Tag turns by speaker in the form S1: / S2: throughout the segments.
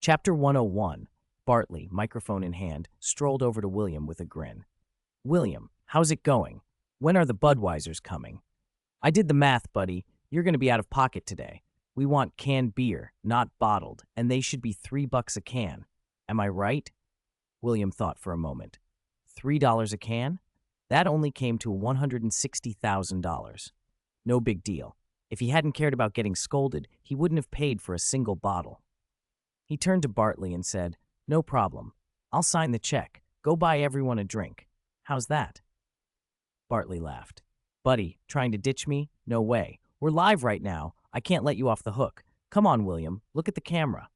S1: Chapter 101. Bartley, microphone in hand, strolled over to William with a grin. "William, how's it going? When are the Budweisers coming?" "I did the math, buddy. You're going to be out of pocket today. We want canned beer, not bottled, and they should be $3 a can. Am I right?" William thought for a moment. $3 a can? That only came to $160,000. No big deal. If he hadn't cared about getting scolded, he wouldn't have paid for a single bottle. He turned to Bartley and said, "No problem. I'll sign the check. Go buy everyone a drink. How's that?" Bartley laughed. "Buddy, trying to ditch me? No way. We're live right now. I can't let you off the hook. Come on, William. Look at the camera."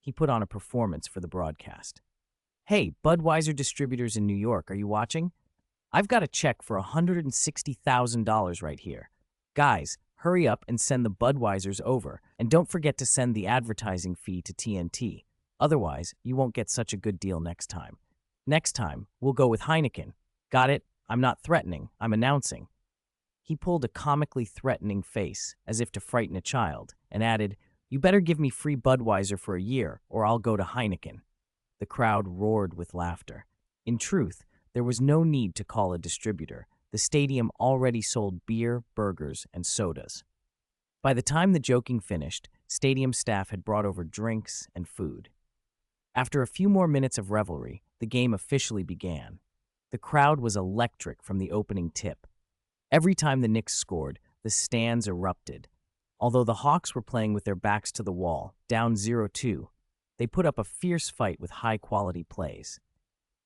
S1: He put on a performance for the broadcast. "Hey, Budweiser distributors in New York, are you watching? I've got a check for $160,000 right here. Guys, hurry up and send the Budweisers over, and don't forget to send the advertising fee to TNT. Otherwise, you won't get such a good deal next time. Next time, we'll go with Heineken. Got it? I'm not threatening, I'm announcing." He pulled a comically threatening face, as if to frighten a child, and added, "You better give me free Budweiser for a year, or I'll go to Heineken." The crowd roared with laughter. In truth, there was no need to call a distributor. The stadium already sold beer, burgers, and sodas. By the time the joking finished, stadium staff had brought over drinks and food. After a few more minutes of revelry, the game officially began. The crowd was electric from the opening tip. Every time the Knicks scored, the stands erupted. Although the Hawks were playing with their backs to the wall, down 0-2, they put up a fierce fight with high-quality plays.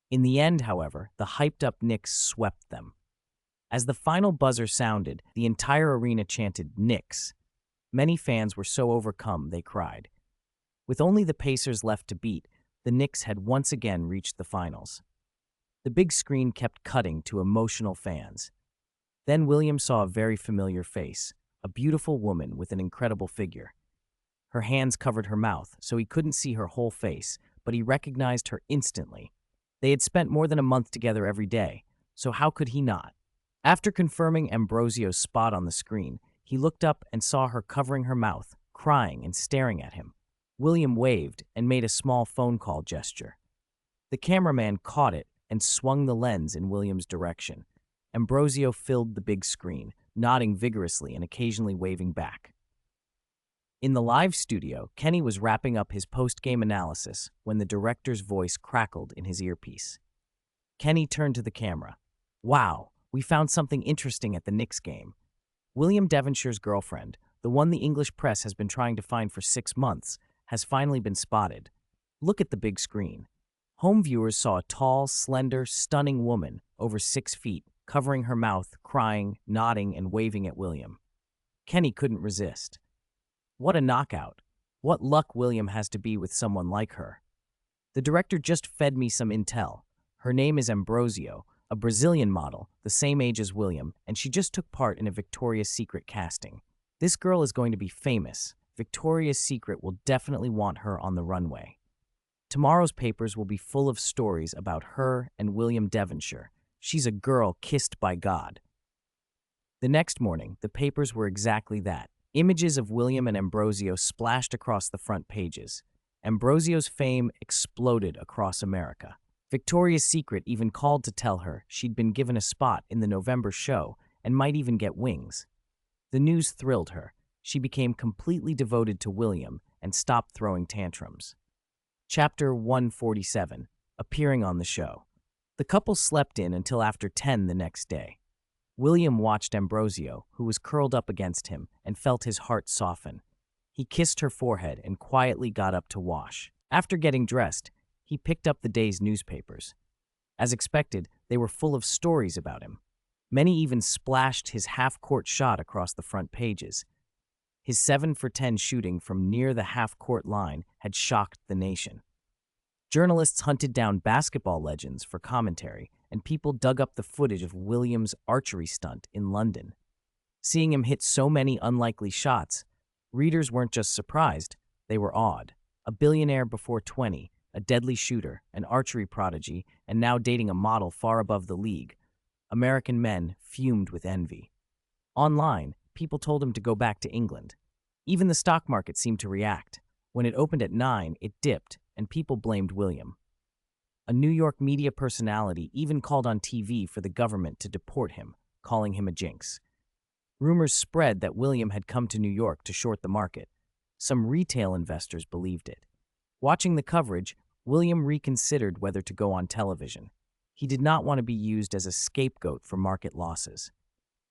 S1: In the end, however, the hyped-up Knicks swept them. As the final buzzer sounded, the entire arena chanted "Knicks." Many fans were so overcome they cried. With only the Pacers left to beat, the Knicks had once again reached the finals. The big screen kept cutting to emotional fans. Then William saw a very familiar face, a beautiful woman with an incredible figure. Her hands covered her mouth, so he couldn't see her whole face, but he recognized her instantly. They had spent more than a month together every day, so how could he not? After confirming Ambrosio's spot on the screen, he looked up and saw her covering her mouth, crying and staring at him. William waved and made a small phone call gesture. The cameraman caught it and swung the lens in William's direction. Ambrosio filled the big screen, nodding vigorously and occasionally waving back. In the live studio, Kenny was wrapping up his post-game analysis when the director's voice crackled in his earpiece. Kenny turned to the camera. "Wow, we found something interesting at the Knicks game. William Devonshire's girlfriend, the one the English press has been trying to find for 6 months, has finally been spotted. Look at the big screen." Home viewers saw a tall, slender, stunning woman, over 6 feet, covering her mouth, crying, nodding, and waving at William. Kenny couldn't resist. What a knockout. What luck William has to be with someone like her. "The director just fed me some intel. Her name is Ambrosio, a Brazilian model, the same age as William, and she just took part in a Victoria's Secret casting. This girl is going to be famous. Victoria's Secret will definitely want her on the runway. Tomorrow's papers will be full of stories about her and William Devonshire. She's a girl kissed by God." The next morning, the papers were exactly that. Images of William and Ambrosio splashed across the front pages. Ambrosio's fame exploded across America. Victoria's Secret even called to tell her she'd been given a spot in the November show and might even get wings. The news thrilled her. She became completely devoted to William and stopped throwing tantrums. Chapter 147. Appearing on the show. The couple slept in until after 10 the next day. William watched Ambrosio, who was curled up against him, and felt his heart soften. He kissed her forehead and quietly got up to wash. After getting dressed, he picked up the day's newspapers. As expected, they were full of stories about him. Many even splashed his half-court shot across the front pages. His 7-for-10 shooting from near the half-court line had shocked the nation. Journalists hunted down basketball legends for commentary, and people dug up the footage of Williams' archery stunt in London. Seeing him hit so many unlikely shots, readers weren't just surprised, they were awed. A billionaire before 20, a deadly shooter, an archery prodigy, and now dating a model far above the league. American men fumed with envy. Online, people told him to go back to England. Even the stock market seemed to react. When it opened at 9, it dipped, and people blamed William. A New York media personality even called on TV for the government to deport him, calling him a jinx. Rumors spread that William had come to New York to short the market. Some retail investors believed it. Watching the coverage, William reconsidered whether to go on television. He did not want to be used as a scapegoat for market losses.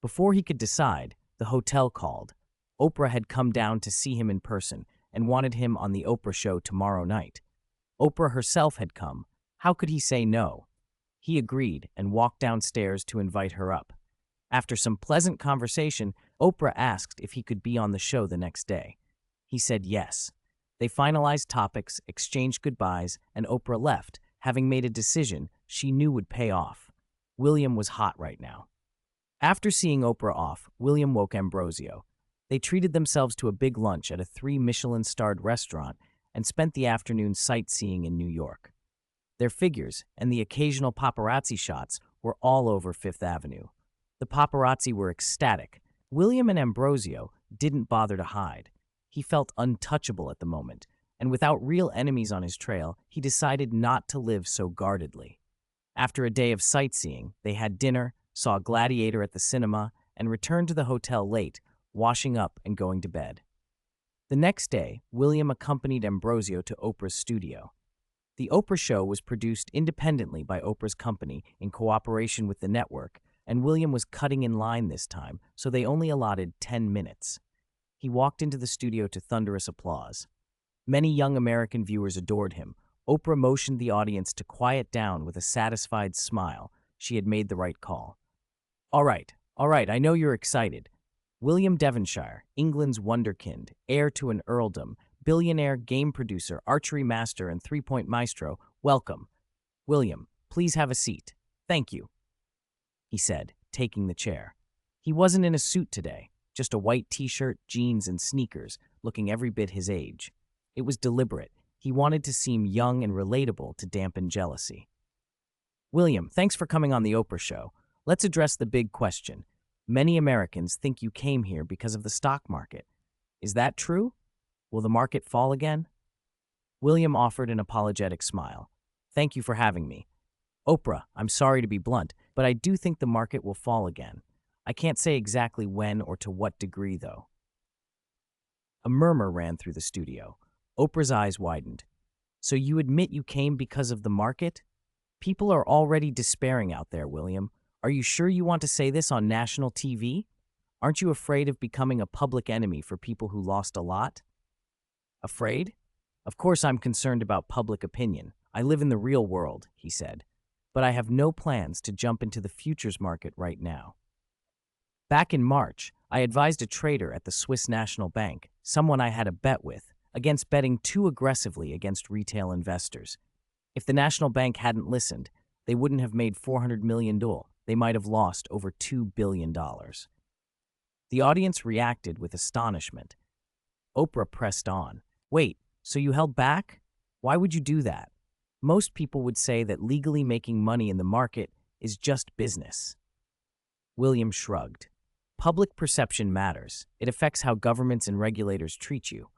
S1: Before he could decide, the hotel called. Oprah had come down to see him in person and wanted him on the Oprah show tomorrow night. Oprah herself had come. How could he say no? He agreed and walked downstairs to invite her up. After some pleasant conversation, Oprah asked if he could be on the show the next day. He said yes. They finalized topics, exchanged goodbyes, and Oprah left, having made a decision she knew would pay off. William was hot right now. After seeing Oprah off, William woke Ambrosio. They treated themselves to a big lunch at a 3-Michelin-starred restaurant and spent the afternoon sightseeing in New York. Their figures and the occasional paparazzi shots were all over Fifth Avenue. The paparazzi were ecstatic. William and Ambrosio didn't bother to hide. He felt untouchable at the moment, and without real enemies on his trail, he decided not to live so guardedly. After a day of sightseeing, they had dinner, saw Gladiator at the cinema, and returned to the hotel late, washing up and going to bed. The next day, William accompanied Ambrosio to Oprah's studio. The Oprah show was produced independently by Oprah's company in cooperation with the network, and William was cutting in line this time, so they only allotted 10 minutes. He walked into the studio to thunderous applause. Many young American viewers adored him. Oprah motioned the audience to quiet down with a satisfied smile. She had made the right call. All right, I know you're excited. William Devonshire, England's wonderkind, heir to an earldom, billionaire game producer, archery master, and three-point maestro, welcome. William, please have a seat. Thank you, he said, taking the chair. He wasn't in a suit today, just a white t-shirt, jeans, and sneakers, looking every bit his age. It was deliberate. He wanted to seem young and relatable to dampen jealousy. William, thanks for coming on the Oprah show. Let's address the big question. Many Americans think you came here because of the stock market. Is that true? Will the market fall again? William offered an apologetic smile. Thank you for having me. Oprah, I'm sorry to be blunt, but I do think the market will fall again. I can't say exactly when or to what degree, though. A murmur ran through the studio. Oprah's eyes widened. So you admit you came because of the market? People are already despairing out there, William. Are you sure you want to say this on national TV? Aren't you afraid of becoming a public enemy for people who lost a lot? Afraid? Of course I'm concerned about public opinion. I live in the real world, he said. But I have no plans to jump into the futures market right now. Back in March, I advised a trader at the Swiss National Bank, someone I had a bet with, against betting too aggressively against retail investors. If the National Bank hadn't listened, they wouldn't have made $400 million. They might have lost over $2 billion. The audience reacted with astonishment. Oprah pressed on. Wait, so you held back? Why would you do that? Most people would say that legally making money in the market is just business. William shrugged. Public perception matters. It affects how governments and regulators treat you.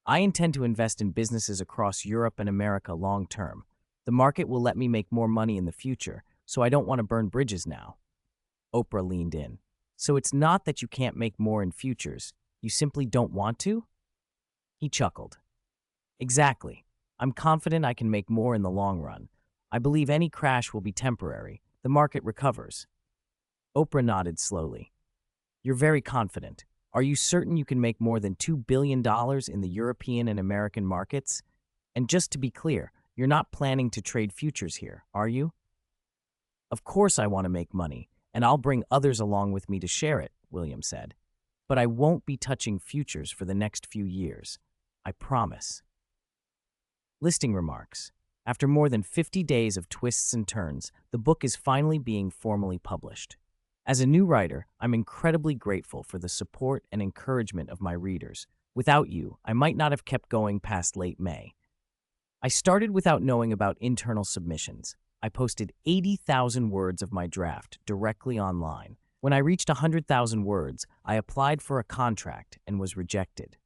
S1: I intend to invest in businesses across Europe and America long term. The market will let me make more money in the future, so I don't want to burn bridges now. Oprah leaned in. So it's not that you can't make more in futures. You simply don't want to? He chuckled. Exactly. I'm confident I can make more in the long run. I believe any crash will be temporary. The market recovers. Oprah nodded slowly. You're very confident. Are you certain you can make more than $2 billion in the European and American markets? And just to be clear, you're not planning to trade futures here, are you? Of course I want to make money, and I'll bring others along with me to share it, William said. But I won't be touching futures for the next few years. I promise. Listing remarks. After more than 50 days of twists and turns, the book is finally being formally published. As a new writer, I'm incredibly grateful for the support and encouragement of my readers. Without you, I might not have kept going past late May. I started without knowing about internal submissions. I posted 80,000 words of my draft directly online. When I reached 100,000 words, I applied for a contract and was rejected.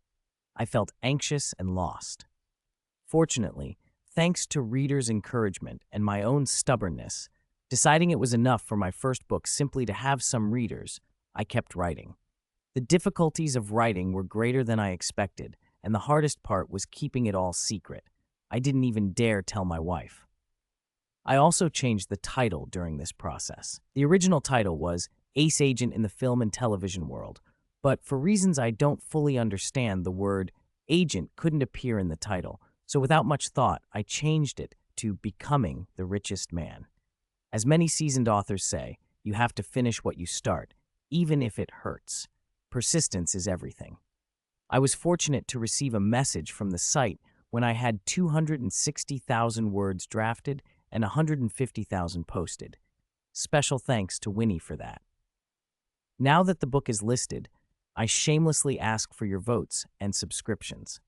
S1: I felt anxious and lost. Fortunately, thanks to readers' encouragement and my own stubbornness, deciding it was enough for my first book simply to have some readers, I kept writing. The difficulties of writing were greater than I expected, and the hardest part was keeping it all secret. I didn't even dare tell my wife. I also changed the title during this process. The original title was Ace Agent in the Film and Television World, but for reasons I don't fully understand, the word agent couldn't appear in the title, so without much thought, I changed it to Becoming the Richest Man. As many seasoned authors say, you have to finish what you start, even if it hurts. Persistence is everything. I was fortunate to receive a message from the site when I had 260,000 words drafted and 150,000 posted. Special thanks to Winnie for that. Now that the book is listed, I shamelessly ask for your votes and subscriptions.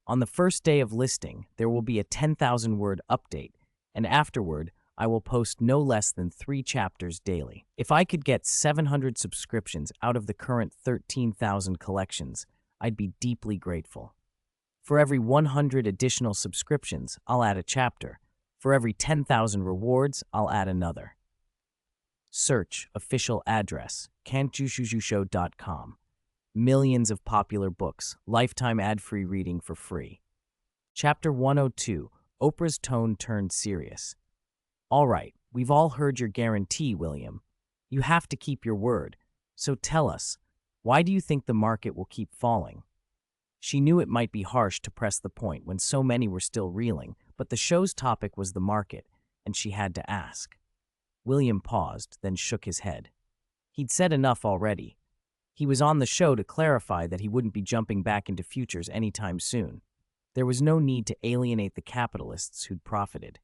S1: On the first day of listing, there will be a 10,000-word update, and afterward, I will post no less than 3 chapters daily. If I could get 700 subscriptions out of the current 13,000 collections, I'd be deeply grateful. For every 100 additional subscriptions, I'll add a chapter. For every 10,000 rewards, I'll add another. Search official address, can'tjushow.com. Millions of popular books, lifetime ad-free reading for free. Chapter 102, Oprah's tone turned serious. All right, we've all heard your guarantee, William. You have to keep your word. So tell us, why do you think the market will keep falling? She knew it might be harsh to press the point when so many were still reeling, but the show's topic was the market, and she had to ask. William paused, then shook his head. He'd said enough already. He was on the show to clarify that he wouldn't be jumping back into futures anytime soon. There was no need to alienate the capitalists who'd profited.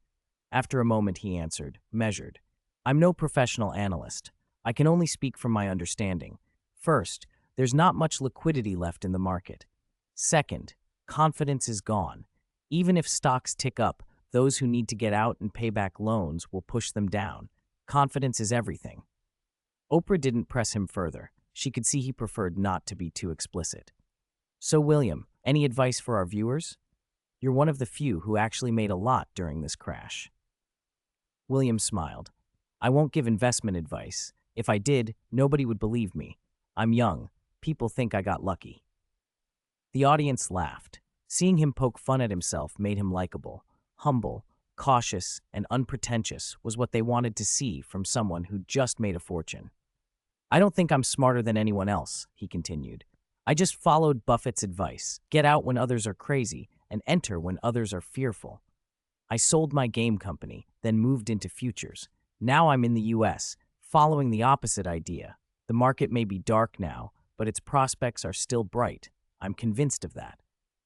S1: After a moment, he answered, measured. I'm no professional analyst. I can only speak from my understanding. First, there's not much liquidity left in the market. Second, confidence is gone. Even if stocks tick up, those who need to get out and pay back loans will push them down. Confidence is everything. Oprah didn't press him further. She could see he preferred not to be too explicit. So, William, any advice for our viewers? You're one of the few who actually made a lot during this crash. William smiled. I won't give investment advice. If I did, nobody would believe me. I'm young. People think I got lucky. The audience laughed. Seeing him poke fun at himself made him likable. Humble, cautious, and unpretentious was what they wanted to see from someone who just made a fortune. I don't think I'm smarter than anyone else, he continued. I just followed Buffett's advice. Get out when others are crazy and enter when others are fearful. I sold my game company, then moved into futures. Now I'm in the US, following the opposite idea. The market may be dark now, but its prospects are still bright. I'm convinced of that.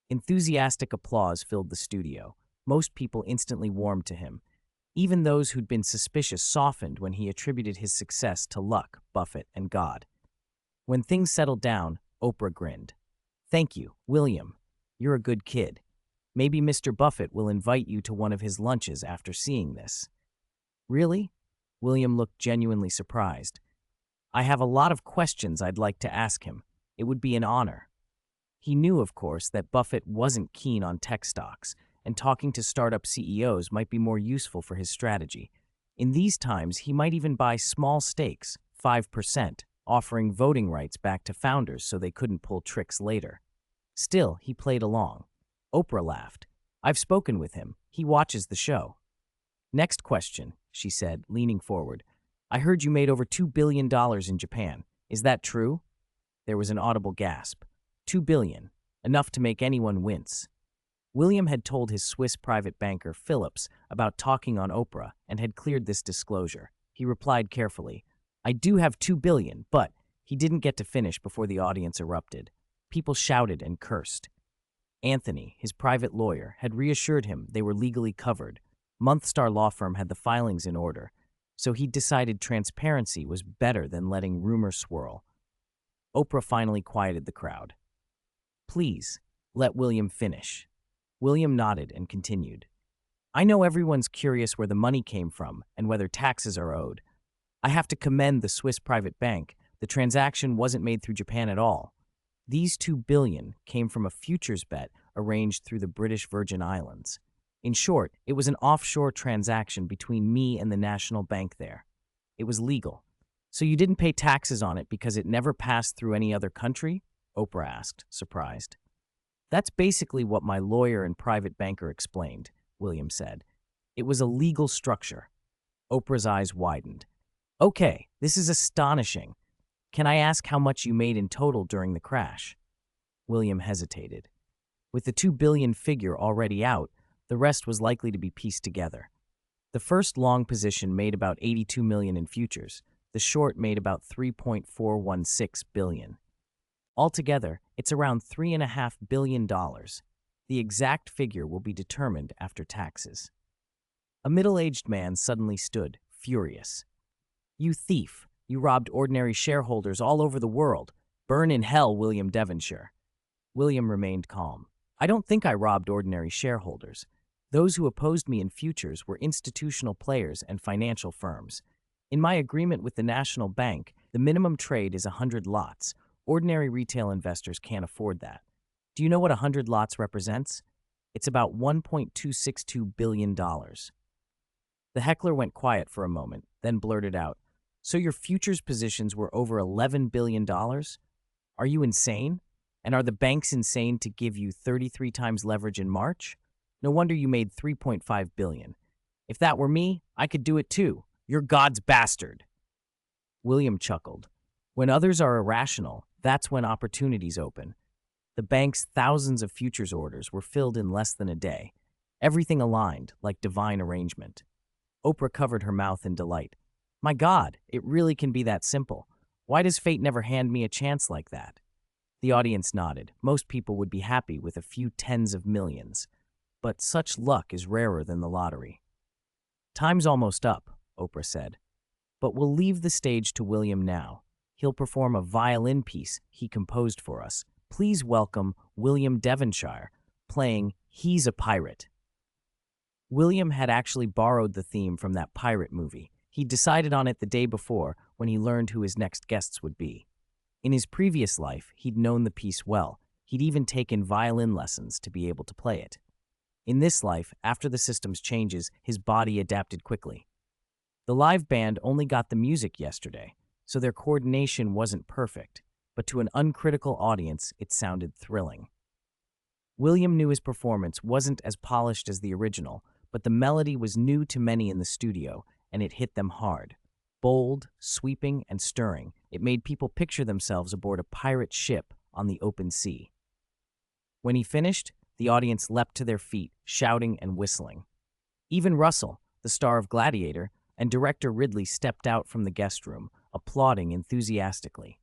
S1: Enthusiastic applause filled the studio. Most people instantly warmed to him. Even those who'd been suspicious softened when he attributed his success to luck, Buffett, and God. When things settled down, Oprah grinned. Thank you, William. You're a good kid. Maybe Mr. Buffett will invite you to one of his lunches after seeing this. Really? William looked genuinely surprised. I have a lot of questions I'd like to ask him. It would be an honor. He knew, of course, that Buffett wasn't keen on tech stocks, and talking to startup CEOs might be more useful for his strategy. In these times, he might even buy small stakes, 5%, offering voting rights back to founders so they couldn't pull tricks later. Still, he played along. Oprah laughed. I've spoken with him. He watches the show. Next question, she said, leaning forward. I heard you made over $2 billion in Japan. Is that true? There was an audible gasp. $2 billion, enough to make anyone wince. William had told his Swiss private banker, Phillips, about talking on Oprah and had cleared this disclosure. He replied carefully, I do have $2 billion, but he didn't get to finish before the audience erupted. People shouted and cursed. Anthony, his private lawyer, had reassured him they were legally covered. Monthstar Law Firm had the filings in order, so he decided transparency was better than letting rumors swirl. Oprah finally quieted the crowd. Please, let William finish. William nodded and continued. I know everyone's curious where the money came from and whether taxes are owed. I have to commend the Swiss private bank. The transaction wasn't made through Japan at all. These $2 billion came from a futures bet arranged through the British Virgin Islands. In short, it was an offshore transaction between me and the national bank there. It was legal. So you didn't pay taxes on it because it never passed through any other country? Oprah asked, surprised. That's basically what my lawyer and private banker explained, William said. It was a legal structure. Oprah's eyes widened. Okay, this is astonishing. Can I ask how much you made in total during the crash? William hesitated. With the 2 billion figure already out, the rest was likely to be pieced together. The first long position made about 82 million in futures. The short made about 3.416 billion. Altogether, it's around $3.5 billion. The exact figure will be determined after taxes. A middle-aged man suddenly stood, furious. You thief! You robbed ordinary shareholders all over the world. Burn in hell, William Devonshire. William remained calm. I don't think I robbed ordinary shareholders. Those who opposed me in futures were institutional players and financial firms. In my agreement with the National Bank, the minimum trade is 100 lots. Ordinary retail investors can't afford that. Do you know what 100 lots represents? It's about $1.262 billion. The heckler went quiet for a moment, then blurted out, So your futures positions were over $11 billion? Are you insane? And are the banks insane to give you 33 times leverage in March? No wonder you made $3.5 billion. If that were me, I could do it too. You're God's bastard. William chuckled. When others are irrational, that's when opportunities open. The bank's thousands of futures orders were filled in less than a day. Everything aligned, like divine arrangement. Oprah covered her mouth in delight. My God, it really can be that simple. Why does fate never hand me a chance like that? The audience nodded. Most people would be happy with a few tens of millions. But such luck is rarer than the lottery. Time's almost up, Oprah said. But we'll leave the stage to William now. He'll perform a violin piece he composed for us. Please welcome William Devonshire, playing He's a Pirate. William had actually borrowed the theme from that pirate movie. He'd decided on it the day before when he learned who his next guests would be. In his previous life, he'd known the piece well. He'd even taken violin lessons to be able to play it. In this life, after the system's changes, his body adapted quickly. The live band only got the music yesterday, so their coordination wasn't perfect, but to an uncritical audience, it sounded thrilling. William knew his performance wasn't as polished as the original, but the melody was new to many in the studio, and it hit them hard. Bold, sweeping, and stirring, it made people picture themselves aboard a pirate ship on the open sea. When he finished, the audience leapt to their feet, shouting and whistling. Even Russell, the star of Gladiator, and director Ridley stepped out from the guest room, applauding enthusiastically.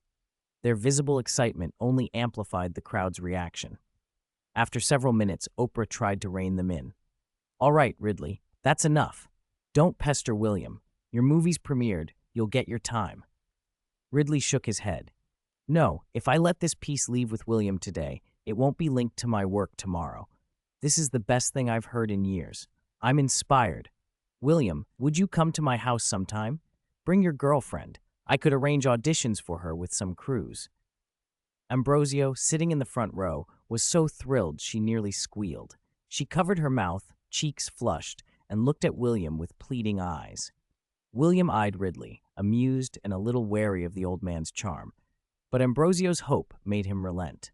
S1: Their visible excitement only amplified the crowd's reaction. After several minutes, Oprah tried to rein them in. All right, Ridley, that's enough. Don't pester William. Your movie's premiered. You'll get your time. Ridley shook his head. No, if I let this piece leave with William today, it won't be linked to my work tomorrow. This is the best thing I've heard in years. I'm inspired. William, would you come to my house sometime? Bring your girlfriend. I could arrange auditions for her with some crews. Ambrosio, sitting in the front row, was so thrilled she nearly squealed. She covered her mouth, cheeks flushed, and looked at William with pleading eyes. William eyed Ridley, amused and a little wary of the old man's charm, but Ambrosio's hope made him relent.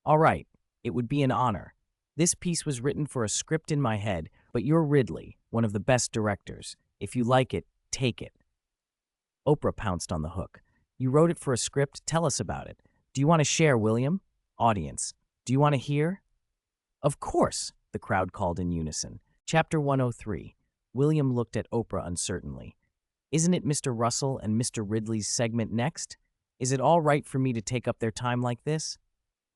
S1: All right, it would be an honor. This piece was written for a script in my head, but you're Ridley, one of the best directors. If you like it, take it. Oprah pounced on the hook. You wrote it for a script? Tell us about it. Do you want to share, William? Audience, do you want to hear? Of course, the crowd called in unison. Chapter 103. William looked at Oprah uncertainly. Isn't it Mr. Russell and Mr. Ridley's segment next? Is it all right for me to take up their time like this?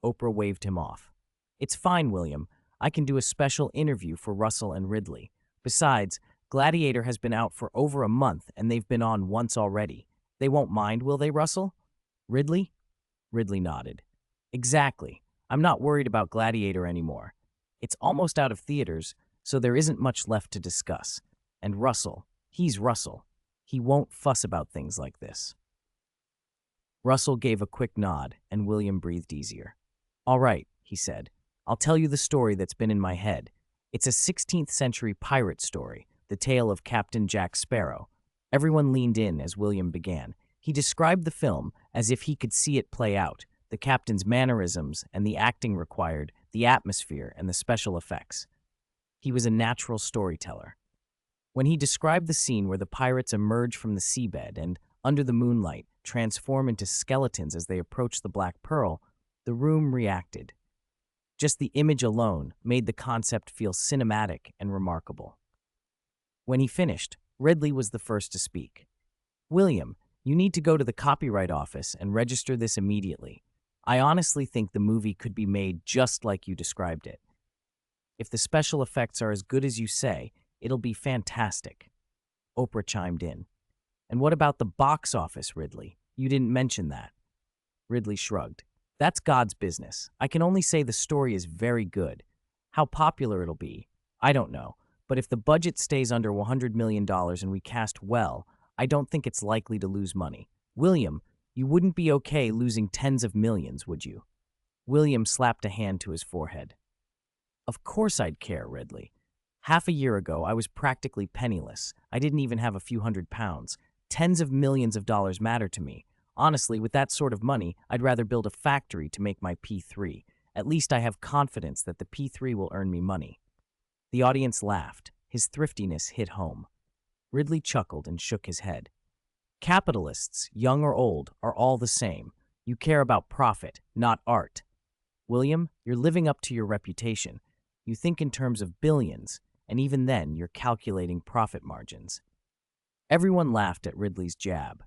S1: Oprah waved him off. It's fine, William. I can do a special interview for Russell and Ridley. Besides, Gladiator has been out for over a month and they've been on once already. They won't mind, will they, Russell? Ridley? Ridley nodded. Exactly. I'm not worried about Gladiator anymore. It's almost out of theaters, so there isn't much left to discuss. And Russell, he's Russell. He won't fuss about things like this. Russell gave a quick nod, and William breathed easier. All right, he said. I'll tell you the story that's been in my head. It's a 16th century pirate story, the tale of Captain Jack Sparrow. Everyone leaned in as William began. He described the film as if he could see it play out, the captain's mannerisms and the acting required, the atmosphere and the special effects. He was a natural storyteller. When he described the scene where the pirates emerge from the seabed and, under the moonlight, transform into skeletons as they approach the Black Pearl, the room reacted. Just the image alone made the concept feel cinematic and remarkable. When he finished, Ridley was the first to speak. "William, you need to go to the copyright office and register this immediately. I honestly think the movie could be made just like you described it. If the special effects are as good as you say, it'll be fantastic." Oprah chimed in. "And what about the box office, Ridley? You didn't mention that." Ridley shrugged. "That's God's business. I can only say the story is very good. How popular it'll be, I don't know. But if the budget stays under $100 million and we cast well, I don't think it's likely to lose money. William, you wouldn't be okay losing tens of millions, would you?" William slapped a hand to his forehead. "Of course I'd care, Ridley. Half a year ago, I was practically penniless. I didn't even have a few £100s. Tens of millions of dollars matter to me. Honestly, with that sort of money, I'd rather build a factory to make my P3. At least I have confidence that the P3 will earn me money." The audience laughed. His thriftiness hit home. Ridley chuckled and shook his head. "Capitalists, young or old, are all the same. You care about profit, not art. William, you're living up to your reputation. You think in terms of billions, and even then you're calculating profit margins." Everyone laughed at Ridley's jab.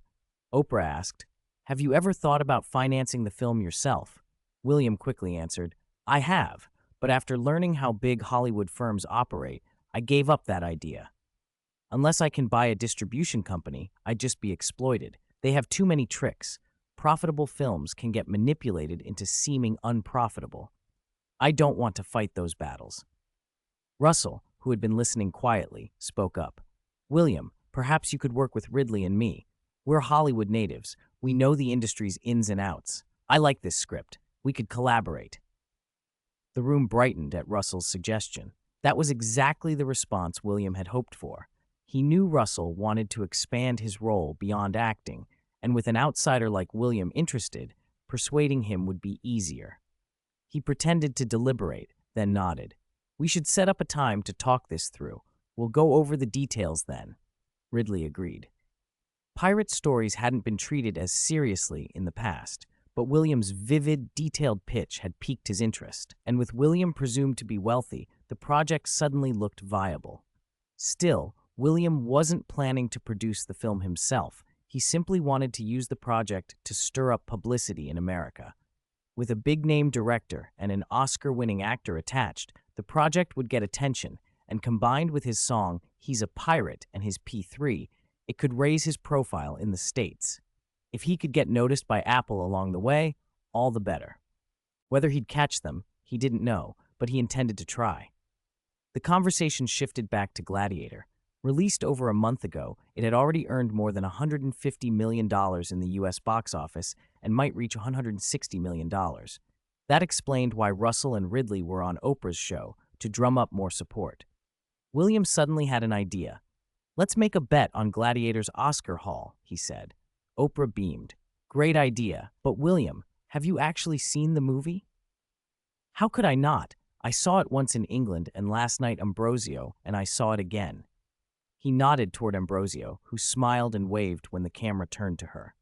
S1: Oprah asked, "Have you ever thought about financing the film yourself?" William quickly answered, "I have, but after learning how big Hollywood firms operate, I gave up that idea. Unless I can buy a distribution company, I'd just be exploited. They have too many tricks. Profitable films can get manipulated into seeming unprofitable. I don't want to fight those battles." Russell, who had been listening quietly, spoke up. "William, perhaps you could work with Ridley and me. We're Hollywood natives. We know the industry's ins and outs. I like this script. We could collaborate." The room brightened at Russell's suggestion. That was exactly the response William had hoped for. He knew Russell wanted to expand his role beyond acting, and with an outsider like William interested, persuading him would be easier. He pretended to deliberate, then nodded. "We should set up a time to talk this through. We'll go over the details then." Ridley agreed. Pirate stories hadn't been treated as seriously in the past, but William's vivid, detailed pitch had piqued his interest, and with William presumed to be wealthy, the project suddenly looked viable. Still, William wasn't planning to produce the film himself. He simply wanted to use the project to stir up publicity in America. With a big-name director and an Oscar-winning actor attached, the project would get attention, and combined with his song, "He's a Pirate," and his P3, it could raise his profile in the States. If he could get noticed by Apple along the way, all the better. Whether he'd catch them, he didn't know, but he intended to try. The conversation shifted back to Gladiator. Released over a month ago, it had already earned more than $150 million in the US box office and might reach $160 million. That explained why Russell and Ridley were on Oprah's show, to drum up more support. William suddenly had an idea. "Let's make a bet on Gladiator's Oscar haul," he said. Oprah beamed. "Great idea, but William, have you actually seen the movie?" "How could I not? I saw it once in England and last night Ambrosio, and I saw it again." He nodded toward Ambrosio, who smiled and waved when the camera turned to her.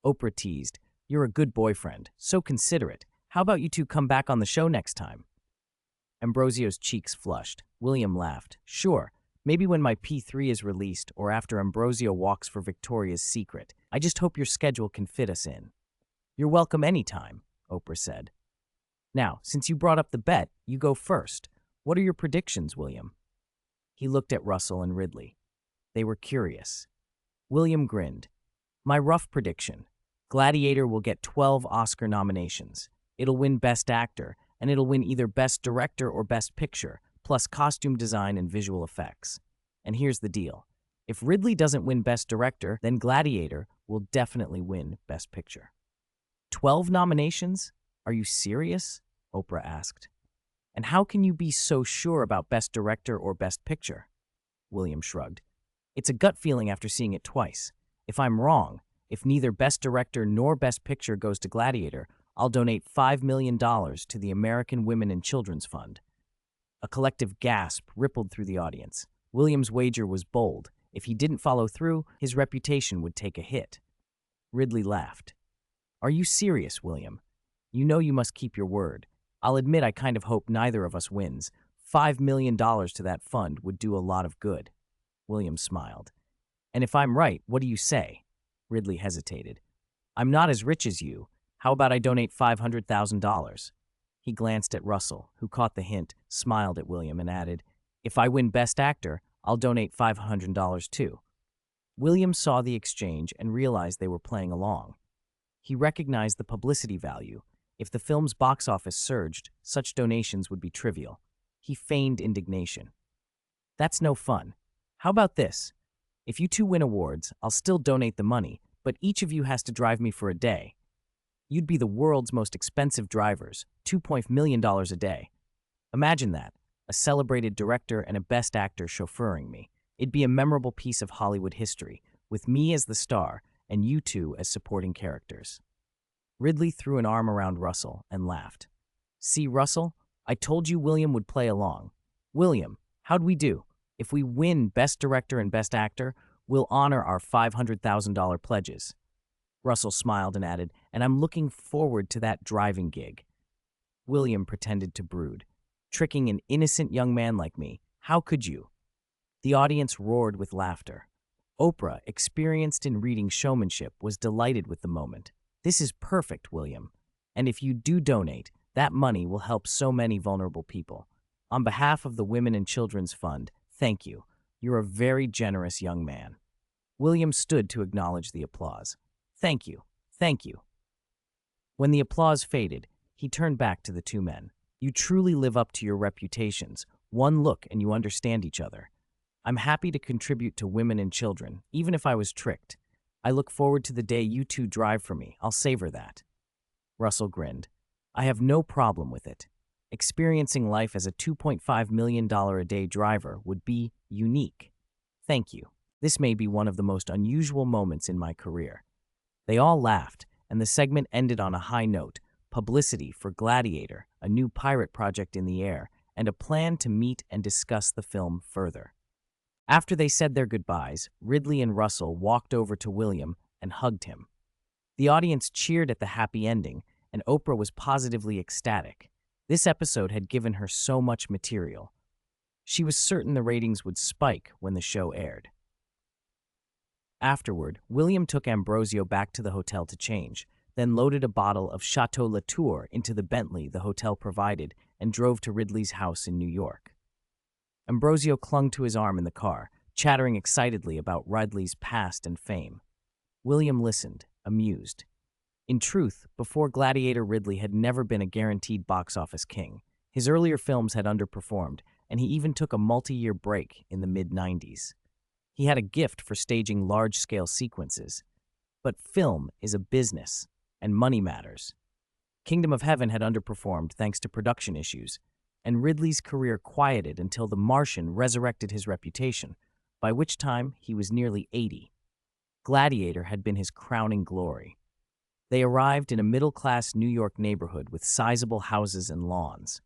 S1: Oprah teased, "You're a good boyfriend, so considerate. How about you two come back on the show next time?" Ambrosio's cheeks flushed. William laughed. "Sure, maybe when my P3 is released or after Ambrosio walks for Victoria's Secret. I just hope your schedule can fit us in." "You're welcome anytime," Oprah said. "Now, since you brought up the bet, you go first. What are your predictions, William?" He looked at Russell and Ridley. They were curious. William grinned. "My rough prediction. Gladiator will get 12 Oscar nominations. It'll win Best Actor, and it'll win either Best Director or Best Picture, plus costume design and visual effects. And here's the deal. If Ridley doesn't win Best Director, then Gladiator will definitely win Best Picture." 12 nominations? Are you serious?" Oprah asked. And how can you be so sure about Best Director or Best Picture? William shrugged. It's a gut feeling after seeing it twice. If I'm wrong, if neither Best Director nor Best Picture goes to Gladiator, I'll donate $5 million to the American Women and Children's Fund. A collective gasp rippled through the audience. William's wager was bold. If he didn't follow through, his reputation would take a hit. Ridley laughed. Are you serious, William? You know you must keep your word. I'll admit I kind of hope neither of us wins. $5 million to that fund would do a lot of good. William smiled. And if I'm right, what do you say? Ridley hesitated. I'm not as rich as you. How about I donate $500,000? He glanced at Russell, who caught the hint, smiled at William, and added, If I win Best Actor, I'll donate $500 too. William saw the exchange and realized they were playing along. He recognized the publicity value. If the film's box office surged, such donations would be trivial. He feigned indignation. That's no fun. How about this? If you two win awards, I'll still donate the money, but each of you has to drive me for a day. You'd be the world's most expensive drivers, $2 million a day. Imagine that, a celebrated director and a best actor chauffeuring me. It'd be a memorable piece of Hollywood history, with me as the star and you two as supporting characters. Ridley threw an arm around Russell and laughed. See, Russell, I told you William would play along. William, how'd we do? If we win Best Director and Best Actor, we'll honor our $500,000 pledges. Russell smiled and added, and I'm looking forward to that driving gig. William pretended to brood. Tricking an innocent young man like me, how could you? The audience roared with laughter. Oprah, experienced in reading showmanship, was delighted with the moment. This is perfect, William. And if you do donate, that money will help so many vulnerable people. On behalf of the Women and Children's Fund, thank you. You're a very generous young man. William stood to acknowledge the applause. Thank you. Thank you. When the applause faded, he turned back to the two men. You truly live up to your reputations. One look and you understand each other. I'm happy to contribute to women and children, even if I was tricked. I look forward to the day you two drive for me. I'll savor that. Russell grinned. I have no problem with it. Experiencing life as a $2.5 million a day driver would be unique. Thank you. This may be one of the most unusual moments in my career. They all laughed, and the segment ended on a high note. Publicity for Gladiator, a new pirate project in the air, and a plan to meet and discuss the film further. After they said their goodbyes, Ridley and Russell walked over to William and hugged him. The audience cheered at the happy ending, and Oprah was positively ecstatic. This episode had given her so much material. She was certain the ratings would spike when the show aired. Afterward, William took Ambrosio back to the hotel to change, then loaded a bottle of Chateau Latour into the Bentley the hotel provided and drove to Ridley's house in New York. Ambrosio clung to his arm in the car, chattering excitedly about Ridley's past and fame. William listened, amused. In truth, before Gladiator, Ridley had never been a guaranteed box office king. His earlier films had underperformed, and he even took a multi-year break in the mid-90s. He had a gift for staging large-scale sequences. But film is a business, and money matters. Kingdom of Heaven had underperformed thanks to production issues, and Ridley's career quieted until The Martian resurrected his reputation, by which time he was nearly 80. Gladiator had been his crowning glory. They arrived in a middle-class New York neighborhood with sizable houses and lawns.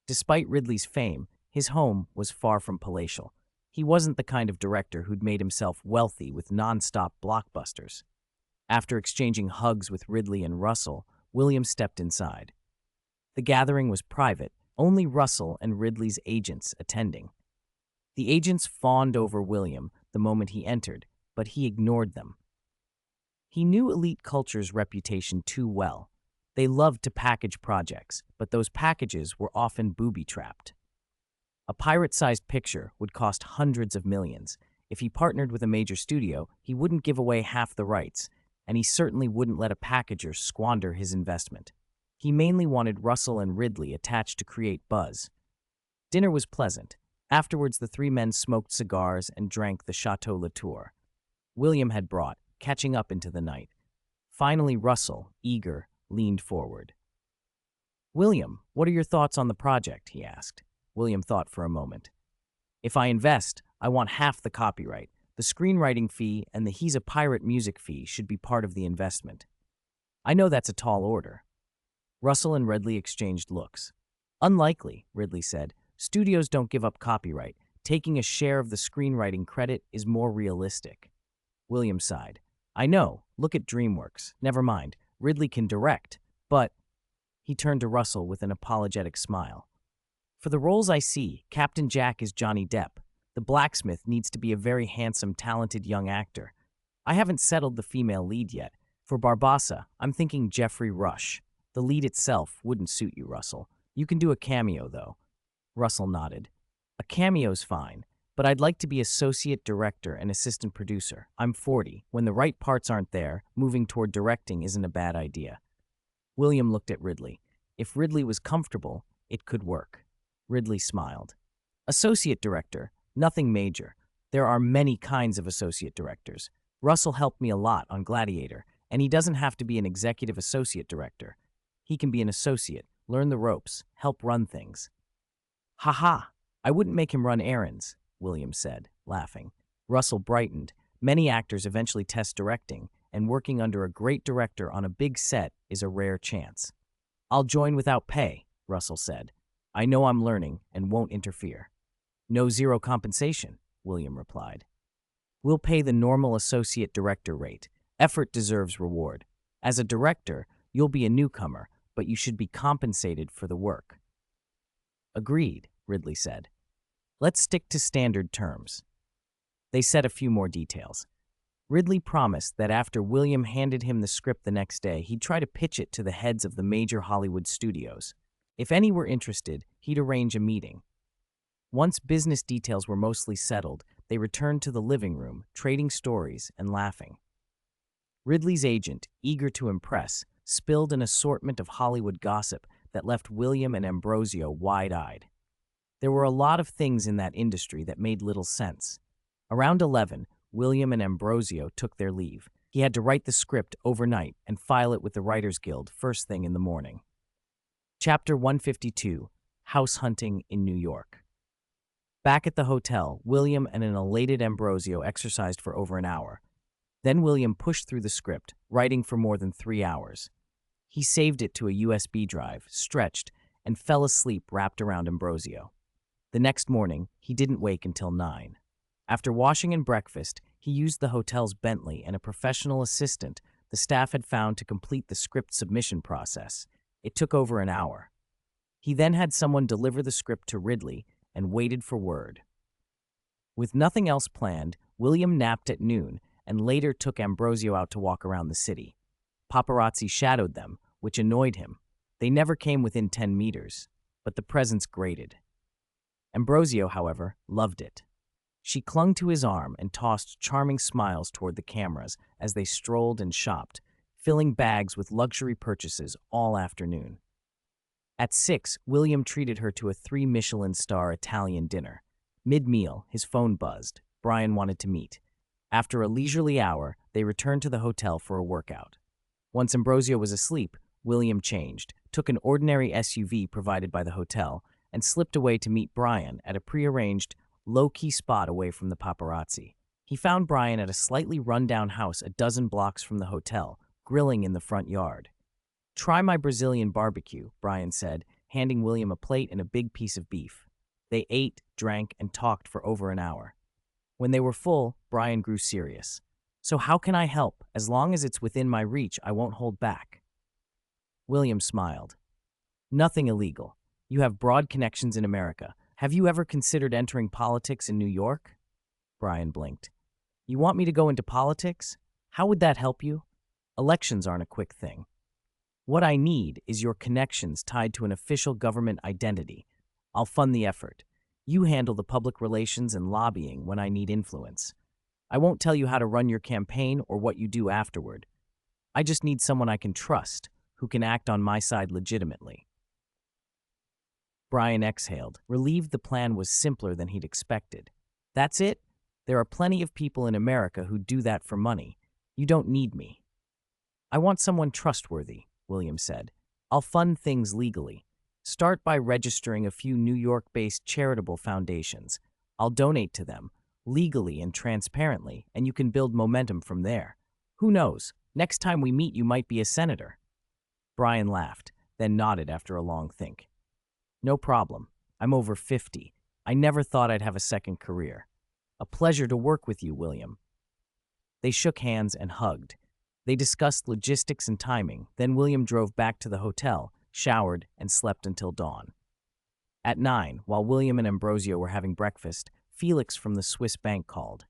S1: Despite Ridley's fame, his home was far from palatial. He wasn't the kind of director who'd made himself wealthy with non-stop blockbusters. After exchanging hugs with Ridley and Russell, William stepped inside. The gathering was private, only Russell and Ridley's agents attending. The agents fawned over William the moment he entered, but he ignored them. He knew elite culture's reputation too well. They loved to package projects, but those packages were often booby-trapped. A pirate-sized picture would cost hundreds of millions. If he partnered with a major studio, he wouldn't give away half the rights, and he certainly wouldn't let a packager squander his investment. He mainly wanted Russell and Ridley attached to create buzz. Dinner was pleasant. Afterwards, the three men smoked cigars and drank the Chateau Latour. William had brought, catching up into the night. Finally, Russell, eager, leaned forward. William, what are your thoughts on the project? He asked. William thought for a moment. If I invest, I want half the copyright. The screenwriting fee and the He's a Pirate music fee should be part of the investment. I know that's a tall order. Russell and Ridley exchanged looks. Unlikely, Ridley said. Studios don't give up copyright. Taking a share of the screenwriting credit is more realistic. William sighed. I know. Look at DreamWorks. Never mind. Ridley can direct, but... He turned to Russell with an apologetic smile. For the roles I see, Captain Jack is Johnny Depp. The blacksmith needs to be a very handsome, talented young actor. I haven't settled the female lead yet. For Barbossa, I'm thinking Jeffrey Rush. The lead itself wouldn't suit you, Russell. You can do a cameo, though. Russell nodded. A cameo's fine, but I'd like to be associate director and assistant producer. I'm 40. When the right parts aren't there, moving toward directing isn't a bad idea. William looked at Ridley. If Ridley was comfortable, it could work. Ridley smiled. Associate director, nothing major. There are many kinds of associate directors. Russell helped me a lot on Gladiator, and he doesn't have to be an executive associate director. He can be an associate, learn the ropes, help run things. Ha ha! I wouldn't make him run errands, William said, laughing. Russell brightened. Many actors eventually test directing, and working under a great director on a big set is a rare chance. I'll join without pay, Russell said. I know I'm learning and won't interfere. No zero compensation, William replied. We'll pay the normal associate director rate. Effort deserves reward. As a director, you'll be a newcomer, but you should be compensated for the work. Agreed, Ridley said. Let's stick to standard terms. They said a few more details. Ridley promised that after William handed him the script the next day, he'd try to pitch it to the heads of the major Hollywood studios. If any were interested, he'd arrange a meeting. Once business details were mostly settled, they returned to the living room, trading stories and laughing. Ridley's agent, eager to impress, spilled an assortment of Hollywood gossip that left William and Ambrosio wide-eyed. There were a lot of things in that industry that made little sense. Around 11, William and Ambrosio took their leave. He had to write the script overnight and file it with the Writers Guild first thing in the morning. Chapter 152, House Hunting in New York. Back at the hotel, William and an elated Ambrosio exercised for over an hour. Then William pushed through the script, writing for more than 3 hours. He saved it to a USB drive, stretched, and fell asleep wrapped around Ambrosio. The next morning, he didn't wake until 9. After washing and breakfast, he used the hotel's Bentley and a professional assistant the staff had found to complete the script submission process. It took over an hour. He then had someone deliver the script to Ridley and waited for word. With nothing else planned, William napped at noon and later took Ambrosio out to walk around the city. Paparazzi shadowed them, which annoyed him. They never came within 10 meters, but the presence grated. Ambrosio, however, loved it. She clung to his arm and tossed charming smiles toward the cameras as they strolled and shopped, filling bags with luxury purchases all afternoon. At 6, William treated her to a 3 Michelin-star Italian dinner. Mid-meal, his phone buzzed. Brian wanted to meet. After a leisurely hour, they returned to the hotel for a workout. Once Ambrosio was asleep, William changed, took an ordinary SUV provided by the hotel, and slipped away to meet Brian at a prearranged, low-key spot away from the paparazzi. He found Brian at a slightly run-down house a dozen blocks from the hotel, grilling in the front yard. "Try my Brazilian barbecue," Brian said, handing William a plate and a big piece of beef. They ate, drank, and talked for over an hour. When they were full, Brian grew serious. "So how can I help? As long as it's within my reach, I won't hold back." William smiled. "Nothing illegal. You have broad connections in America. Have you ever considered entering politics in New York?" Brian blinked. "You want me to go into politics? How would that help you? Elections aren't a quick thing. What I need is your connections tied to an official government identity. I'll fund the effort. You handle the public relations and lobbying when I need influence. I won't tell you how to run your campaign or what you do afterward. I just need someone I can trust, who can act on my side legitimately." Brian exhaled, relieved the plan was simpler than he'd expected. "That's it? There are plenty of people in America who do that for money. You don't need me." "I want someone trustworthy," William said. I'll fund things legally. Start by registering a few New York-based charitable foundations. I'll donate to them, legally and transparently, and you can build momentum from there. Who knows? Next time we meet, you might be a senator." Brian laughed, then nodded after a long think. "No problem. I'm over 50. I never thought I'd have a second career. A pleasure to work with you, William." They shook hands and hugged. They discussed logistics and timing, then William drove back to the hotel, showered, and slept until dawn. At 9, while William and Ambrosio were having breakfast, Felix from the Swiss bank called.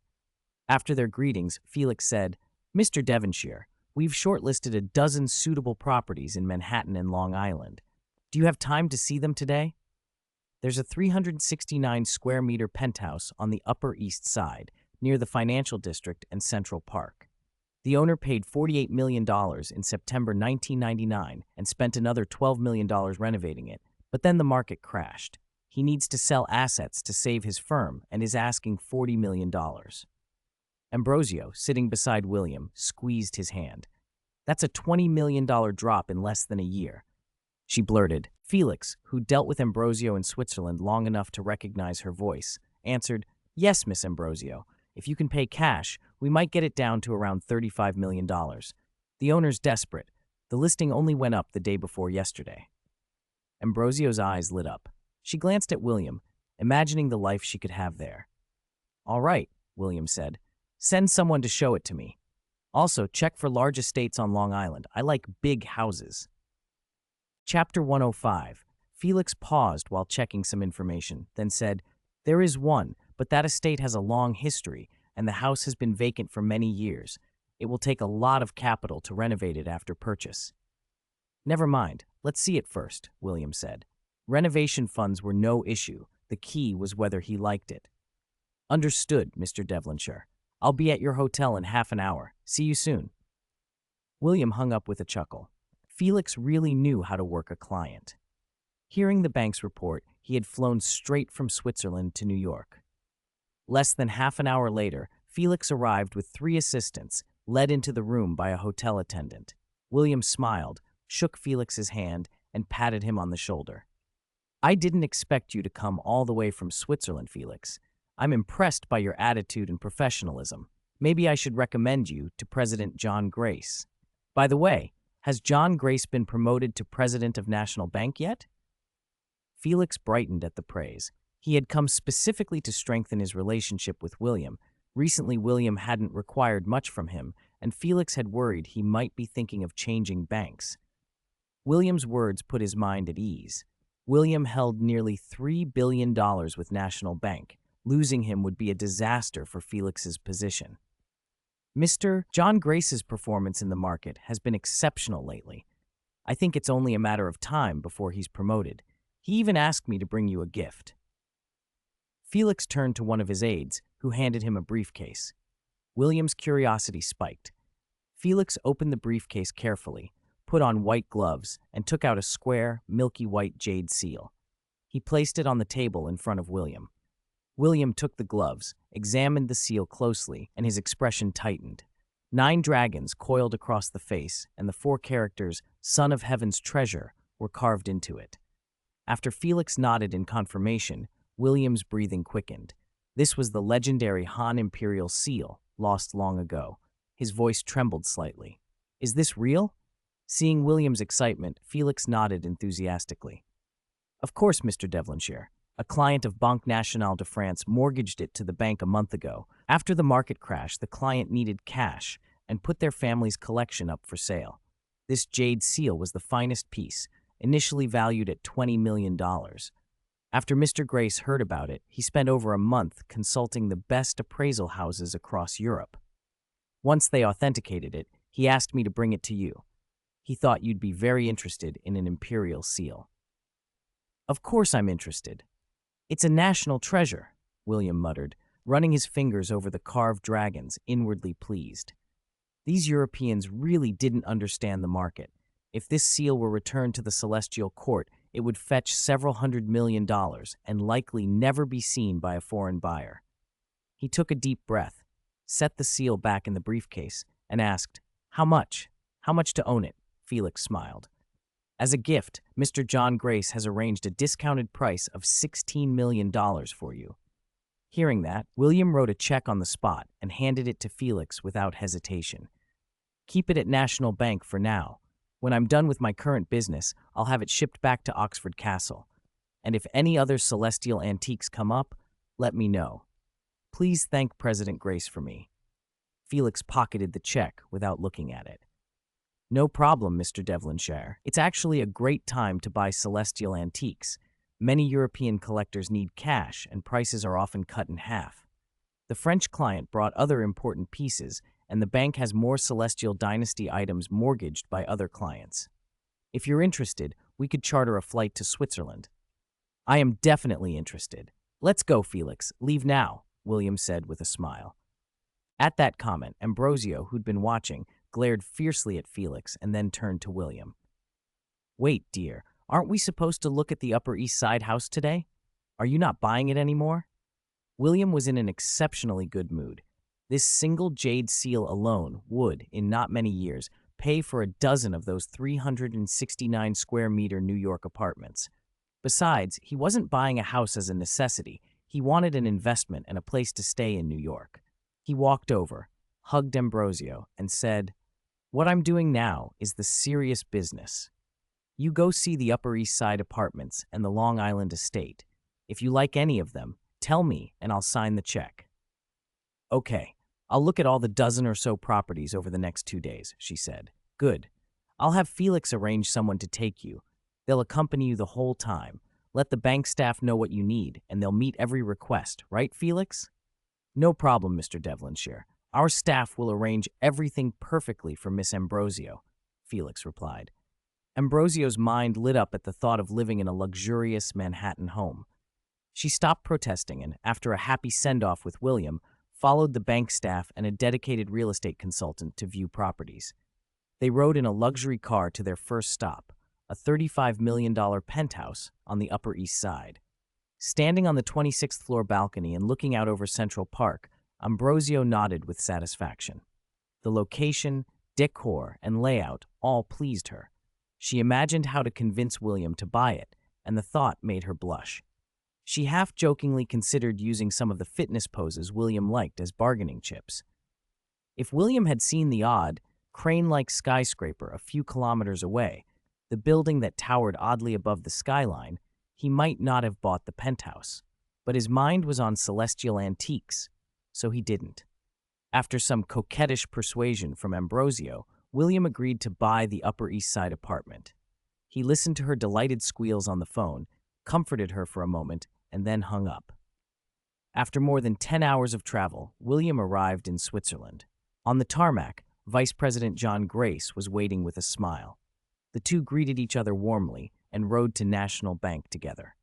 S1: After their greetings, Felix said, "Mr. Devonshire, we've shortlisted a dozen suitable properties in Manhattan and Long Island. Do you have time to see them today?" "There's a 369-square-meter penthouse on the Upper East Side, near the Financial District and Central Park. The owner paid $48 million in September 1999 and spent another $12 million renovating it, but then the market crashed. He needs to sell assets to save his firm and is asking $40 million. Ambrosio, sitting beside William, squeezed his hand. "That's a $20 million drop in less than a year." She blurted. Felix, who dealt with Ambrosio in Switzerland long enough to recognize her voice, answered, "Yes, Miss Ambrosio. If you can pay cash, we might get it down to around $35 million. The owner's desperate. The listing only went up the day before yesterday." Ambrosio's eyes lit up. She glanced at William, imagining the life she could have there. "All right," William said. "Send someone to show it to me. Also, check for large estates on Long Island. I like big houses." Chapter 105. Felix paused while checking some information, then said, "There is one, but that estate has a long history, and the house has been vacant for many years. It will take a lot of capital to renovate it after purchase." "Never mind. Let's see it first," William said. Renovation funds were no issue. The key was whether he liked it. "Understood, Mr. Devonshire. I'll be at your hotel in half an hour. See you soon." William hung up with a chuckle. Felix really knew how to work a client. Hearing the bank's report, he had flown straight from Switzerland to New York. Less than half an hour later, Felix arrived with 3 assistants, led into the room by a hotel attendant. William smiled, shook Felix's hand, and patted him on the shoulder. "I didn't expect you to come all the way from Switzerland, Felix. I'm impressed by your attitude and professionalism. Maybe I should recommend you to President John Grace. By the way, has John Grace been promoted to President of National Bank yet?" Felix brightened at the praise. He had come specifically to strengthen his relationship with William. Recently, William hadn't required much from him, and Felix had worried he might be thinking of changing banks. William's words put his mind at ease. William held nearly $3 billion with National Bank. Losing him would be a disaster for Felix's position. "Mr. John Grace's performance in the market has been exceptional lately. I think it's only a matter of time before he's promoted. He even asked me to bring you a gift." Felix turned to one of his aides, who handed him a briefcase. William's curiosity spiked. Felix opened the briefcase carefully, put on white gloves, and took out a square, milky white jade seal. He placed it on the table in front of William. William took the gloves, examined the seal closely, and his expression tightened. 9 dragons coiled across the face, and the 4 characters, "Son of Heaven's Treasure," were carved into it. After Felix nodded in confirmation, William's breathing quickened. This was the legendary Han Imperial seal, lost long ago. His voice trembled slightly. "Is this real?" Seeing William's excitement, Felix nodded enthusiastically. "Of course, Mr. Devonshire. A client of Banque Nationale de France mortgaged it to the bank a month ago. After the market crash, the client needed cash and put their family's collection up for sale. This jade seal was the finest piece, initially valued at $20 million. After Mr. Grace heard about it, he spent over a month consulting the best appraisal houses across Europe. Once they authenticated it, he asked me to bring it to you. He thought you'd be very interested in an imperial seal." "Of course I'm interested. It's a national treasure," William muttered, running his fingers over the carved dragons, inwardly pleased. These Europeans really didn't understand the market. If this seal were returned to the Celestial Court, it would fetch several $100 million and likely never be seen by a foreign buyer. He took a deep breath, set the seal back in the briefcase, and asked, "How much? How much to own it?" Felix smiled. As a gift, Mr. John Grace has arranged a discounted price of $16 million for you. Hearing that, William wrote a check on the spot and handed it to Felix without hesitation. Keep it at National Bank for now. When I'm done with my current business, I'll have it shipped back to Oxford Castle. And if any other celestial antiques come up, let me know. Please thank President Grace for me. Felix pocketed the check without looking at it. No problem, Mr. Devonshire. It's actually a great time to buy celestial antiques. Many European collectors need cash, and prices are often cut in half. The French client brought other important pieces, and the bank has more Celestial Dynasty items mortgaged by other clients. If you're interested, we could charter a flight to Switzerland. I am definitely interested. Let's go, Felix. Leave now, William said with a smile. At that comment, Ambrosio, who'd been watching, glared fiercely at Felix and then turned to William. Wait, dear. Aren't we supposed to look at the Upper East Side house today? Are you not buying it anymore? William was in an exceptionally good mood. This single jade seal alone would, in not many years, pay for a dozen of those 369 square meter New York apartments. Besides, he wasn't buying a house as a necessity. He wanted an investment and a place to stay in New York. He walked over, hugged Ambrosio, and said, "What I'm doing now is the serious business. You go see the Upper East Side apartments and the Long Island estate. If you like any of them, tell me and I'll sign the check." "Okay, I'll look at all the dozen or so properties over the next 2 days," she said. "Good. I'll have Felix arrange someone to take you. They'll accompany you the whole time. Let the bank staff know what you need, and they'll meet every request, right, Felix?" "No problem, Mr. Devonshire. Our staff will arrange everything perfectly for Miss Ambrosio," Felix replied. Ambrosio's mind lit up at the thought of living in a luxurious Manhattan home. She stopped protesting and, after a happy send-off with William, followed the bank staff and a dedicated real estate consultant to view properties. They rode in a luxury car to their first stop, a $35 million penthouse on the Upper East Side. Standing on the 26th floor balcony and looking out over Central Park, Ambrosio nodded with satisfaction. The location, decor, and layout all pleased her. She imagined how to convince William to buy it, and the thought made her blush. She half-jokingly considered using some of the fitness poses William liked as bargaining chips. If William had seen the odd, crane-like skyscraper a few kilometers away, the building that towered oddly above the skyline, he might not have bought the penthouse. But his mind was on celestial antiques, so he didn't. After some coquettish persuasion from Ambrosio, William agreed to buy the Upper East Side apartment. He listened to her delighted squeals on the phone, comforted her for a moment, and then hung up. After more than 10 hours of travel, William arrived in Switzerland. On the tarmac, Vice President John Grace was waiting with a smile. The two greeted each other warmly and rode to National Bank together.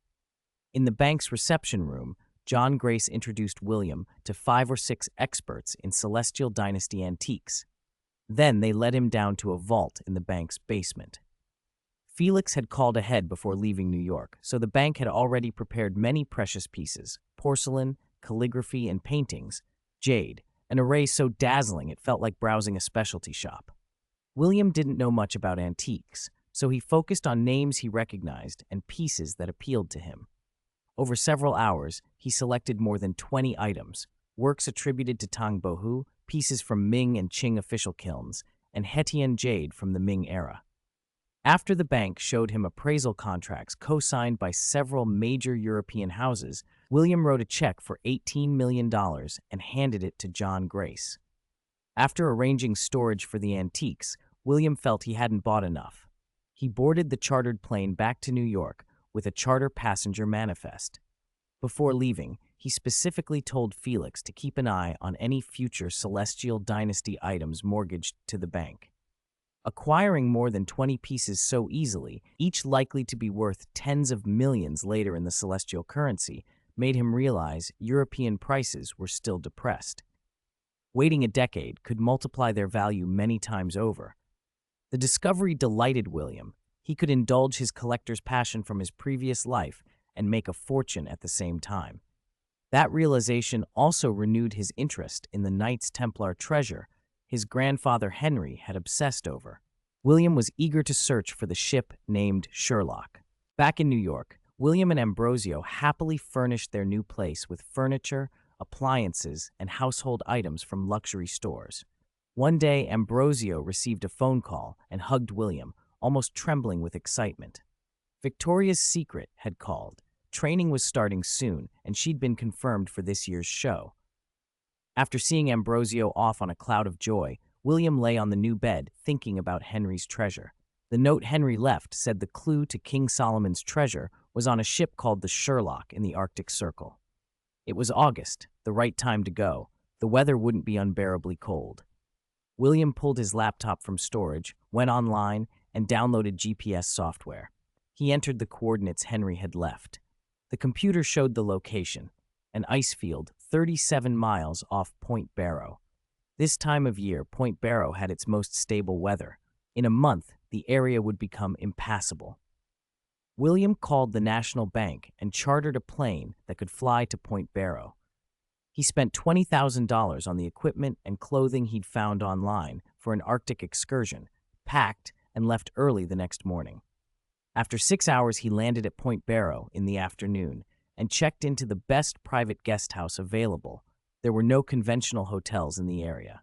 S1: In the bank's reception room, John Grace introduced William to 5 or 6 experts in Celestial Dynasty antiques. Then they led him down to a vault in the bank's basement. Felix had called ahead before leaving New York, so the bank had already prepared many precious pieces, porcelain, calligraphy, and paintings, jade, an array so dazzling it felt like browsing a specialty shop. William didn't know much about antiques, so he focused on names he recognized and pieces that appealed to him. Over several hours, he selected more than 20 items, works attributed to Tang Bohu, pieces from Ming and Qing official kilns, and Hetian jade from the Ming era. After the bank showed him appraisal contracts co-signed by several major European houses, William wrote a check for $18 million and handed it to John Grace. After arranging storage for the antiques, William felt he hadn't bought enough. He boarded the chartered plane back to New York with a charter passenger manifest. Before leaving, he specifically told Felix to keep an eye on any future Celestial Dynasty items mortgaged to the bank. Acquiring more than 20 pieces so easily, each likely to be worth tens of millions later in the celestial currency, made him realize European prices were still depressed. Waiting a decade could multiply their value many times over. The discovery delighted William. He could indulge his collector's passion from his previous life and make a fortune at the same time. That realization also renewed his interest in the Knights Templar treasure his grandfather Henry had obsessed over. William was eager to search for the ship named Sherlock. Back in New York, William and Ambrosio happily furnished their new place with furniture, appliances, and household items from luxury stores. One day, Ambrosio received a phone call and hugged William, almost trembling with excitement. Victoria's Secret had called. Training was starting soon, and she'd been confirmed for this year's show. After seeing Ambrosio off on a cloud of joy, William lay on the new bed, thinking about Henry's treasure. The note Henry left said the clue to King Solomon's treasure was on a ship called the Sherlock in the Arctic Circle. It was August, the right time to go. The weather wouldn't be unbearably cold. William pulled his laptop from storage, went online, and downloaded GPS software. He entered the coordinates Henry had left. The computer showed the location, an ice field 37 miles off Point Barrow. This time of year, Point Barrow had its most stable weather. In a month, the area would become impassable. William called the National Bank and chartered a plane that could fly to Point Barrow. He spent $20,000 on the equipment and clothing he'd found online for an Arctic excursion, packed, and left early the next morning. After 6 hours, he landed at Point Barrow in the afternoon and checked into the best private guest house available. There were no conventional hotels in the area.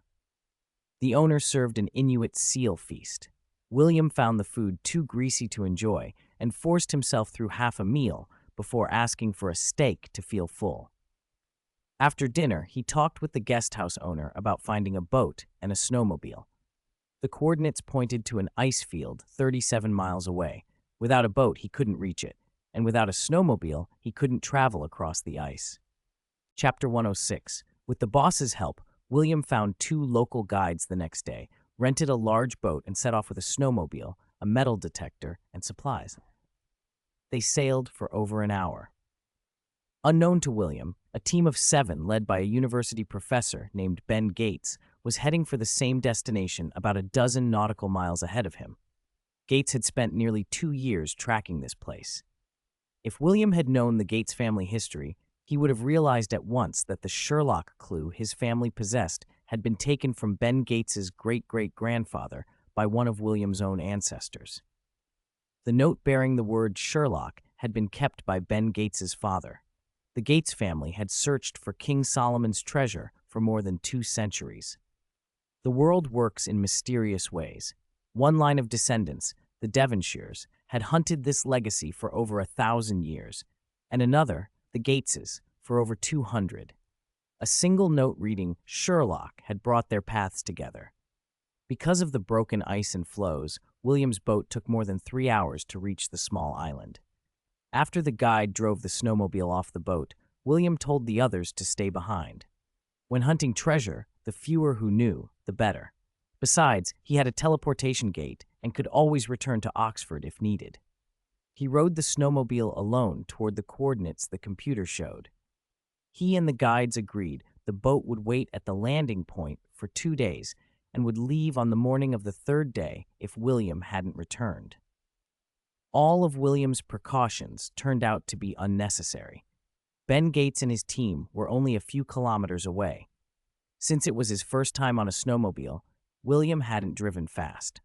S1: The owner served an Inuit seal feast. William found the food too greasy to enjoy and forced himself through half a meal before asking for a steak to feel full. After dinner, he talked with the guest house owner about finding a boat and a snowmobile. The coordinates pointed to an ice field 37 miles away. Without a boat, he couldn't reach it, and without a snowmobile, he couldn't travel across the ice. Chapter 106. With the boss's help, William found 2 local guides the next day, rented a large boat, and set off with a snowmobile, a metal detector, and supplies. They sailed for over an hour. Unknown to William, a team of 7 led by a university professor named Ben Gates was heading for the same destination about a dozen nautical miles ahead of him. Gates had spent nearly 2 years tracking this place. If William had known the Gates family history, he would have realized at once that the Sherlock clue his family possessed had been taken from Ben Gates's great-great-grandfather by one of William's own ancestors. The note bearing the word Sherlock had been kept by Ben Gates's father. The Gates family had searched for King Solomon's treasure for more than 2 centuries. The world works in mysterious ways. One line of descendants, the Devonshires, had hunted this legacy for over 1,000 years, and another, the Gateses, for over 200. A single note reading Sherlock had brought their paths together. Because of the broken ice and floes, William's boat took more than 3 hours to reach the small island. After the guide drove the snowmobile off the boat, William told the others to stay behind. When hunting treasure, the fewer who knew, the better. Besides, he had a teleportation gate and could always return to Oxford if needed. He rode the snowmobile alone toward the coordinates the computer showed. He and the guides agreed the boat would wait at the landing point for 2 days and would leave on the morning of the 3rd day if William hadn't returned. All of William's precautions turned out to be unnecessary. Ben Gates and his team were only a few kilometers away. Since it was his first time on a snowmobile, William hadn't driven fast.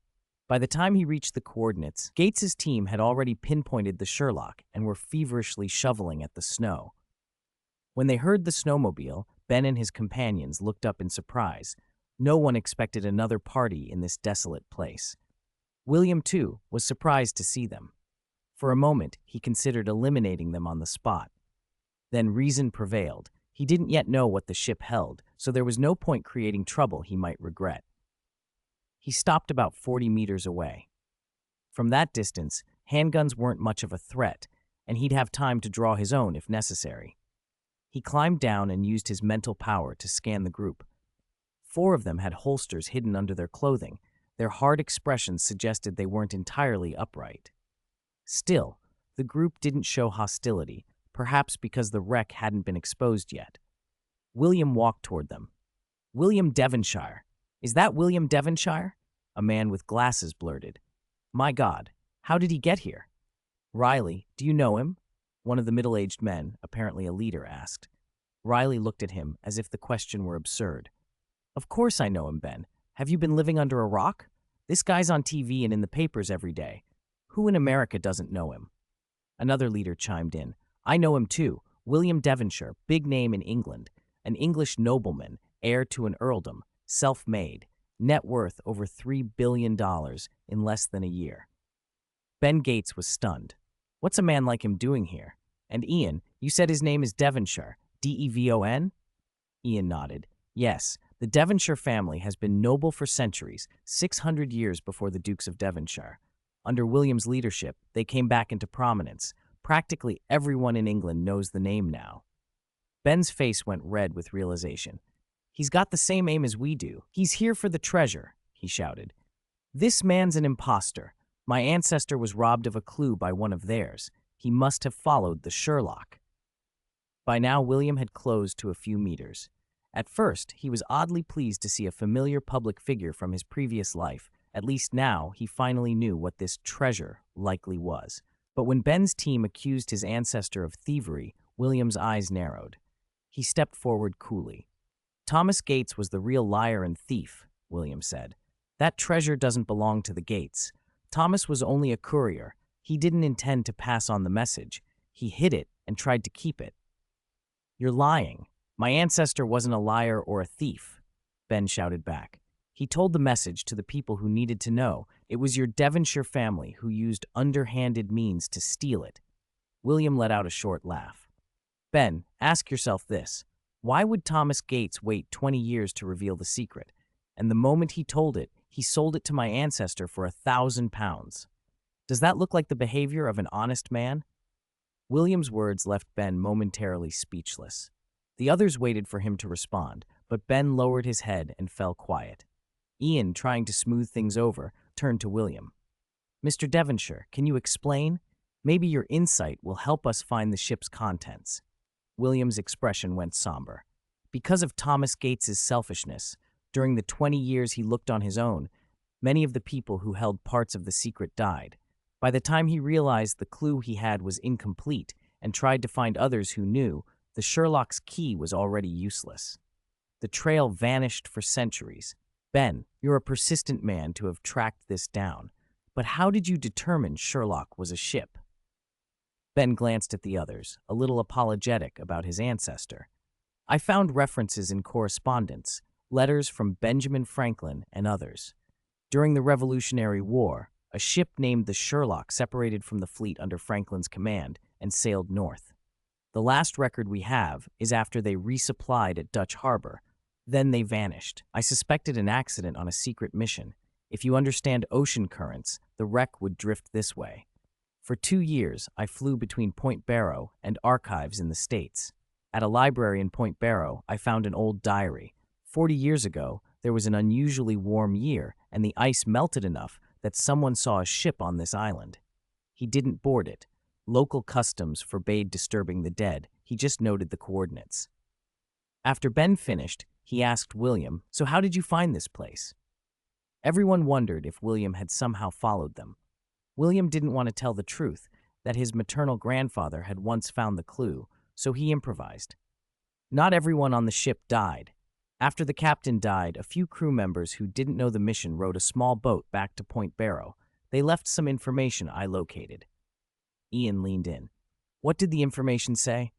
S1: By the time he reached the coordinates, Gates's team had already pinpointed the Sherlock and were feverishly shoveling at the snow. When they heard the snowmobile, Ben and his companions looked up in surprise. No one expected another party in this desolate place. William, too, was surprised to see them. For a moment, he considered eliminating them on the spot. Then reason prevailed. He didn't yet know what the ship held, so there was no point creating trouble he might regret. He stopped about 40 meters away. From that distance, handguns weren't much of a threat, and he'd have time to draw his own if necessary. He climbed down and used his mental power to scan the group. 4 of them had holsters hidden under their clothing. Their hard expressions suggested they weren't entirely upright. Still, the group didn't show hostility, perhaps because the wreck hadn't been exposed yet. William walked toward them. "William Devonshire. Is that William Devonshire?" A man with glasses blurted. "My God, how did he get here?" "Riley, do you know him?" one of the middle-aged men, apparently a leader, asked. Riley looked at him as if the question were absurd. "Of course I know him, Ben. Have you been living under a rock? This guy's on TV and in the papers every day. Who in America doesn't know him? Another leader chimed in. I know him too. William Devonshire, big name in England. An English nobleman, heir to an earldom, self-made, net worth over $3 billion in less than a year. Ben Gates was stunned. What's a man like him doing here? And Ian, you said his name is Devonshire, Devon? Ian nodded. Yes, the Devonshire family has been noble for centuries, 600 years before the Dukes of Devonshire. Under William's leadership, they came back into prominence. Practically everyone in England knows the name now. Ben's face went red with realization. He's got the same aim as we do. He's here for the treasure, he shouted. This man's an imposter. My ancestor was robbed of a clue by one of theirs. He must have followed the Sherlock. By now, William had closed to a few meters. At first, he was oddly pleased to see a familiar public figure from his previous life. At least now, he finally knew what this treasure likely was. But when Ben's team accused his ancestor of thievery, William's eyes narrowed. He stepped forward coolly. Thomas Gates was the real liar and thief, William said. That treasure doesn't belong to the Gates. Thomas was only a courier. He didn't intend to pass on the message. He hid it and tried to keep it. You're lying. My ancestor wasn't a liar or a thief, Ben shouted back. He told the message to the people who needed to know. It was your Devonshire family who used underhanded means to steal it. William let out a short laugh. Ben, ask yourself this. Why would Thomas Gates wait 20 years to reveal the secret? And the moment he told it, he sold it to my ancestor for £1,000. Does that look like the behavior of an honest man? William's words left Ben momentarily speechless. The others waited for him to respond, but Ben lowered his head and fell quiet. Ian, trying to smooth things over, turned to William. Mr. Devonshire, can you explain? Maybe your insight will help us find the ship's contents. William's expression went somber. Because of Thomas Gates's selfishness, during the 20 years he looked on his own, many of the people who held parts of the secret died. By the time he realized the clue he had was incomplete and tried to find others who knew, the Sherlock's key was already useless. The trail vanished for centuries. Ben, you're a persistent man to have tracked this down. But how did you determine Sherlock was a ship? Ben glanced at the others, a little apologetic about his ancestor. I found references in correspondence, letters from Benjamin Franklin and others. During the Revolutionary War, a ship named the Sherlock separated from the fleet under Franklin's command and sailed north. The last record we have is after they resupplied at Dutch Harbor. Then they vanished. I suspected an accident on a secret mission. If you understand ocean currents, the wreck would drift this way. For 2 years, I flew between Point Barrow and archives in the States. At a library in Point Barrow, I found an old diary. 40 years ago, there was an unusually warm year, and the ice melted enough that someone saw a ship on this island. He didn't board it. Local customs forbade disturbing the dead. He just noted the coordinates. After Ben finished, he asked William, "So how did you find this place?" Everyone wondered if William had somehow followed them. William didn't want to tell the truth, that his maternal grandfather had once found the clue, so he improvised. Not everyone on the ship died. After the captain died, a few crew members who didn't know the mission rowed a small boat back to Point Barrow. They left some information I located. Ian leaned in. What did the information say?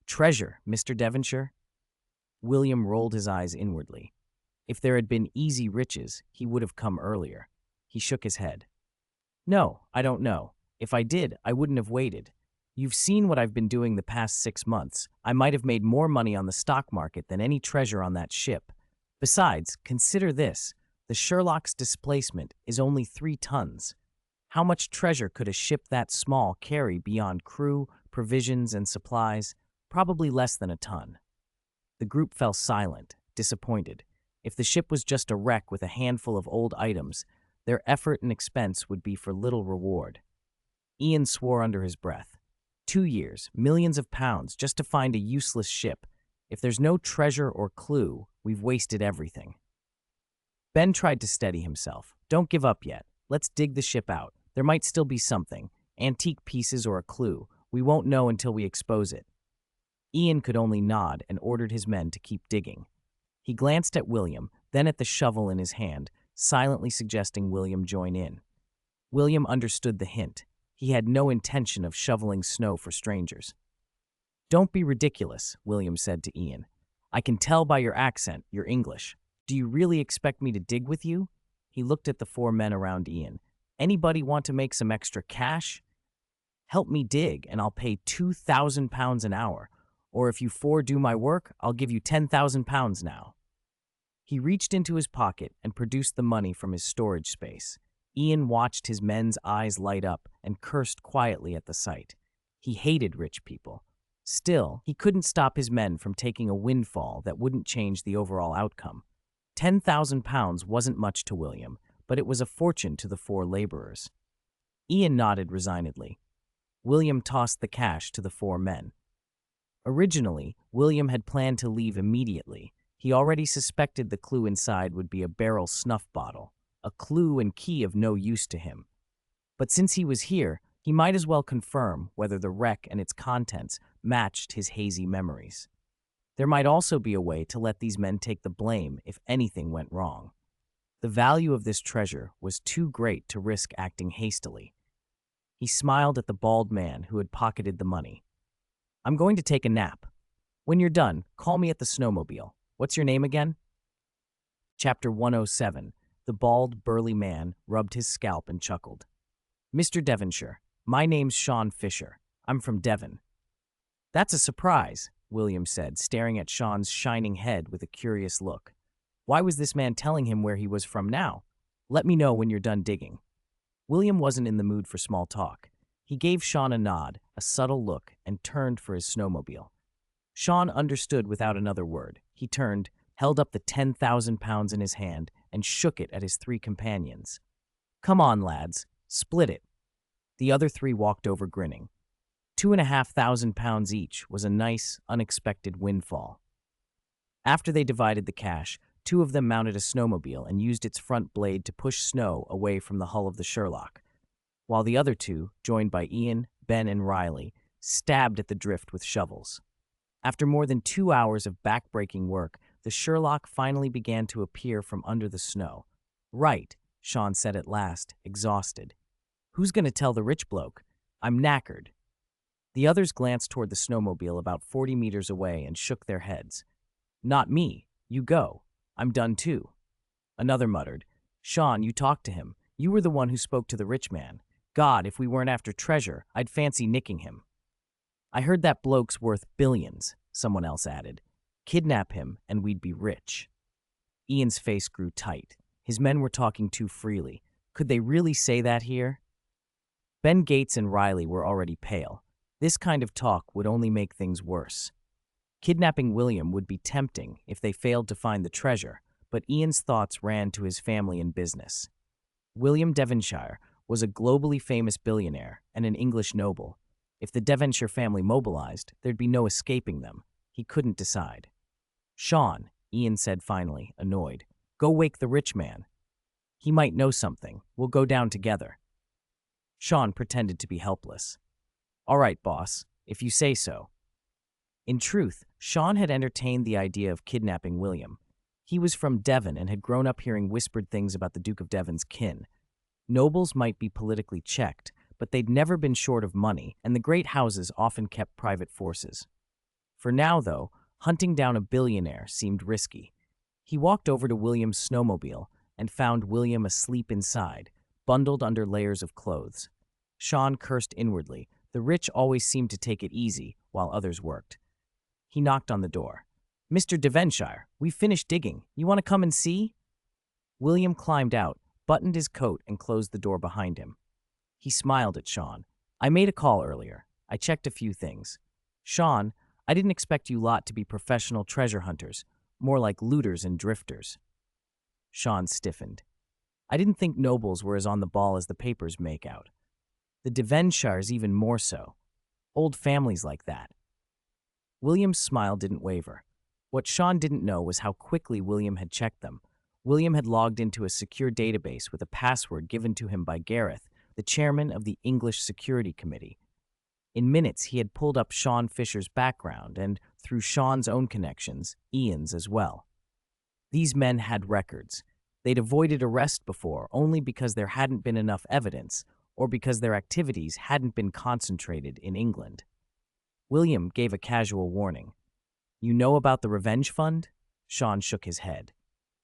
S1: Treasure, Mr. Devonshire. William rolled his eyes inwardly. If there had been easy riches, he would have come earlier. He shook his head. No, I don't know. If I did, I wouldn't have waited. You've seen what I've been doing the past 6 months. I might have made more money on the stock market than any treasure on that ship. Besides, consider this. The Sherlock's displacement is only 3 tons. How much treasure could a ship that small carry beyond crew, provisions, and supplies? Probably less than a ton. The group fell silent, disappointed. If the ship was just a wreck with a handful of old items, their effort and expense would be for little reward. Ian swore under his breath. 2 years, millions of pounds, just to find a useless ship. If there's no treasure or clue, we've wasted everything. Ben tried to steady himself. Don't give up yet. Let's dig the ship out. There might still be something. Antique pieces or a clue. We won't know until we expose it. Ian could only nod and ordered his men to keep digging. He glanced at William, then at the shovel in his hand. silently suggesting William join in. William understood the hint. He had no intention of shoveling snow for strangers. "Don't be ridiculous," William said to Ian. "I can tell by your accent you're English. Do you really expect me to dig with you?" He looked at the four men around Ian. "Anybody want to make some extra cash? Help me dig, and I'll pay £2,000 an hour. Or if you four do my work, I'll give you £10,000 now." He reached into his pocket and produced the money from his storage space. Ian watched his men's eyes light up and cursed quietly at the sight. He hated rich people. Still, he couldn't stop his men from taking a windfall that wouldn't change the overall outcome. £10,000 wasn't much to William, but it was a fortune to the four laborers. Ian nodded resignedly. William tossed the cash to the four men. Originally, William had planned to leave immediately. He already suspected the clue inside would be a barrel snuff bottle, a clue and key of no use to him. But since he was here, he might as well confirm whether the wreck and its contents matched his hazy memories. There might also be a way to let these men take the blame if anything went wrong. The value of this treasure was too great to risk acting hastily. He smiled at the bald man who had pocketed the money. "I'm going to take a nap. When you're done, call me at the snowmobile. What's your name again?" Chapter 107. The bald, burly man rubbed his scalp and chuckled. "Mr. Devonshire, my name's Sean Fisher. I'm from Devon." "That's a surprise," William said, staring at Sean's shining head with a curious look. Why was this man telling him where he was from now? "Let me know when you're done digging." William wasn't in the mood for small talk. He gave Sean a nod, a subtle look, and turned for his snowmobile. Sean understood without another word. He turned, held up the £10,000 in his hand, and shook it at his three companions. "Come on, lads, split it." The other three walked over grinning. £2,500 each was a nice, unexpected windfall. After they divided the cash, two of them mounted a snowmobile and used its front blade to push snow away from the hull of the Sherlock, while the other two, joined by Ian, Ben, and Riley, stabbed at the drift with shovels. After more than 2 hours of back-breaking work, the Sherlock finally began to appear from under the snow. "Right," Sean said at last, exhausted. "Who's going to tell the rich bloke? I'm knackered." The others glanced toward the snowmobile about 40 meters away and shook their heads. "Not me. You go. I'm done too." Another muttered, "Sean, you talked to him. You were the one who spoke to the rich man. God, if we weren't after treasure, I'd fancy nicking him." "I heard that bloke's worth billions," someone else added. "Kidnap him and we'd be rich." Ian's face grew tight. His men were talking too freely. Could they really say that here? Ben Gates and Riley were already pale. This kind of talk would only make things worse. Kidnapping William would be tempting if they failed to find the treasure, but Ian's thoughts ran to his family and business. William Devonshire was a globally famous billionaire and an English noble. If the Devonshire family mobilized, there'd be no escaping them. He couldn't decide. "Sean," Ian said finally, annoyed, "go wake the rich man. He might know something. We'll go down together." Sean pretended to be helpless. "All right, boss, if you say so." In truth, Sean had entertained the idea of kidnapping William. He was from Devon and had grown up hearing whispered things about the Duke of Devon's kin. Nobles might be politically checked, but they'd never been short of money, and the great houses often kept private forces. For now, though, hunting down a billionaire seemed risky. He walked over to William's snowmobile and found William asleep inside, bundled under layers of clothes. Sean cursed inwardly. The rich always seemed to take it easy while others worked. He knocked on the door. "Mr. Devonshire, we've finished digging. You want to come and see?" William climbed out, buttoned his coat, and closed the door behind him. He smiled at Sean. "I made a call earlier. I checked a few things. Sean, I didn't expect you lot to be professional treasure hunters, more like looters and drifters." Sean stiffened. "I didn't think nobles were as on the ball as the papers make out. The Devonshires even more so. Old families like that." William's smile didn't waver. What Sean didn't know was how quickly William had checked them. William had logged into a secure database with a password given to him by Gareth, the chairman of the English Security Committee. In minutes, he had pulled up Sean Fisher's background and, through Sean's own connections, Ian's as well. These men had records. They'd avoided arrest before only because there hadn't been enough evidence or because their activities hadn't been concentrated in England. William gave a casual warning. You know about the revenge fund? Sean shook his head.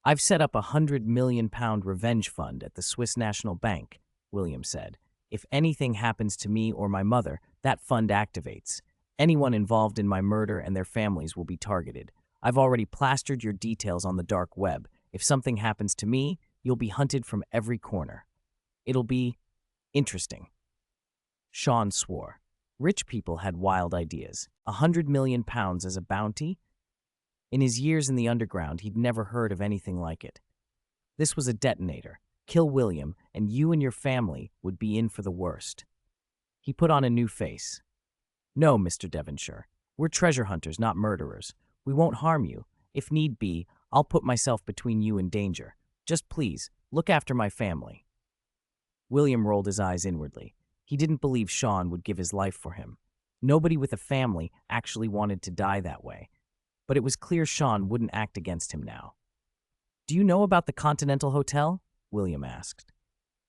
S1: I've set up £100 million revenge fund at the Swiss National Bank, William said. If anything happens to me or my mother, that fund activates. Anyone involved in my murder and their families will be targeted. I've already plastered your details on the dark web. If something happens to me, you'll be hunted from every corner. It'll be interesting. Sean swore. Rich people had wild ideas. £100 million as a bounty? In his years in the underground, he'd never heard of anything like it. This was a detonator. Kill William, and you and your family would be in for the worst. He put on a new face. No, Mr. Devonshire. We're treasure hunters, not murderers. We won't harm you. If need be, I'll put myself between you and danger. Just please, look after my family. William rolled his eyes inwardly. He didn't believe Sean would give his life for him. Nobody with a family actually wanted to die that way. But it was clear Sean wouldn't act against him now. Do you know about the Continental Hotel? William asked.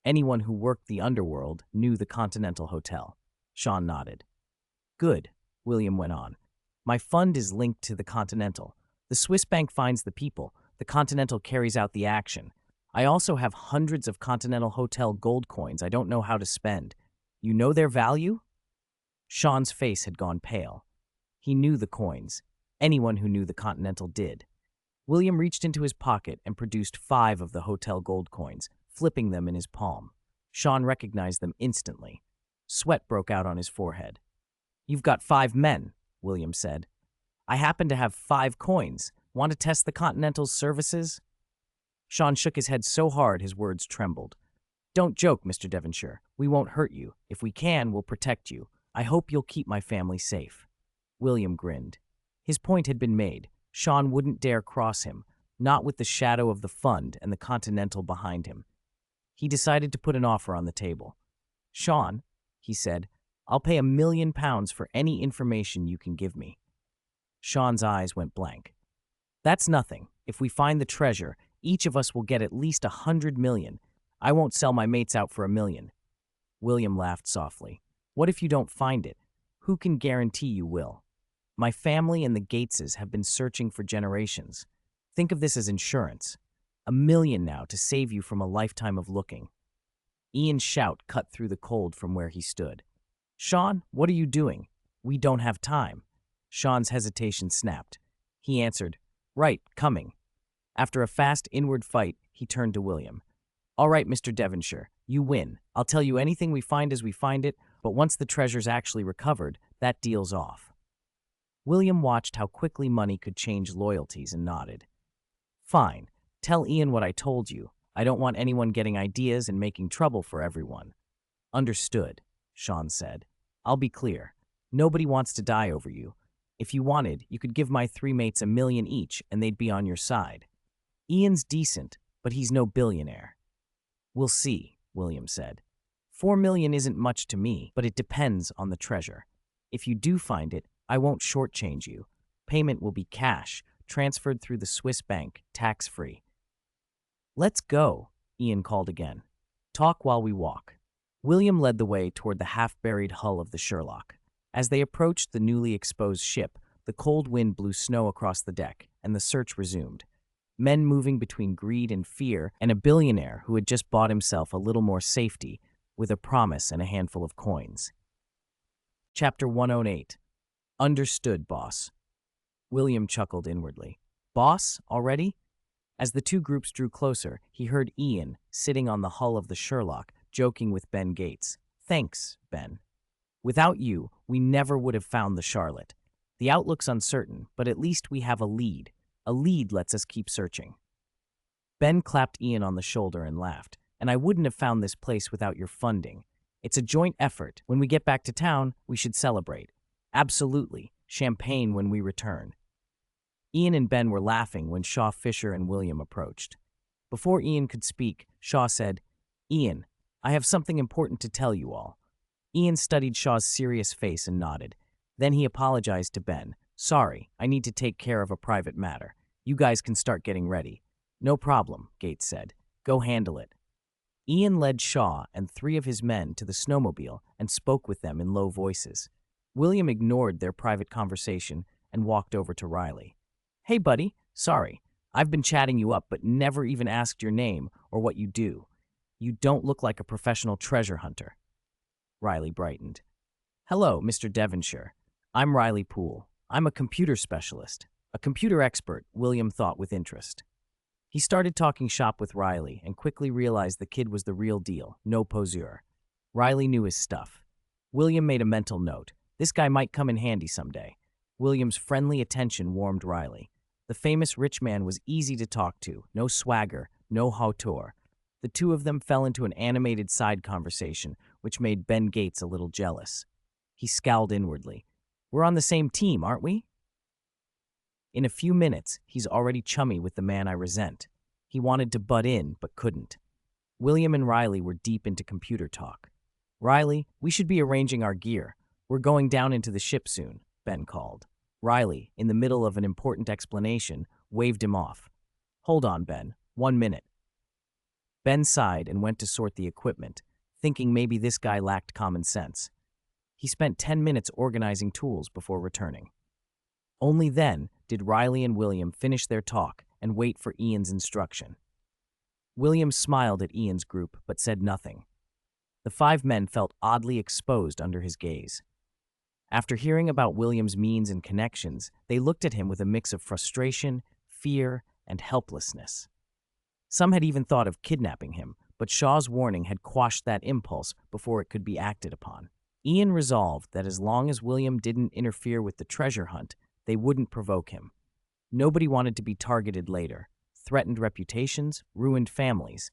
S1: Anyone who worked the underworld knew the Continental Hotel. Sean nodded. Good, William went on. My fund is linked to the Continental. The Swiss bank finds the people. The Continental carries out the action. I also have hundreds of Continental Hotel gold coins I don't know how to spend. You know their value? Sean's face had gone pale. He knew the coins. Anyone who knew the Continental did. William reached into his pocket and produced 5 of the hotel gold coins, flipping them in his palm. Sean recognized them instantly. Sweat broke out on his forehead. You've got 5 men, William said. I happen to have 5 coins. Want to test the Continental's services? Sean shook his head so hard his words trembled. Don't joke, Mr. Devonshire. We won't hurt you. If we can, we'll protect you. I hope you'll keep my family safe. William grinned. His point had been made. Sean wouldn't dare cross him, not with the shadow of the fund and the Continental behind him. He decided to put an offer on the table. Sean, he said, I'll pay £1 million for any information you can give me. Sean's eyes went blank. That's nothing. If we find the treasure, each of us will get at least $100 million. I won't sell my mates out for $1 million. William laughed softly. What if you don't find it? Who can guarantee you will? My family and the Gateses have been searching for generations. Think of this as insurance. $1 million now to save you from a lifetime of looking. Ian's shout cut through the cold from where he stood. Sean, what are you doing? We don't have time. Sean's hesitation snapped. He answered, Right, coming. After a fast inward fight, he turned to William. All right, Mr. Devonshire, you win. I'll tell you anything we find as we find it, but once the treasure's actually recovered, that deal's off. William watched how quickly money could change loyalties and nodded. Fine. Tell Ian what I told you. I don't want anyone getting ideas and making trouble for everyone. Understood, Sean said. I'll be clear. Nobody wants to die over you. If you wanted, you could give my 3 mates $1 million each and they'd be on your side. Ian's decent, but he's no billionaire. We'll see, William said. $4 million isn't much to me, but it depends on the treasure. If you do find it, I won't shortchange you. Payment will be cash, transferred through the Swiss bank, tax-free. Let's go, Ian called again. Talk while we walk. William led the way toward the half-buried hull of the Sherlock. As they approached the newly exposed ship, the cold wind blew snow across the deck, and the search resumed. Men moving between greed and fear, and a billionaire who had just bought himself a little more safety with a promise and a handful of coins. Chapter 108. Understood, boss. William chuckled inwardly. Boss, already? As the two groups drew closer, he heard Ian, sitting on the hull of the Sherlock, joking with Ben Gates. Thanks, Ben. Without you, we never would have found the Charlotte. The outlook's uncertain, but at least we have a lead. A lead lets us keep searching. Ben clapped Ian on the shoulder and laughed. And I wouldn't have found this place without your funding. It's a joint effort. When we get back to town, we should celebrate. Absolutely. Champagne when we return. Ian and Ben were laughing when Shaw Fisher and William approached. Before Ian could speak, Shaw said, Ian, I have something important to tell you all. Ian studied Shaw's serious face and nodded. Then he apologized to Ben. Sorry, I need to take care of a private matter. You guys can start getting ready. No problem, Gates said. Go handle it. Ian led Shaw and 3 of his men to the snowmobile and spoke with them in low voices. William ignored their private conversation and walked over to Riley. Hey, buddy, sorry. I've been chatting you up but never even asked your name or what you do. You don't look like a professional treasure hunter. Riley brightened. Hello, Mr. Devonshire. I'm Riley Poole. I'm a computer specialist. A computer expert, William thought with interest. He started talking shop with Riley and quickly realized the kid was the real deal, no poseur. Riley knew his stuff. William made a mental note. This guy might come in handy someday. William's friendly attention warmed Riley. The famous rich man was easy to talk to, no swagger, no hauteur. The 2 of them fell into an animated side conversation, which made Ben Gates a little jealous. He scowled inwardly. We're on the same team, aren't we? In a few minutes, he's already chummy with the man I resent. He wanted to butt in, but couldn't. William and Riley were deep into computer talk. Riley, we should be arranging our gear. We're going down into the ship soon, Ben called. Riley, in the middle of an important explanation, waved him off. Hold on, Ben. 1 minute. Ben sighed and went to sort the equipment, thinking maybe this guy lacked common sense. He spent 10 minutes organizing tools before returning. Only then did Riley and William finish their talk and wait for Ian's instruction. William smiled at Ian's group but said nothing. The 5 men felt oddly exposed under his gaze. After hearing about William's means and connections, they looked at him with a mix of frustration, fear, and helplessness. Some had even thought of kidnapping him, but Shaw's warning had quashed that impulse before it could be acted upon. Ian resolved that as long as William didn't interfere with the treasure hunt, they wouldn't provoke him. Nobody wanted to be targeted later, threatened reputations, ruined families,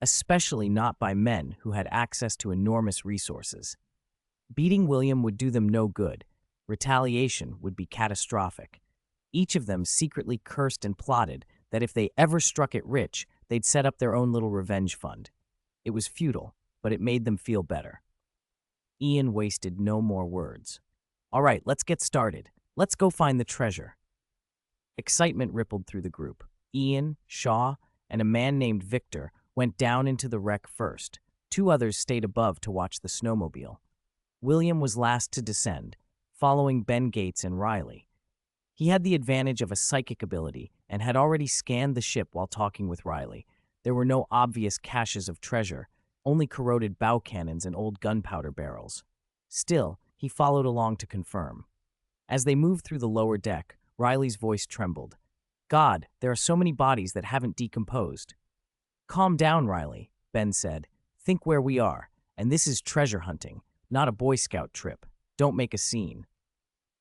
S1: especially not by men who had access to enormous resources. Beating William would do them no good. Retaliation would be catastrophic. Each of them secretly cursed and plotted that if they ever struck it rich, they'd set up their own little revenge fund. It was futile, but it made them feel better. Ian wasted no more words. All right, let's get started. Let's go find the treasure. Excitement rippled through the group. Ian, Shaw, and a man named Victor went down into the wreck first. 2 others stayed above to watch the snowmobile. William was last to descend, following Ben Gates and Riley. He had the advantage of a psychic ability and had already scanned the ship while talking with Riley. There were no obvious caches of treasure, only corroded bow cannons and old gunpowder barrels. Still, he followed along to confirm. As they moved through the lower deck, Riley's voice trembled. God, there are so many bodies that haven't decomposed. Calm down, Riley, Ben said. Think where we are, and this is treasure hunting, not a Boy Scout trip. Don't make a scene.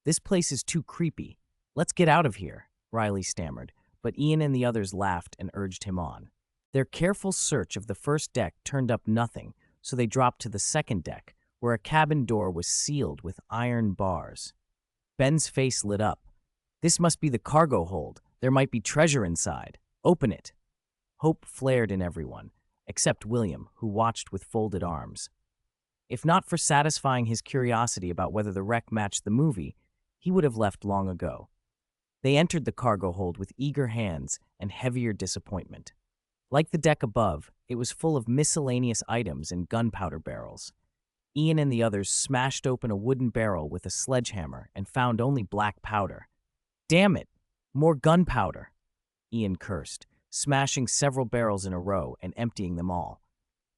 S1: This place is too creepy. Let's get out of here, Riley stammered, but Ian and the others laughed and urged him on. Their careful search of the first deck turned up nothing, so they dropped to the second deck, where a cabin door was sealed with iron bars. Ben's face lit up. This must be the cargo hold. There might be treasure inside. Open it. Hope flared in everyone, except William, who watched with folded arms. If not for satisfying his curiosity about whether the wreck matched the movie, he would have left long ago. They entered the cargo hold with eager hands and heavier disappointment. Like the deck above, it was full of miscellaneous items and gunpowder barrels. Ian and the others smashed open a wooden barrel with a sledgehammer and found only black powder. Damn it! More gunpowder! Ian cursed, smashing several barrels in a row and emptying them all.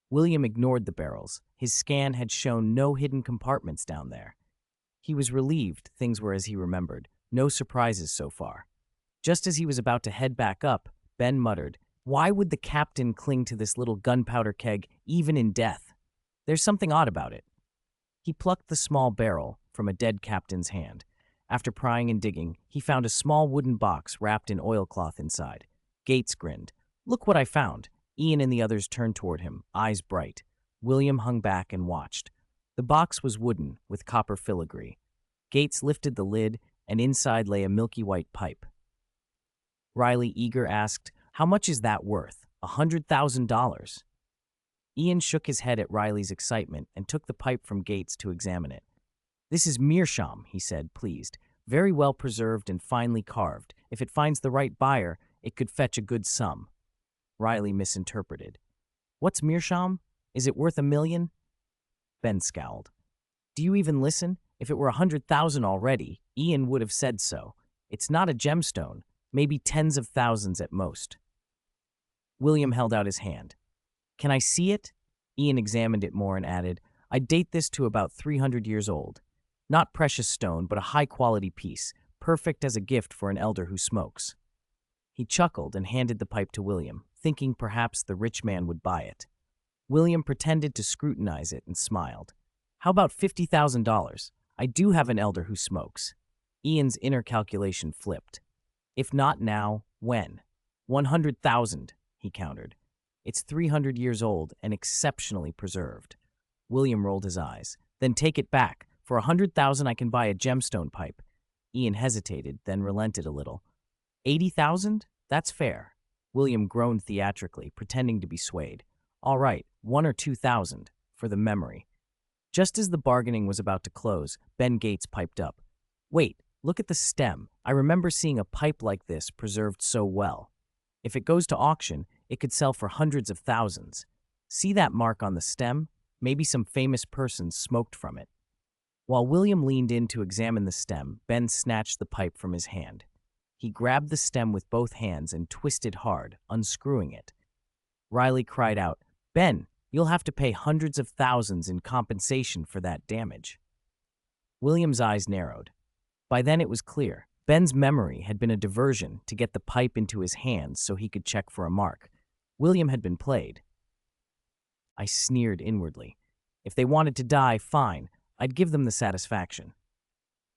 S1: William ignored the barrels. His scan had shown no hidden compartments down there. He was relieved things were as he remembered. No surprises so far. Just as he was about to head back up, Ben muttered, "Why would the captain cling to this little gunpowder keg even in death? There's something odd about it." He plucked the small barrel from a dead captain's hand. After prying and digging, he found a small wooden box wrapped in oilcloth inside. Gates grinned. "Look what I found." Ian and the others turned toward him, eyes bright. William hung back and watched. The box was wooden, with copper filigree. Gates lifted the lid, and inside lay a milky white pipe. Riley, eager, asked, "How much is that worth? $100,000. Ian shook his head at Riley's excitement and took the pipe from Gates to examine it. "This is meerschaum," he said, pleased. "Very well preserved and finely carved. If it finds the right buyer, it could fetch a good sum." Riley misinterpreted. What's meerschaum? Is it worth 1 million? Ben scowled. Do you even listen? If it were 100,000 already, Ian would have said so. It's not a gemstone, maybe tens of thousands at most. William held out his hand. Can I see it? Ian examined it more and added, I'd date this to about 300 years old. Not precious stone, but a high-quality piece, perfect as a gift for an elder who smokes. He chuckled and handed the pipe to William, thinking perhaps the rich man would buy it. William pretended to scrutinize it and smiled. How about $50,000? I do have an elder who smokes. Ian's inner calculation flipped. If not now, when? 100,000, he countered. It's 300 years old and exceptionally preserved. William rolled his eyes. Then take it back. For 100,000 I can buy a gemstone pipe. Ian hesitated, then relented a little. 80,000? That's fair. William groaned theatrically, pretending to be swayed. All right, 1 or 2,000, for the memory. Just as the bargaining was about to close, Ben Gates piped up. Wait, look at the stem. I remember seeing a pipe like this preserved so well. If it goes to auction, it could sell for hundreds of thousands. See that mark on the stem? Maybe some famous person smoked from it. While William leaned in to examine the stem, Ben snatched the pipe from his hand. He grabbed the stem with both hands and twisted hard, unscrewing it. Riley cried out, Ben, you'll have to pay hundreds of thousands in compensation for that damage. William's eyes narrowed. By then it was clear. Ben's memory had been a diversion to get the pipe into his hands so he could check for a mark. William had been played. I sneered inwardly. If they wanted to die, fine. I'd give them the satisfaction.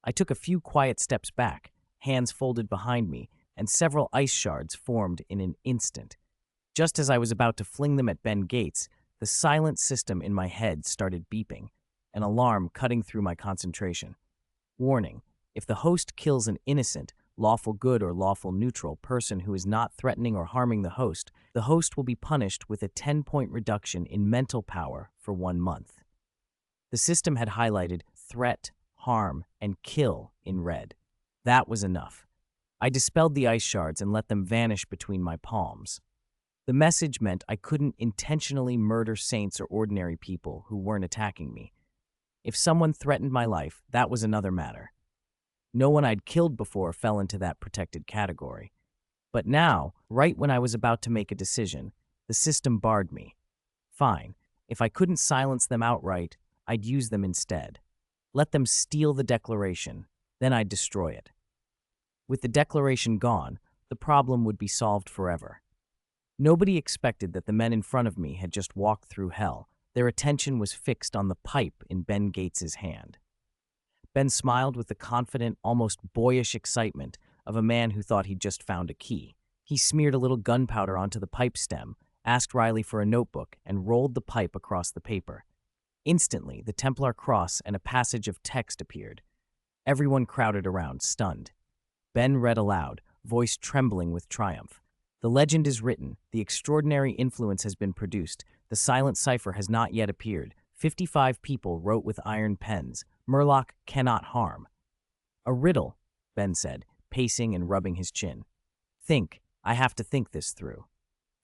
S1: I took a few quiet steps back, hands folded behind me, and several ice shards formed in an instant. Just as I was about to fling them at Ben Gates, the silent system in my head started beeping, an alarm cutting through my concentration. Warning: if the host kills an innocent, lawful good or lawful neutral person who is not threatening or harming the host will be punished with a 10-point reduction in mental power for 1 month. The system had highlighted threat, harm, and kill in red. That was enough. I dispelled the ice shards and let them vanish between my palms. The message meant I couldn't intentionally murder saints or ordinary people who weren't attacking me. If someone threatened my life, that was another matter. No one I'd killed before fell into that protected category. But now, right when I was about to make a decision, the system barred me. Fine, if I couldn't silence them outright, I'd use them instead. Let them steal the declaration, then I'd destroy it. With the declaration gone, the problem would be solved forever. Nobody expected that the men in front of me had just walked through hell. Their attention was fixed on the pipe in Ben Gates's hand. Ben smiled with the confident, almost boyish excitement of a man who thought he'd just found a key. He smeared a little gunpowder onto the pipe stem, asked Riley for a notebook, and rolled the pipe across the paper. Instantly, the Templar cross and a passage of text appeared. Everyone crowded around, stunned. Ben read aloud, voice trembling with triumph. The legend is written, the extraordinary influence has been produced, the silent cipher has not yet appeared. 55 people wrote with iron pens. Murloc cannot harm. A riddle, Ben said, pacing and rubbing his chin. Think, I have to think this through.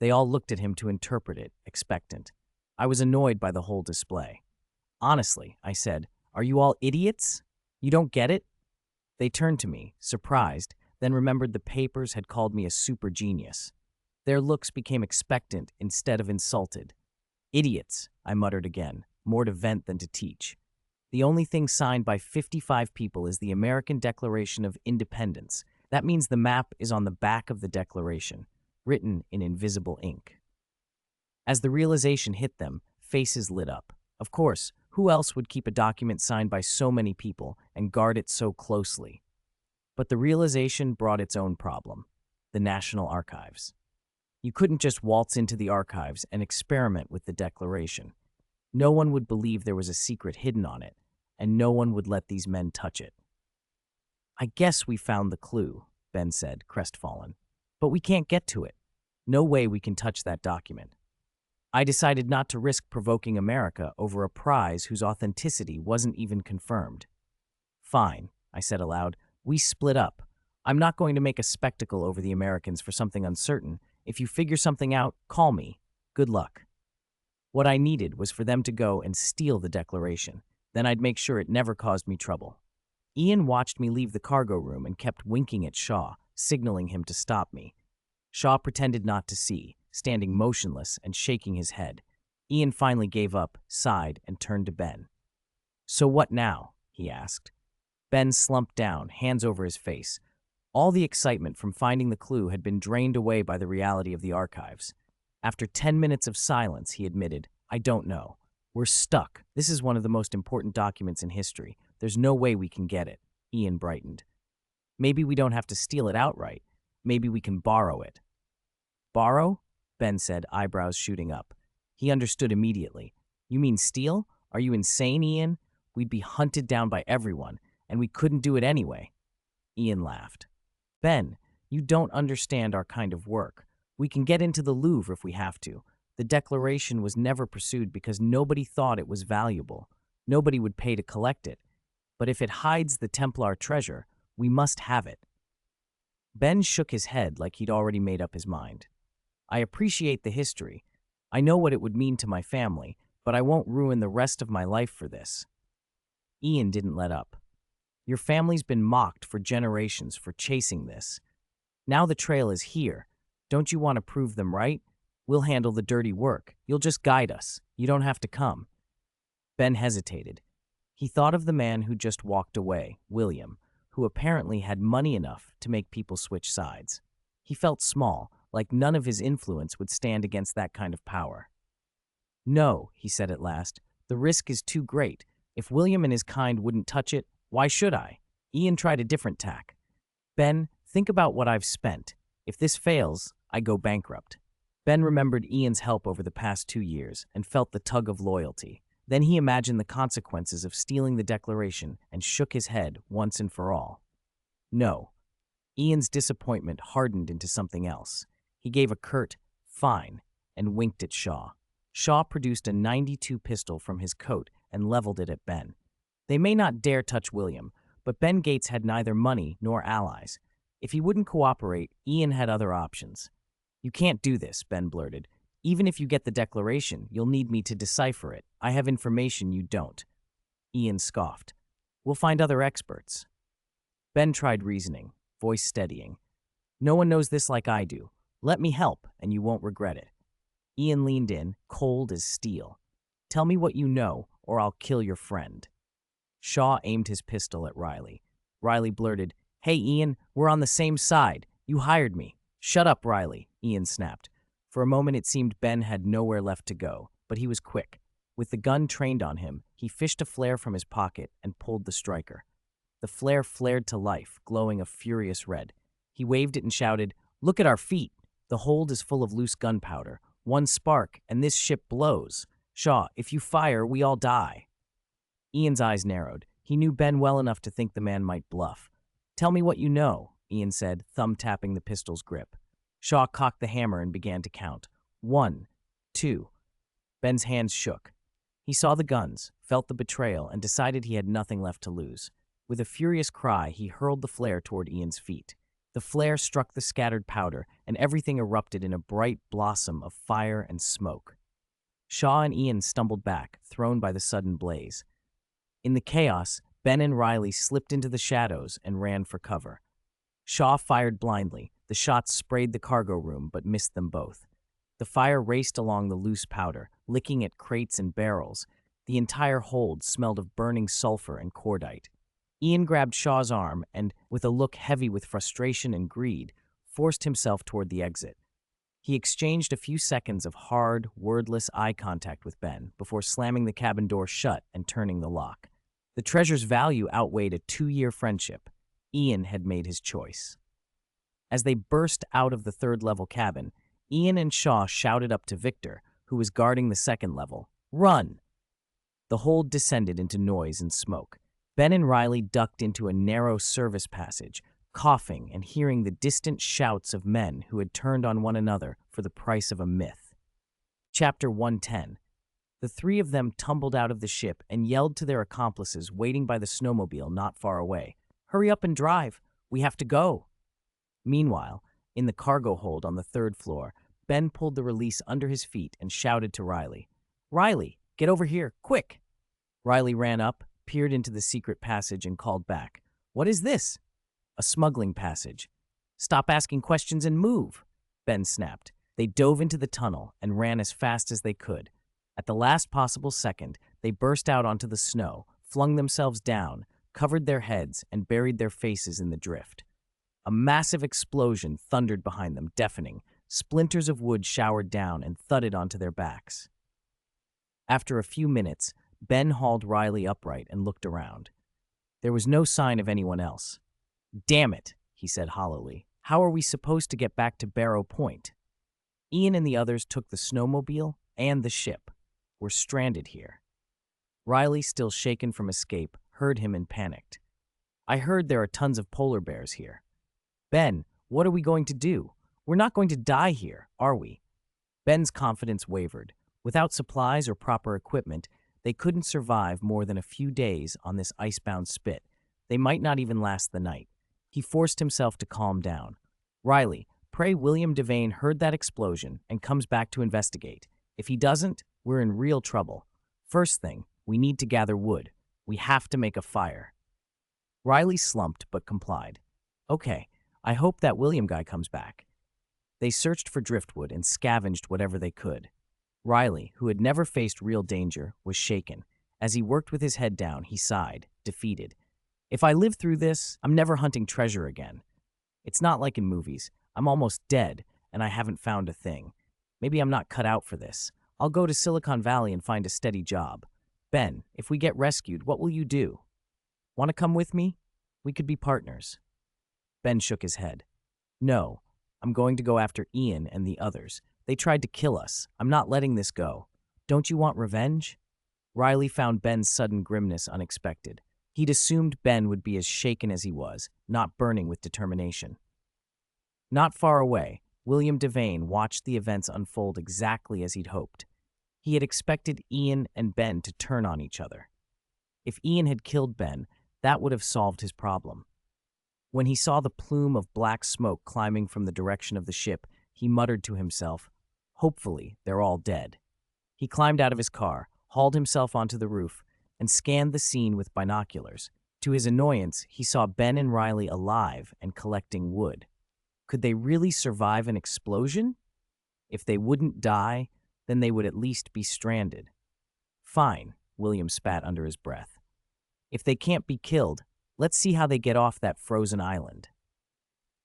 S1: They all looked at him to interpret it, expectant. I was annoyed by the whole display. Honestly, I said, are you all idiots? You don't get it? They turned to me, surprised, then remembered the papers had called me a super genius. Their looks became expectant instead of insulted. Idiots, I muttered again, more to vent than to teach. The only thing signed by 55 people is the American Declaration of Independence. That means the map is on the back of the Declaration, written in invisible ink. As the realization hit them, faces lit up. Of course, who else would keep a document signed by so many people and guard it so closely? But the realization brought its own problem: the National Archives. You couldn't just waltz into the archives and experiment with the Declaration. No one would believe there was a secret hidden on it, and no one would let these men touch it. I guess we found the clue, Ben said, crestfallen. But we can't get to it. No way we can touch that document. I decided not to risk provoking America over a prize whose authenticity wasn't even confirmed. Fine, I said aloud. We split up. I'm not going to make a spectacle over the Americans for something uncertain. If you figure something out, call me. Good luck. What I needed was for them to go and steal the declaration. Then I'd make sure it never caused me trouble. Ian watched me leave the cargo room and kept winking at Shaw, signaling him to stop me. Shaw pretended not to see, standing motionless and shaking his head. Ian finally gave up, sighed, and turned to Ben. "So what now?" he asked. Ben slumped down, hands over his face. All the excitement from finding the clue had been drained away by the reality of the archives. After 10 minutes of silence, he admitted, "I don't know. We're stuck. This is one of the most important documents in history. There's no way we can get it." Ian brightened. "Maybe we don't have to steal it outright. Maybe we can borrow it." "Borrow?" Ben said, eyebrows shooting up. He understood immediately. "You mean steal? Are you insane, Ian? We'd be hunted down by everyone, and we couldn't do it anyway." Ian laughed. "Ben, you don't understand our kind of work. We can get into the Louvre if we have to. The declaration was never pursued because nobody thought it was valuable. Nobody would pay to collect it. But if it hides the Templar treasure, we must have it." Ben shook his head like he'd already made up his mind. "I appreciate the history. I know what it would mean to my family, but I won't ruin the rest of my life for this." Ian didn't let up. "Your family's been mocked for generations for chasing this. Now the trail is here. Don't you want to prove them right? We'll handle the dirty work. You'll just guide us. You don't have to come." Ben hesitated. He thought of the man who just walked away, William, who apparently had money enough to make people switch sides. He felt small, like none of his influence would stand against that kind of power. "No," he said at last, "the risk is too great. If William and his kind wouldn't touch it, why should I?" Ian tried a different tack. "Ben, think about what I've spent. If this fails, I go bankrupt." Ben remembered Ian's help over the past 2 years and felt the tug of loyalty. Then he imagined the consequences of stealing the declaration and shook his head once and for all. "No." Ian's disappointment hardened into something else. He gave a curt, "Fine," and winked at Shaw. Shaw produced a .92 pistol from his coat and leveled it at Ben. They may not dare touch William, but Ben Gates had neither money nor allies. If he wouldn't cooperate, Ian had other options. "You can't do this," Ben blurted. "Even if you get the declaration, you'll need me to decipher it. I have information you don't." Ian scoffed. "We'll find other experts." Ben tried reasoning, voice steadying. "No one knows this like I do. Let me help, and you won't regret it." Ian leaned in, cold as steel. "Tell me what you know, or I'll kill your friend." Shaw aimed his pistol at Riley. Riley blurted, "Hey, Ian, we're on the same side. You hired me." "Shut up, Riley," Ian snapped. For a moment it seemed Ben had nowhere left to go, but he was quick. With the gun trained on him, he fished a flare from his pocket and pulled the striker. The flare flared to life, glowing a furious red. He waved it and shouted, "Look at our feet! The hold is full of loose gunpowder. One spark, and this ship blows. Shaw, if you fire, we all die." Ian's eyes narrowed. He knew Ben well enough to think the man might bluff. "Tell me what you know," Ian said, thumb tapping the pistol's grip. Shaw cocked the hammer and began to count. 1, 2. Ben's hands shook. He saw the guns, felt the betrayal, and decided he had nothing left to lose. With a furious cry, he hurled the flare toward Ian's feet. The flare struck the scattered powder, and everything erupted in a bright blossom of fire and smoke. Shaw and Ian stumbled back, thrown by the sudden blaze. In the chaos, Ben and Riley slipped into the shadows and ran for cover. Shaw fired blindly. The shots sprayed the cargo room, but missed them both. The fire raced along the loose powder, licking at crates and barrels. The entire hold smelled of burning sulfur and cordite. Ian grabbed Shaw's arm and, with a look heavy with frustration and greed, forced himself toward the exit. He exchanged a few seconds of hard, wordless eye contact with Ben before slamming the cabin door shut and turning the lock. The treasure's value outweighed a 2-year friendship. Ian had made his choice. As they burst out of the third-level cabin, Ian and Shaw shouted up to Victor, who was guarding the second level, "Run!" The hold descended into noise and smoke. Ben and Riley ducked into a narrow service passage, coughing and hearing the distant shouts of men who had turned on one another for the price of a myth. Chapter 110. The three of them tumbled out of the ship and yelled to their accomplices waiting by the snowmobile not far away, "Hurry up and drive! We have to go!" Meanwhile, In the cargo hold on the third floor, Ben pulled the release under his feet and shouted to Riley. "Riley, get over here, quick!" Riley ran up, peered into the secret passage, and called back. "What is this?" "A smuggling passage." "Stop asking questions and move," Ben snapped. They dove into the tunnel and ran as fast as they could. At the last possible second, they burst out onto the snow, flung themselves down, covered their heads, and buried their faces in the drift. A massive explosion thundered behind them, deafening. Splinters of wood showered down and thudded onto their backs. After a few minutes, Ben hauled Riley upright and looked around. There was no sign of anyone else. "Damn it," he said hollowly. "How are we supposed to get back to Barrow Point?" Ian and the others took the snowmobile and the ship. We're stranded here. Riley, still shaken from escape, heard him and panicked. "I heard there are tons of polar bears here." "Ben, what are we going to do? We're not going to die here, are we?" Ben's confidence wavered. Without supplies or proper equipment, they couldn't survive more than a few days on this icebound spit. They might not even last the night. He forced himself to calm down. "Riley, pray William Devane heard that explosion and comes back to investigate. If he doesn't, we're in real trouble. First thing, we need to gather wood. We have to make a fire." Riley slumped but complied. "Okay, I hope that William guy comes back." They searched for driftwood and scavenged whatever they could. Riley, who had never faced real danger, was shaken. As he worked with his head down, he sighed, defeated. "If I live through this, I'm never hunting treasure again. It's not like in movies. I'm almost dead, and I haven't found a thing. Maybe I'm not cut out for this. I'll go to Silicon Valley and find a steady job. Ben, if we get rescued, what will you do? Want to come with me? We could be partners." Ben shook his head. "No, I'm going to go after Ian and the others. They tried to kill us. I'm not letting this go. Don't you want revenge?" Riley found Ben's sudden grimness unexpected. He'd assumed Ben would be as shaken as he was, not burning with determination. Not far away, William Devane watched the events unfold exactly as he'd hoped. He had expected Ian and Ben to turn on each other. If Ian had killed Ben, that would have solved his problem. When he saw the plume of black smoke climbing from the direction of the ship, he muttered to himself, "Hopefully, they're all dead." He climbed out of his car, hauled himself onto the roof, and scanned the scene with binoculars. To his annoyance, he saw Ben and Riley alive and collecting wood. Could they really survive an explosion? If they wouldn't die, then they would at least be stranded. "Fine," William spat under his breath. "If they can't be killed, let's see how they get off that frozen island."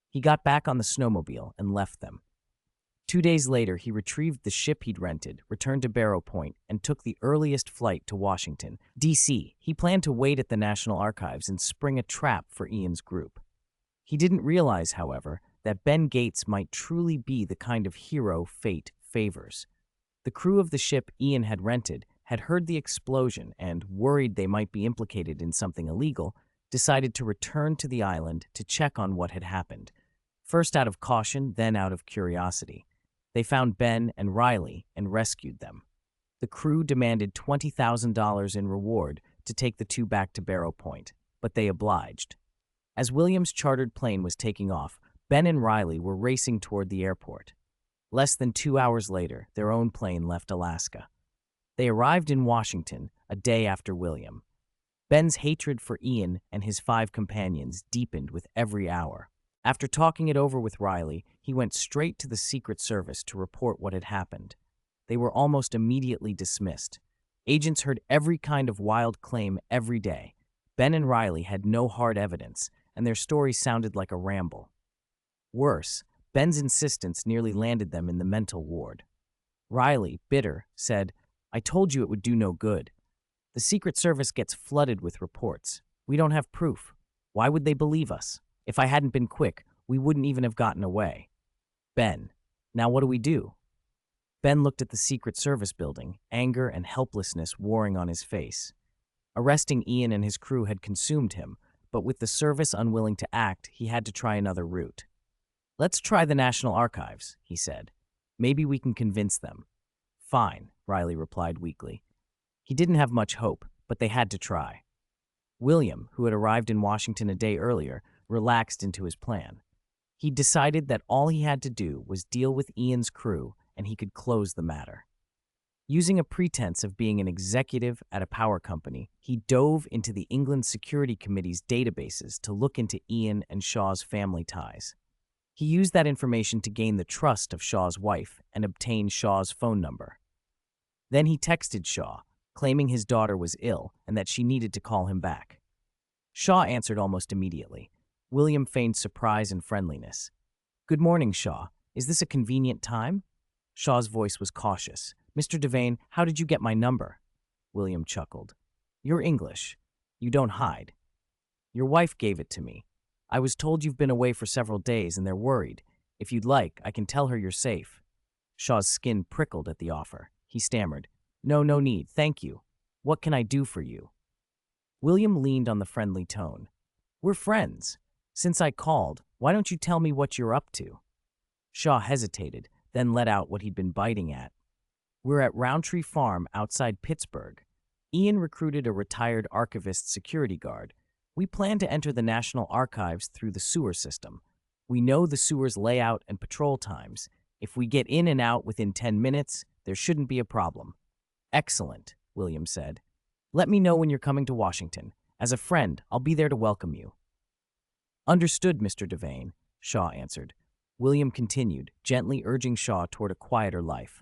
S1: He got back on the snowmobile and left them. 2 days later, he retrieved the ship he'd rented, returned to Barrow Point, and took the earliest flight to Washington, D.C. He planned to wait at the National Archives and spring a trap for Ian's group. He didn't realize, however, that Ben Gates might truly be the kind of hero fate favors. The crew of the ship Ian had rented had heard the explosion and, worried they might be implicated in something illegal, decided to return to the island to check on what had happened. First out of caution, then out of curiosity. They found Ben and Riley and rescued them. The crew demanded $20,000 in reward to take the two back to Barrow Point, but they obliged. As William's chartered plane was taking off, Ben and Riley were racing toward the airport. Less than 2 hours later, their own plane left Alaska. They arrived in Washington a day after William. Ben's hatred for Ian and his 5 companions deepened with every hour. After talking it over with Riley, he went straight to the Secret Service to report what had happened. They were almost immediately dismissed. Agents heard every kind of wild claim every day. Ben and Riley had no hard evidence, and their story sounded like a ramble. Worse, Ben's insistence nearly landed them in the mental ward. Riley, bitter, said, "I told you it would do no good. The Secret Service gets flooded with reports. We don't have proof. Why would they believe us? If I hadn't been quick, we wouldn't even have gotten away." Ben, "Now what do we do?" Ben looked at the Secret Service building, anger and helplessness warring on his face. Arresting Ian and his crew had consumed him, but with the service unwilling to act, he had to try another route. "Let's try the National Archives," he said. "Maybe we can convince them." "Fine," Riley replied weakly. He didn't have much hope, but they had to try. William, who had arrived in Washington a day earlier, relaxed into his plan. He decided that all he had to do was deal with Ian's crew and he could close the matter. Using a pretense of being an executive at a power company, he dove into the England Security Committee's databases to look into Ian and Shaw's family ties. He used that information to gain the trust of Shaw's wife and obtain Shaw's phone number. Then he texted Shaw, claiming his daughter was ill and that she needed to call him back. Shaw answered almost immediately. William feigned surprise and friendliness. "Good morning, Shaw. Is this a convenient time?" Shaw's voice was cautious. "Mr. Devane, how did you get my number?" William chuckled. "You're English. You don't hide. Your wife gave it to me. I was told you've been away for several days and they're worried. If you'd like, I can tell her you're safe." Shaw's skin prickled at the offer. He stammered, No need, thank you. What can I do for you?" William leaned on the friendly tone. "We're friends. Since I called, why don't you tell me what you're up to?" Shaw hesitated, then let out what he'd been biting at. "We're at Roundtree Farm outside Pittsburgh. Ian recruited a retired archivist security guard. We plan to enter the National Archives through the sewer system. We know the sewer's layout and patrol times. If we get in and out within 10 minutes, there shouldn't be a problem." "Excellent," William said. "Let me know when you're coming to Washington. As a friend, I'll be there to welcome you." "Understood, Mr. Devane," Shaw answered. William continued, gently urging Shaw toward a quieter life.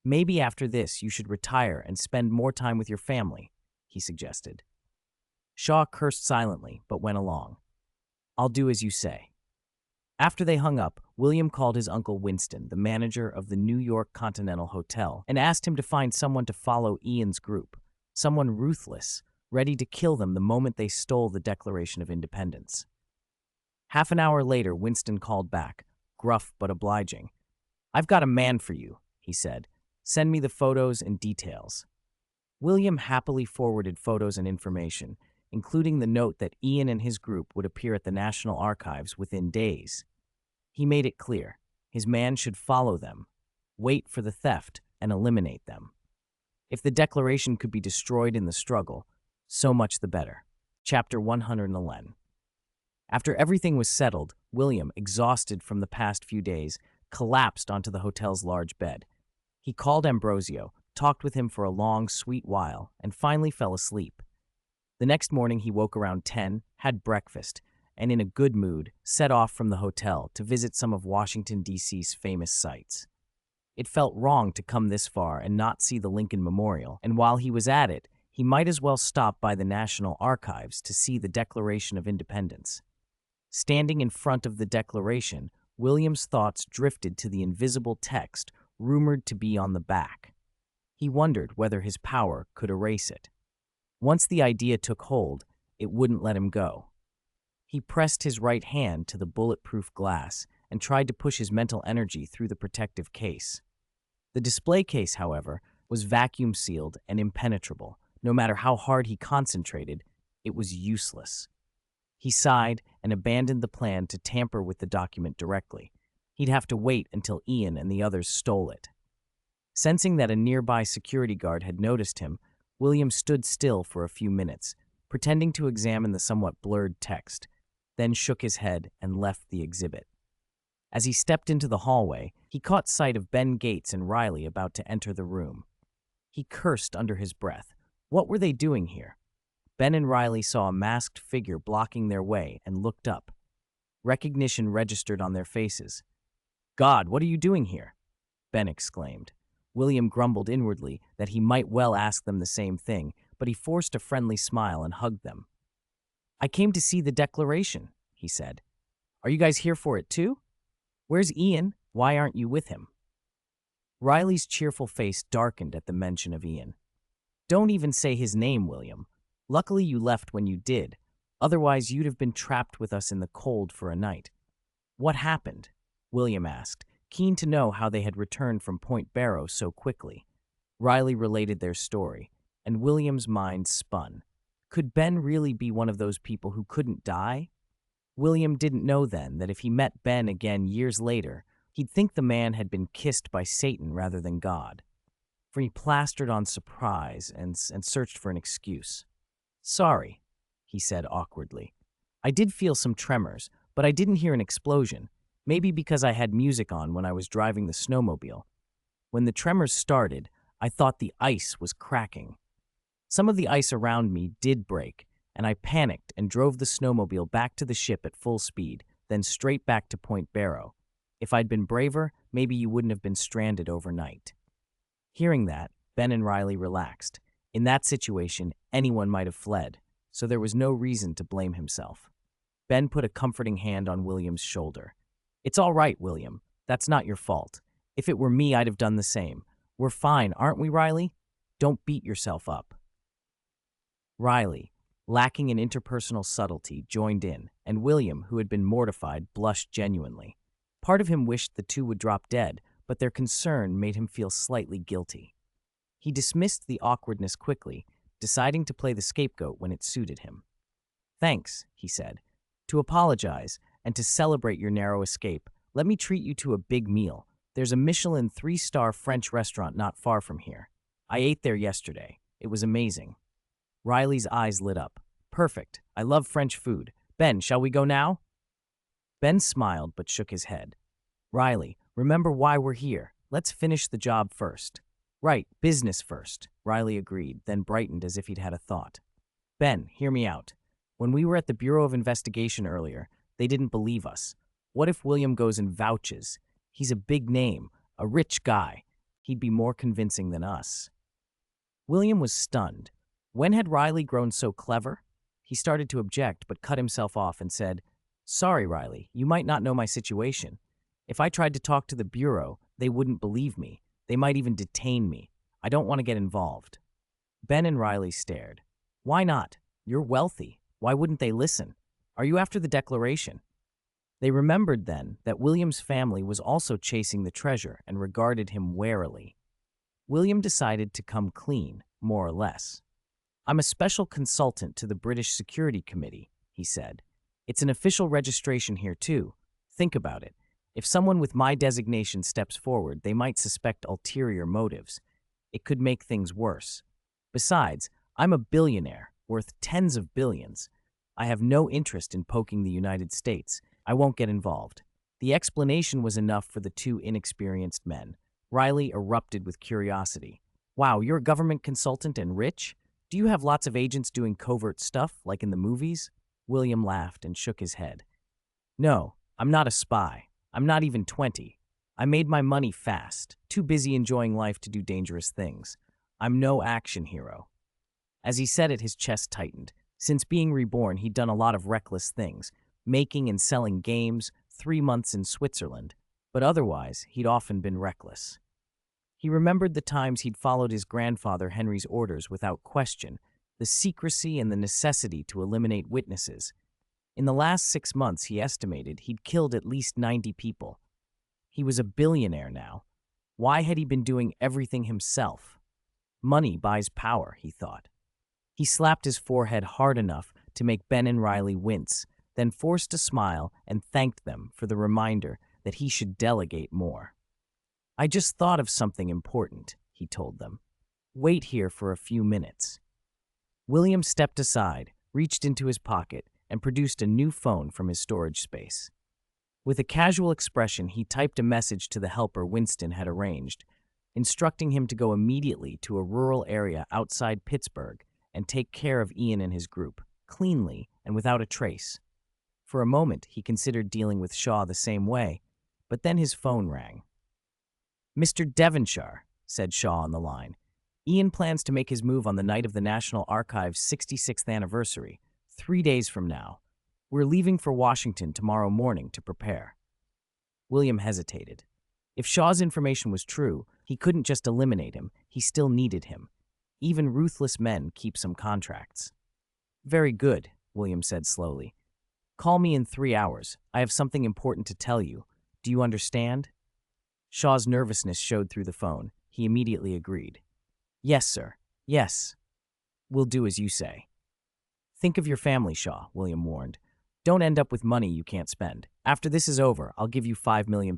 S1: "Maybe after this you should retire and spend more time with your family," he suggested. Shaw cursed silently, but went along. "I'll do as you say." After they hung up, William called his uncle Winston, the manager of the New York Continental Hotel, and asked him to find someone to follow Ian's group, someone ruthless, ready to kill them the moment they stole the Declaration of Independence. Half an hour later, Winston called back, gruff but obliging. "I've got a man for you," he said. "Send me the photos and details." William happily forwarded photos and information, including the note that Ian and his group would appear at the National Archives within days. He made it clear, his man should follow them, wait for the theft, and eliminate them. If the Declaration could be destroyed in the struggle, so much the better. Chapter 111. After everything was settled, William, exhausted from the past few days, collapsed onto the hotel's large bed. He called Ambrosio, talked with him for a long, sweet while, and finally fell asleep. The next morning he woke around 10, had breakfast, and in a good mood, set off from the hotel to visit some of Washington, D.C.'s famous sites. It felt wrong to come this far and not see the Lincoln Memorial, and while he was at it, he might as well stop by the National Archives to see the Declaration of Independence. Standing in front of the Declaration, William's thoughts drifted to the invisible text rumored to be on the back. He wondered whether his power could erase it. Once the idea took hold, it wouldn't let him go. He pressed his right hand to the bulletproof glass and tried to push his mental energy through the protective case. The display case, however, was vacuum-sealed and impenetrable. No matter how hard he concentrated, it was useless. He sighed and abandoned the plan to tamper with the document directly. He'd have to wait until Ian and the others stole it. Sensing that a nearby security guard had noticed him, William stood still for a few minutes, pretending to examine the somewhat blurred text, then shook his head and left the exhibit. As he stepped into the hallway, he caught sight of Ben Gates and Riley about to enter the room. He cursed under his breath. What were they doing here? Ben and Riley saw a masked figure blocking their way and looked up. Recognition registered on their faces. "God, what are you doing here?" Ben exclaimed. William grumbled inwardly that he might well ask them the same thing, but he forced a friendly smile and hugged them. "I came to see the Declaration," he said. "Are you guys here for it too? Where's Ian? Why aren't you with him?" Riley's cheerful face darkened at the mention of Ian. "Don't even say his name, William. Luckily you left when you did. Otherwise you'd have been trapped with us in the cold for a night." "What happened?" William asked, keen to know how they had returned from Point Barrow so quickly. Riley related their story, and William's mind spun. Could Ben really be one of those people who couldn't die? William didn't know then that if he met Ben again years later, he'd think the man had been kissed by Satan rather than God. For he plastered on surprise and searched for an excuse. "Sorry," he said awkwardly. "I did feel some tremors, but I didn't hear an explosion. Maybe because I had music on when I was driving the snowmobile. When the tremors started, I thought the ice was cracking. Some of the ice around me did break, and I panicked and drove the snowmobile back to the ship at full speed, then straight back to Point Barrow. If I'd been braver, maybe you wouldn't have been stranded overnight. Hearing that, Ben and Riley relaxed. In that situation, anyone might have fled, so there was no reason to blame himself. Ben put a comforting hand on William's shoulder. "It's all right, William. That's not your fault. If it were me, I'd have done the same. We're fine, aren't we, Riley? Don't beat yourself up." Riley, lacking in interpersonal subtlety, joined in, and William, who had been mortified, blushed genuinely. Part of him wished the two would drop dead, but their concern made him feel slightly guilty. He dismissed the awkwardness quickly, deciding to play the scapegoat when it suited him. "Thanks," he said. "To apologize and to celebrate your narrow escape, let me treat you to a big meal. There's a Michelin 3-star French restaurant not far from here. I ate there yesterday. It was amazing." Riley's eyes lit up. "Perfect. I love French food. Ben, shall we go now?" Ben smiled but shook his head. "Riley, remember why we're here. Let's finish the job first." "Right, business first," Riley agreed, then brightened as if he'd had a thought. "Ben, hear me out. When we were at the Bureau of Investigation earlier, they didn't believe us. What if William goes and vouches? He's a big name, a rich guy. He'd be more convincing than us." William was stunned. When had Riley grown so clever? He started to object, but cut himself off and said, "Sorry, Riley, you might not know my situation. If I tried to talk to the Bureau, they wouldn't believe me. They might even detain me. I don't want to get involved." Ben and Riley stared. "Why not? You're wealthy. Why wouldn't they listen? Are you after the Declaration?" They remembered then that William's family was also chasing the treasure and regarded him warily. William decided to come clean, more or less. "I'm a special consultant to the British Security Committee," he said. "It's an official registration here, too. Think about it. If someone with my designation steps forward, they might suspect ulterior motives. It could make things worse. Besides, I'm a billionaire, worth tens of billions. I have no interest in poking the United States. I won't get involved." The explanation was enough for the two inexperienced men. Riley erupted with curiosity. "Wow, you're a government consultant and rich? Do you have lots of agents doing covert stuff, like in the movies?" William laughed and shook his head. "No, I'm not a spy. I'm not even 20. I made my money fast, too busy enjoying life to do dangerous things. I'm no action hero." As he said it, his chest tightened. Since being reborn, he'd done a lot of reckless things, making and selling games, 3 months in Switzerland, but otherwise, he'd often been reckless. He remembered the times he'd followed his grandfather Henry's orders without question, the secrecy and the necessity to eliminate witnesses. In the last 6 months, he estimated, he'd killed at least 90 people. He was a billionaire now. Why had he been doing everything himself? Money buys power, he thought. He slapped his forehead hard enough to make Ben and Riley wince, then forced a smile and thanked them for the reminder that he should delegate more. "I just thought of something important," he told them. "Wait here for a few minutes." William stepped aside, reached into his pocket, and produced a new phone from his storage space. With a casual expression, he typed a message to the helper Winston had arranged, instructing him to go immediately to a rural area outside Pittsburgh and take care of Ian and his group, cleanly and without a trace. For a moment, he considered dealing with Shaw the same way, but then his phone rang. "Mr. Devonshire," said Shaw on the line. "Ian plans to make his move on the night of the National Archives' 66th anniversary, 3 days from now. We're leaving for Washington tomorrow morning to prepare." William hesitated. If Shaw's information was true, he couldn't just eliminate him, he still needed him. Even ruthless men keep some contracts. "Very good," William said slowly. "Call me in 3 hours. I have something important to tell you. Do you understand?" Shaw's nervousness showed through the phone. He immediately agreed. "Yes, sir. Yes. We'll do as you say." "Think of your family, Shaw," William warned. "Don't end up with money you can't spend. After this is over, I'll give you £5 million.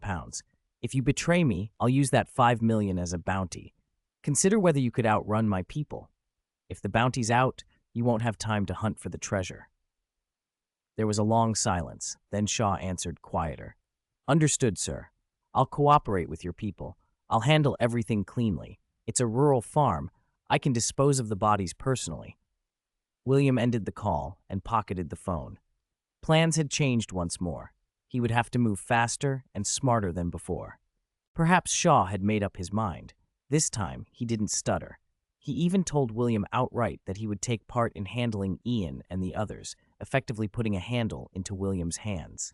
S1: If you betray me, I'll use that $5 million as a bounty. Consider whether you could outrun my people. If the bounty's out, you won't have time to hunt for the treasure." There was a long silence. Then Shaw answered, quieter. Understood, sir. I'll cooperate with your people. I'll handle everything cleanly. It's a rural farm. I can dispose of the bodies personally. William ended the call and pocketed the phone. Plans had changed once more. He would have to move faster and smarter than before. Perhaps Shaw had made up his mind. This time, he didn't stutter. He even told William outright that he would take part in handling Ian and the others, effectively putting a handle into William's hands.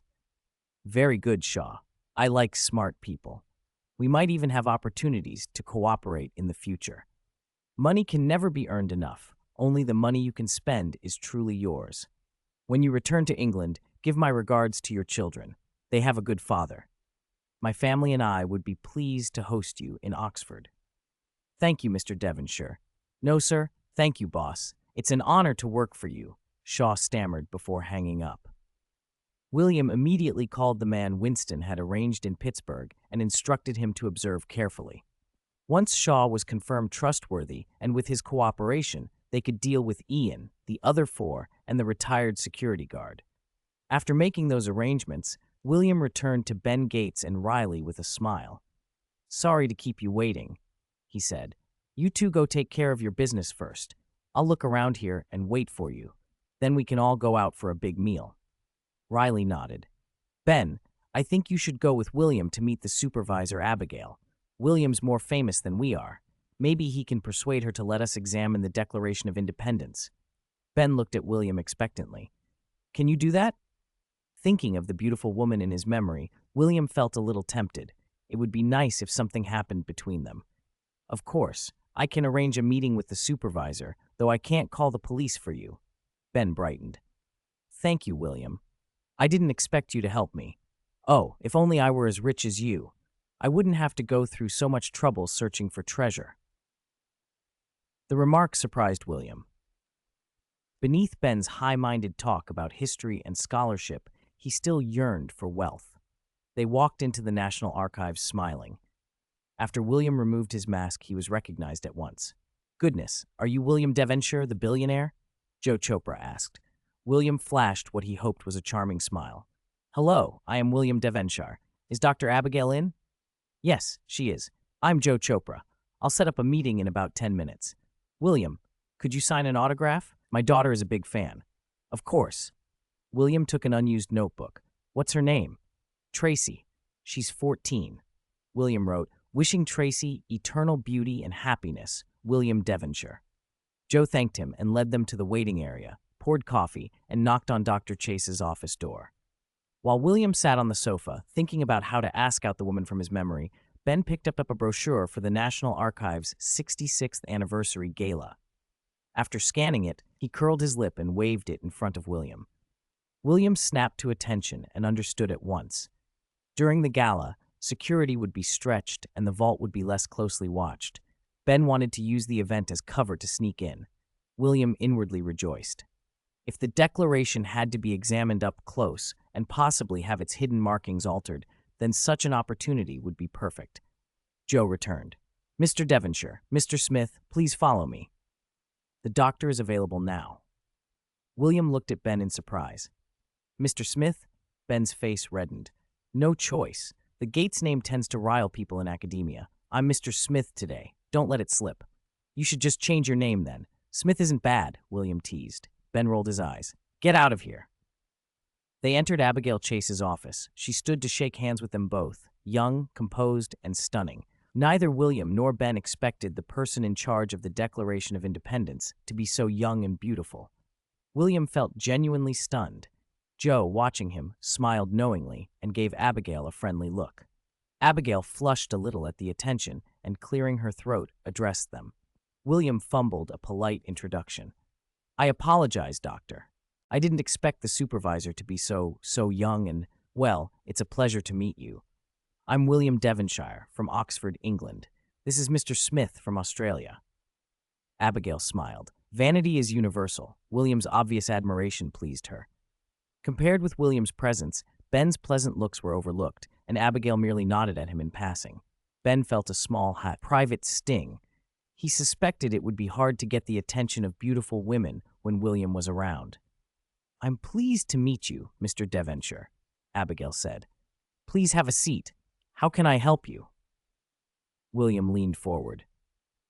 S1: Very good, Shaw. I like smart people. We might even have opportunities to cooperate in the future. Money can never be earned enough. Only the money you can spend is truly yours. When you return to England, give my regards to your children. They have a good father. My family and I would be pleased to host you in Oxford. Thank you, Mr. Devonshire. No, sir. Thank you, boss. It's an honor to work for you, Shaw stammered before hanging up. William immediately called the man Winston had arranged in Pittsburgh and instructed him to observe carefully. Once Shaw was confirmed trustworthy, and with his cooperation, they could deal with Ian, the other four, and the retired security guard. After making those arrangements, William returned to Ben Gates and Riley with a smile. Sorry to keep you waiting, he said. You two go take care of your business first. I'll look around here and wait for you. Then we can all go out for a big meal. Riley nodded. Ben, I think you should go with William to meet the supervisor, Abigail. William's more famous than we are. Maybe he can persuade her to let us examine the Declaration of Independence. Ben looked at William expectantly. Can you do that? Thinking of the beautiful woman in his memory, William felt a little tempted. It would be nice if something happened between them. Of course, I can arrange a meeting with the supervisor, though I can't call the police for you. Ben brightened. Thank you, William. I didn't expect you to help me. Oh, if only I were as rich as you. I wouldn't have to go through so much trouble searching for treasure. The remark surprised William. Beneath Ben's high-minded talk about history and scholarship, he still yearned for wealth. They walked into the National Archives smiling. After William removed his mask, he was recognized at once. Goodness, are you William Devonshire, the billionaire? Joe Chopra asked. William flashed what he hoped was a charming smile. Hello, I am William Devonshire. Is Dr. Abigail in? Yes, she is. I'm Joe Chopra. I'll set up a meeting in about 10 minutes. William, could you sign an autograph? My daughter is a big fan. Of course. William took an unused notebook. What's her name? Tracy. She's 14. William wrote, wishing Tracy eternal beauty and happiness, William Devonshire. Joe thanked him and led them to the waiting area, poured coffee, and knocked on Dr. Chase's office door. While William sat on the sofa, thinking about how to ask out the woman from his memory, Ben picked up a brochure for the National Archives' 66th anniversary gala. After scanning it, he curled his lip and waved it in front of William. William snapped to attention and understood at once. During the gala, security would be stretched and the vault would be less closely watched. Ben wanted to use the event as cover to sneak in. William inwardly rejoiced. If the Declaration had to be examined up close and possibly have its hidden markings altered, then such an opportunity would be perfect. Joe returned. Mr. Devonshire, Mr. Smith, please follow me. The doctor is available now. William looked at Ben in surprise. Mr. Smith? Ben's face reddened. No choice. The Gates name tends to rile people in academia. I'm Mr. Smith today. Don't let it slip. You should just change your name then. Smith isn't bad, William teased. Ben rolled his eyes. Get out of here. They entered Abigail Chase's office. She stood to shake hands with them both, young, composed, and stunning. Neither William nor Ben expected the person in charge of the Declaration of Independence to be so young and beautiful. William felt genuinely stunned. Joe, watching him, smiled knowingly and gave Abigail a friendly look. Abigail flushed a little at the attention and, clearing her throat, addressed them. William fumbled a polite introduction. I apologize, Doctor. I didn't expect the supervisor to be so young and, well, it's a pleasure to meet you. I'm William Devonshire from Oxford, England. This is Mr. Smith from Australia. Abigail smiled. Vanity is universal. William's obvious admiration pleased her. Compared with William's presence, Ben's pleasant looks were overlooked, and Abigail merely nodded at him in passing. Ben felt a small, private sting. He suspected it would be hard to get the attention of beautiful women when William was around. I'm pleased to meet you, Mr. Devonshire, Abigail said. Please have a seat. How can I help you? William leaned forward.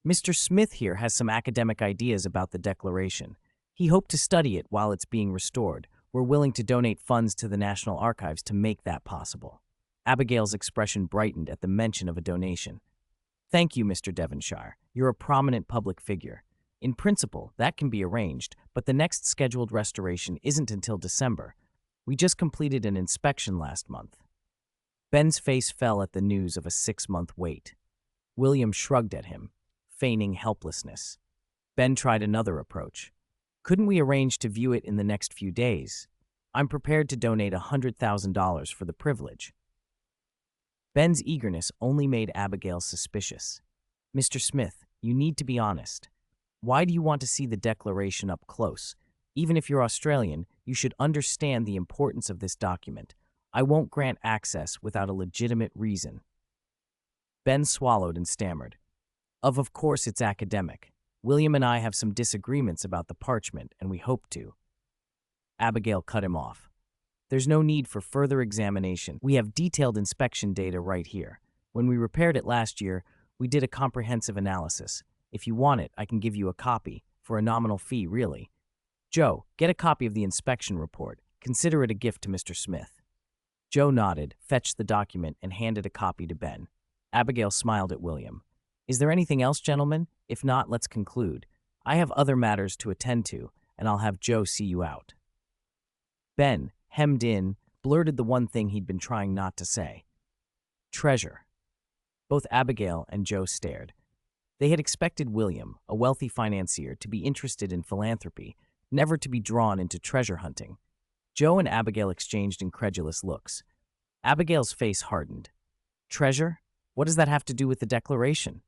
S1: Mr. Smith here has some academic ideas about the Declaration. He hoped to study it while it's being restored. We're willing to donate funds to the National Archives to make that possible. Abigail's expression brightened at the mention of a donation. Thank you, Mr. Devonshire. You're a prominent public figure. In principle, that can be arranged, but the next scheduled restoration isn't until December. We just completed an inspection last month. Ben's face fell at the news of a 6-month wait. William shrugged at him, feigning helplessness. Ben tried another approach. Couldn't we arrange to view it in the next few days? I'm prepared to donate $100,000 for the privilege. Ben's eagerness only made Abigail suspicious. Mr. Smith, you need to be honest. Why do you want to see the Declaration up close? Even if you're Australian, you should understand the importance of this document. I won't grant access without a legitimate reason. Ben swallowed and stammered. Of course it's academic. William and I have some disagreements about the parchment, and we hope to. Abigail cut him off. There's no need for further examination. We have detailed inspection data right here. When we repaired it last year, we did a comprehensive analysis. If you want it, I can give you a copy, for a nominal fee, really. Joe, get a copy of the inspection report. Consider it a gift to Mr. Smith. Joe nodded, fetched the document, and handed a copy to Ben. Abigail smiled at William. Is there anything else, gentlemen? If not, let's conclude. I have other matters to attend to, and I'll have Joe see you out. Ben, hemmed in, blurted the one thing he'd been trying not to say. Treasure. Both Abigail and Joe stared. They had expected William, a wealthy financier, to be interested in philanthropy, never to be drawn into treasure hunting. Joe and Abigail exchanged incredulous looks. Abigail's face hardened. Treasure? What does that have to do with the Declaration?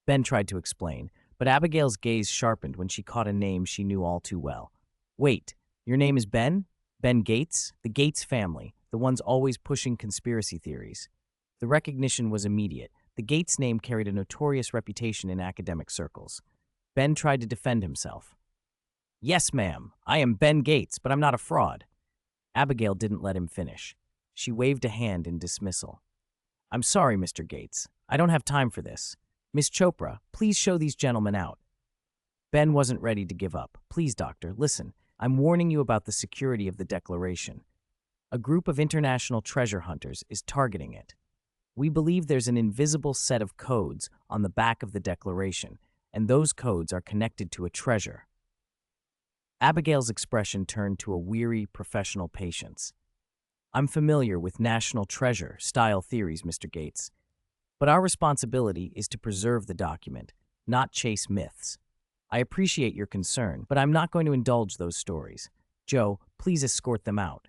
S1: Ben tried to explain, but Abigail's gaze sharpened when she caught a name she knew all too well. Wait, your name is Ben? Ben Gates? The Gates family, the ones always pushing conspiracy theories. The recognition was immediate. The Gates name carried a notorious reputation in academic circles. Ben tried to defend himself. Yes, ma'am, I am Ben Gates, but I'm not a fraud. Abigail didn't let him finish. She waved a hand in dismissal. I'm sorry, Mr. Gates. I don't have time for this. Miss Chopra, please show these gentlemen out. Ben wasn't ready to give up. Please, doctor, listen. I'm warning you about the security of the Declaration. A group of international treasure hunters is targeting it. We believe there's an invisible set of codes on the back of the Declaration, and those codes are connected to a treasure. Abigail's expression turned to a weary, professional patience. I'm familiar with national treasure-style theories, Mr. Gates, but our responsibility is to preserve the document, not chase myths. I appreciate your concern, but I'm not going to indulge those stories. Joe, please escort them out.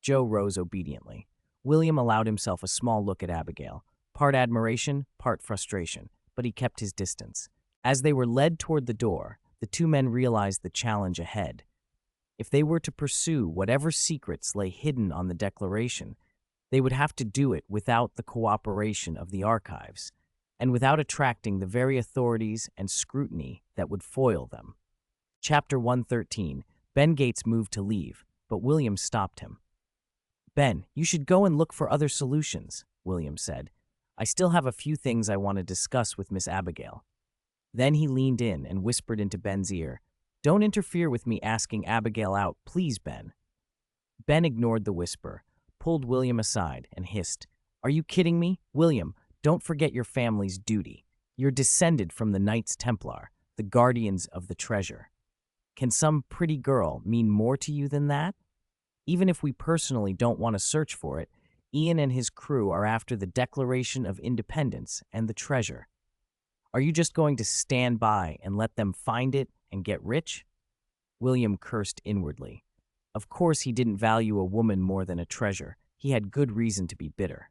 S1: Joe rose obediently. William allowed himself a small look at Abigail, part admiration, part frustration, but he kept his distance. As they were led toward the door, the two men realized the challenge ahead. If they were to pursue whatever secrets lay hidden on the Declaration, they would have to do it without the cooperation of the archives, and without attracting the very authorities and scrutiny that would foil them. Chapter 113. Ben Gates moved to leave, but William stopped him. Ben, you should go and look for other solutions, William said. I still have a few things I want to discuss with Miss Abigail. Then he leaned in and whispered into Ben's ear, Don't interfere with me asking Abigail out, please, Ben. Ben ignored the whisper, pulled William aside, and hissed, Are you kidding me? William, don't forget your family's duty. You're descended from the Knights Templar, the guardians of the treasure. Can some pretty girl mean more to you than that? Even if we personally don't want to search for it, Ian and his crew are after the Declaration of Independence and the treasure. Are you just going to stand by and let them find it and get rich? William cursed inwardly. Of course he didn't value a woman more than a treasure. He had good reason to be bitter.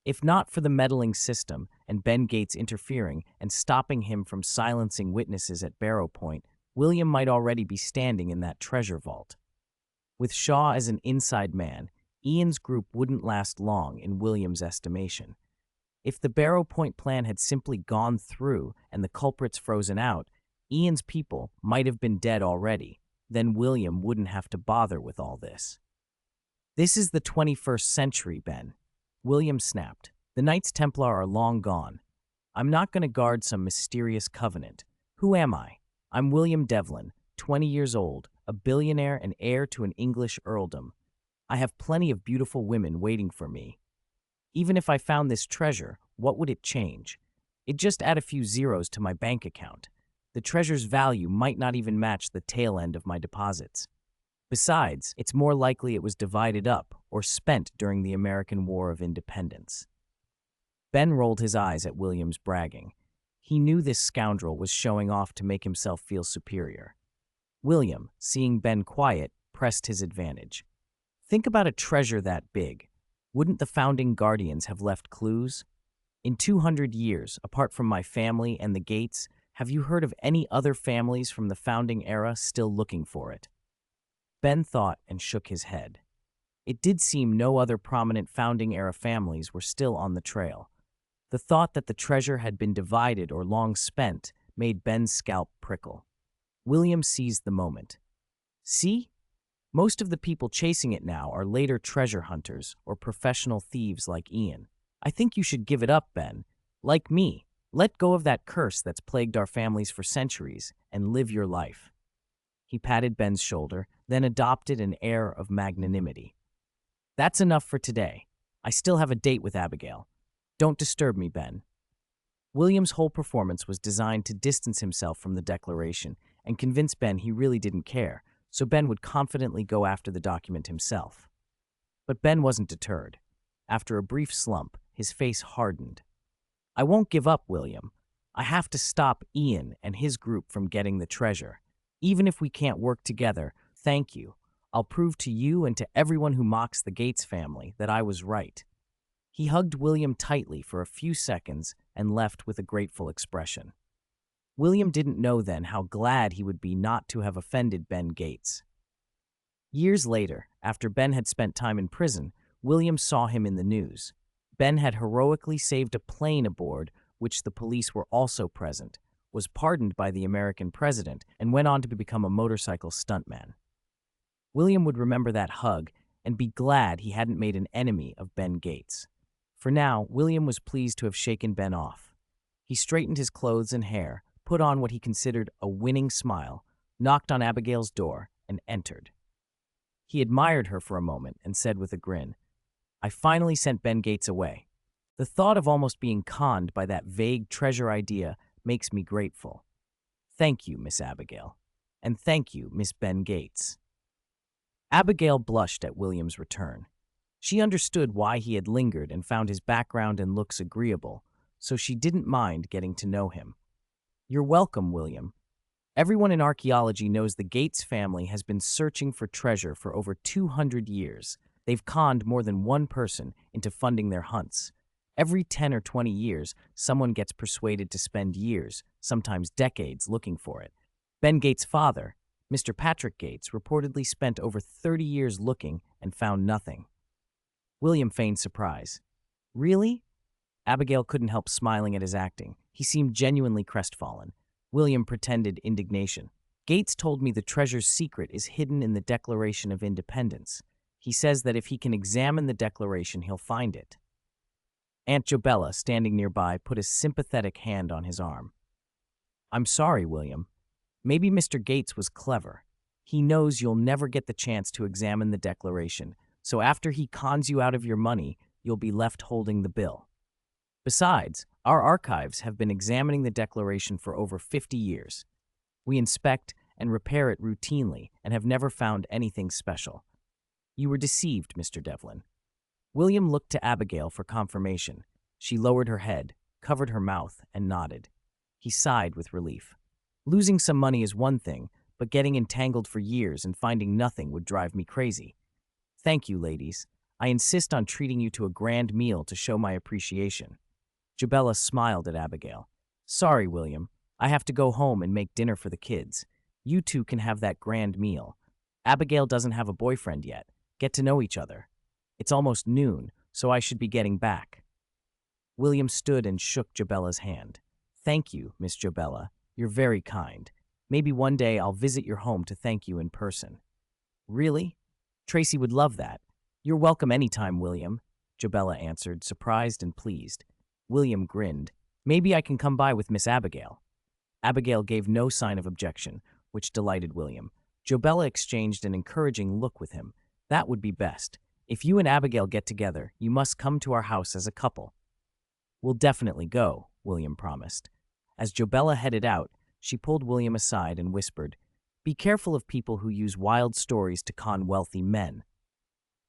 S1: If not for the meddling system and Ben Gates interfering and stopping him from silencing witnesses at Barrow Point, William might already be standing in that treasure vault. With Shaw as an inside man, Ian's group wouldn't last long in William's estimation. If the Barrow Point plan had simply gone through and the culprits frozen out, Ian's people might have been dead already. Then William wouldn't have to bother with all this. This is the 21st century, Ben. William snapped. The Knights Templar are long gone. I'm not going to guard some mysterious covenant. Who am I? I'm William Devlin, 20 years old, a billionaire and heir to an English earldom. I have plenty of beautiful women waiting for me. Even if I found this treasure, what would it change? It'd just add a few zeros to my bank account. The treasure's value might not even match the tail end of my deposits. Besides, it's more likely it was divided up or spent during the American War of Independence. Ben rolled his eyes at William's bragging. He knew this scoundrel was showing off to make himself feel superior. William, seeing Ben quiet, pressed his advantage. Think about a treasure that big. Wouldn't the founding guardians have left clues? In 200 years, apart from my family and the Gates, have you heard of any other families from the founding era still looking for it? Ben thought and shook his head. It did seem no other prominent founding-era families were still on the trail. The thought that the treasure had been divided or long spent made Ben's scalp prickle. William seized the moment. See? Most of the people chasing it now are later treasure hunters or professional thieves like Ian. I think you should give it up, Ben. Like me, let go of that curse that's plagued our families for centuries and live your life. He patted Ben's shoulder, then adopted an air of magnanimity. That's enough for today. I still have a date with Abigail. Don't disturb me, Ben. William's whole performance was designed to distance himself from the declaration and convince Ben he really didn't care, so Ben would confidently go after the document himself. But Ben wasn't deterred. After a brief slump, his face hardened. I won't give up, William. I have to stop Ian and his group from getting the treasure. Even if we can't work together, thank you. I'll prove to you and to everyone who mocks the Gates family that I was right. He hugged William tightly for a few seconds and left with a grateful expression. William didn't know then how glad he would be not to have offended Ben Gates. Years later, after Ben had spent time in prison, William saw him in the news. Ben had heroically saved a plane aboard which the police were also present, was pardoned by the American president, and went on to become a motorcycle stuntman. William would remember that hug and be glad he hadn't made an enemy of Ben Gates. For now, William was pleased to have shaken Ben off. He straightened his clothes and hair, put on what he considered a winning smile, knocked on Abigail's door, and entered. He admired her for a moment and said with a grin, I finally sent Ben Gates away. The thought of almost being conned by that vague treasure idea makes me grateful. Thank you, Miss Abigail. And thank you, Miss Ben Gates. Abigail blushed at William's return. She understood why he had lingered and found his background and looks agreeable, so she didn't mind getting to know him. You're welcome, William. Everyone in archaeology knows the Gates family has been searching for treasure for over 200 years. They've conned more than one person into funding their hunts. Every 10 or 20 years, someone gets persuaded to spend years, sometimes decades, looking for it. Ben Gates' father, Mr. Patrick Gates, reportedly spent over 30 years looking and found nothing. William feigned surprise. Really? Abigail couldn't help smiling at his acting. He seemed genuinely crestfallen. William pretended indignation. Gates told me the treasure's secret is hidden in the Declaration of Independence. He says that if he can examine the Declaration, he'll find it. Aunt Jobella, standing nearby, put a sympathetic hand on his arm. I'm sorry, William. Maybe Mr. Gates was clever. He knows you'll never get the chance to examine the Declaration, so after he cons you out of your money, you'll be left holding the bill. Besides, our archives have been examining the Declaration for over 50 years. We inspect and repair it routinely and have never found anything special. You were deceived, Mr. Devlin. William looked to Abigail for confirmation. She lowered her head, covered her mouth, and nodded. He sighed with relief. Losing some money is one thing, but getting entangled for years and finding nothing would drive me crazy. Thank you, ladies. I insist on treating you to a grand meal to show my appreciation. Jabella smiled at Abigail. Sorry, William. I have to go home and make dinner for the kids. You two can have that grand meal. Abigail doesn't have a boyfriend yet. Get to know each other. It's almost noon, so I should be getting back. William stood and shook Jabella's hand. Thank you, Miss Jabella. You're very kind. Maybe one day I'll visit your home to thank you in person. Really? Tracy would love that. You're welcome anytime, William. Jabella answered, surprised and pleased. William grinned. Maybe I can come by with Miss Abigail. Abigail gave no sign of objection, which delighted William. Jabella exchanged an encouraging look with him. That would be best. If you and Abigail get together, you must come to our house as a couple. We'll definitely go, William promised. As Jabella headed out, she pulled William aside and whispered, Be careful of people who use wild stories to con wealthy men.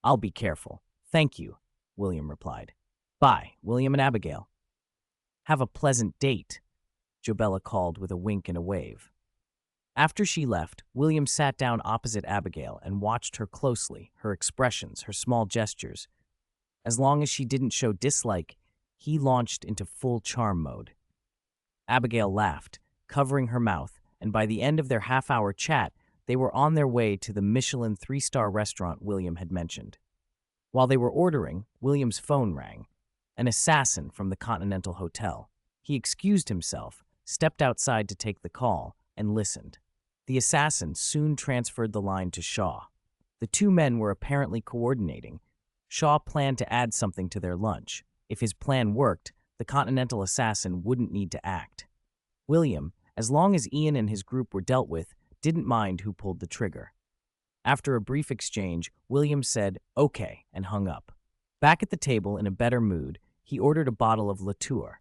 S1: I'll be careful. Thank you, William replied. Bye, William and Abigail. Have a pleasant date, Jabella called with a wink and a wave. After she left, William sat down opposite Abigail and watched her closely, her expressions, her small gestures. As long as she didn't show dislike, he launched into full charm mode. Abigail laughed, covering her mouth, and by the end of their half-hour chat, they were on their way to the Michelin 3-star restaurant William had mentioned. While they were ordering, William's phone rang. An assassin from the Continental Hotel. He excused himself, stepped outside to take the call, and listened. The assassin soon transferred the line to Shaw. The two men were apparently coordinating. Shaw planned to add something to their lunch. If his plan worked, the Continental assassin wouldn't need to act. William, as long as Ian and his group were dealt with, didn't mind who pulled the trigger. After a brief exchange, William said, "Okay," and hung up. Back at the table in a better mood, he ordered a bottle of liqueur.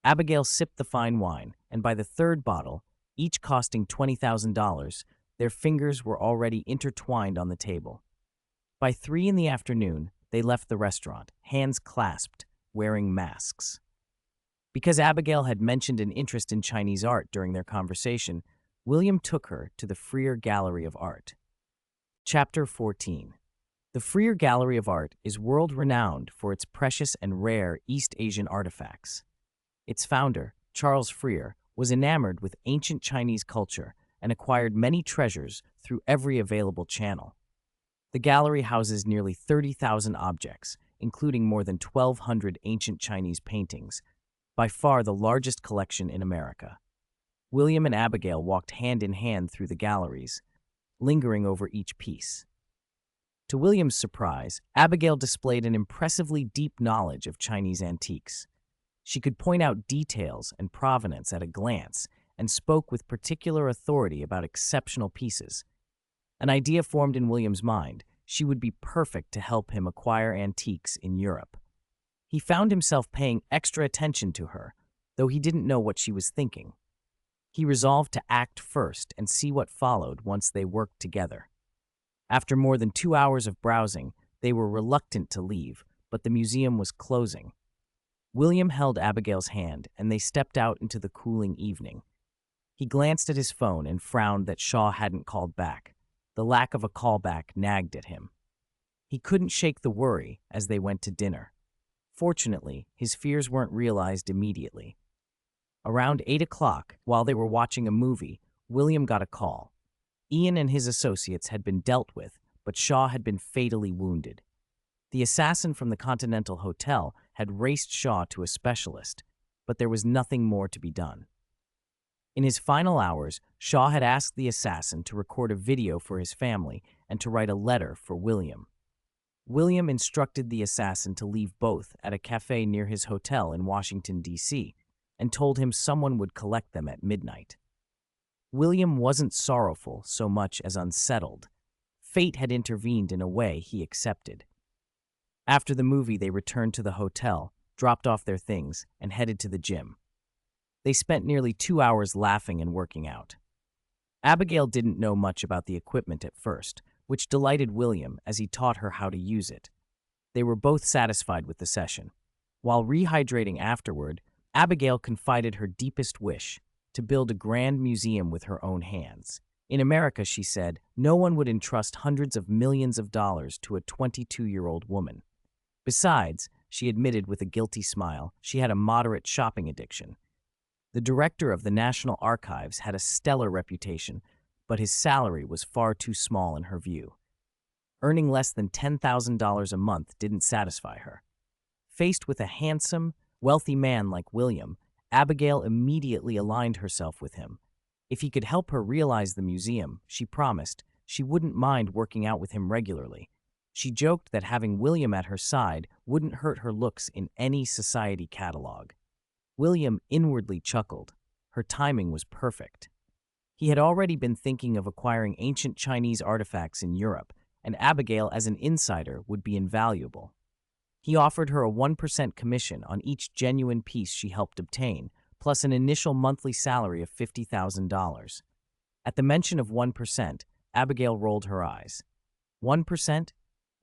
S1: Abigail sipped the fine wine, and by the third bottle, each costing $20,000, their fingers were already intertwined on the table. By 3 in the afternoon, they left the restaurant, hands clasped, wearing masks. Because Abigail had mentioned an interest in Chinese art during their conversation, William took her to the Freer Gallery of Art. Chapter 14. The Freer Gallery of Art is world-renowned for its precious and rare East Asian artifacts. Its founder, Charles Freer, was enamored with ancient Chinese culture and acquired many treasures through every available channel. The gallery houses nearly 30,000 objects, including more than 1,200 ancient Chinese paintings, by far the largest collection in America. William and Abigail walked hand in hand through the galleries, lingering over each piece. To William's surprise, Abigail displayed an impressively deep knowledge of Chinese antiques. She could point out details and provenance at a glance and spoke with particular authority about exceptional pieces. An idea formed in William's mind: she would be perfect to help him acquire antiques in Europe. He found himself paying extra attention to her, though he didn't know what she was thinking. He resolved to act first and see what followed once they worked together. After more than 2 hours of browsing, they were reluctant to leave, but the museum was closing. William held Abigail's hand, and they stepped out into the cooling evening. He glanced at his phone and frowned that Shaw hadn't called back. The lack of a callback nagged at him. He couldn't shake the worry as they went to dinner. Fortunately, his fears weren't realized immediately. Around 8 o'clock, while they were watching a movie, William got a call. Ian and his associates had been dealt with, but Shaw had been fatally wounded. The assassin from the Continental Hotel had raced Shaw to a specialist, but there was nothing more to be done. In his final hours, Shaw had asked the assassin to record a video for his family and to write a letter for William. William instructed the assassin to leave both at a cafe near his hotel in Washington, D.C., and told him someone would collect them at midnight. William wasn't sorrowful so much as unsettled. Fate had intervened in a way he accepted. After the movie, they returned to the hotel, dropped off their things, and headed to the gym. They spent nearly 2 hours laughing and working out. Abigail didn't know much about the equipment at first, which delighted William as he taught her how to use it. They were both satisfied with the session. While rehydrating afterward, Abigail confided her deepest wish: to build a grand museum with her own hands. In America, she said, no one would entrust hundreds of millions of dollars to a 22-year-old woman. Besides, she admitted with a guilty smile, she had a moderate shopping addiction. The director of the National Archives had a stellar reputation, but his salary was far too small in her view. Earning less than $10,000 a month didn't satisfy her. Faced with a handsome, wealthy man like William, Abigail immediately aligned herself with him. If he could help her realize the museum, she promised, she wouldn't mind working out with him regularly. She joked that having William at her side wouldn't hurt her looks in any society catalog. William inwardly chuckled. Her timing was perfect. He had already been thinking of acquiring ancient Chinese artifacts in Europe, and Abigail as an insider would be invaluable. He offered her a 1% commission on each genuine piece she helped obtain, plus an initial monthly salary of $50,000. At the mention of 1%, Abigail rolled her eyes. 1%?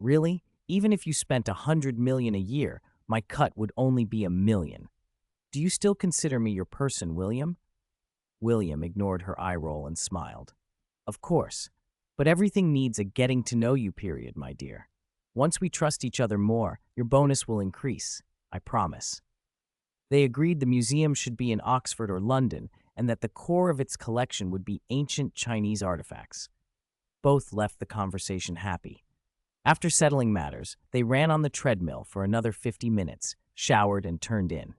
S1: Really? Even if you spent $100 million a year, my cut would only be $1 million. Do you still consider me your person, William? William ignored her eye roll and smiled. Of course, but everything needs a getting-to-know-you period, my dear. Once we trust each other more, your bonus will increase, I promise. They agreed the museum should be in Oxford or London, and that the core of its collection would be ancient Chinese artifacts. Both left the conversation happy. After settling matters, they ran on the treadmill for another 50 minutes, showered and turned in.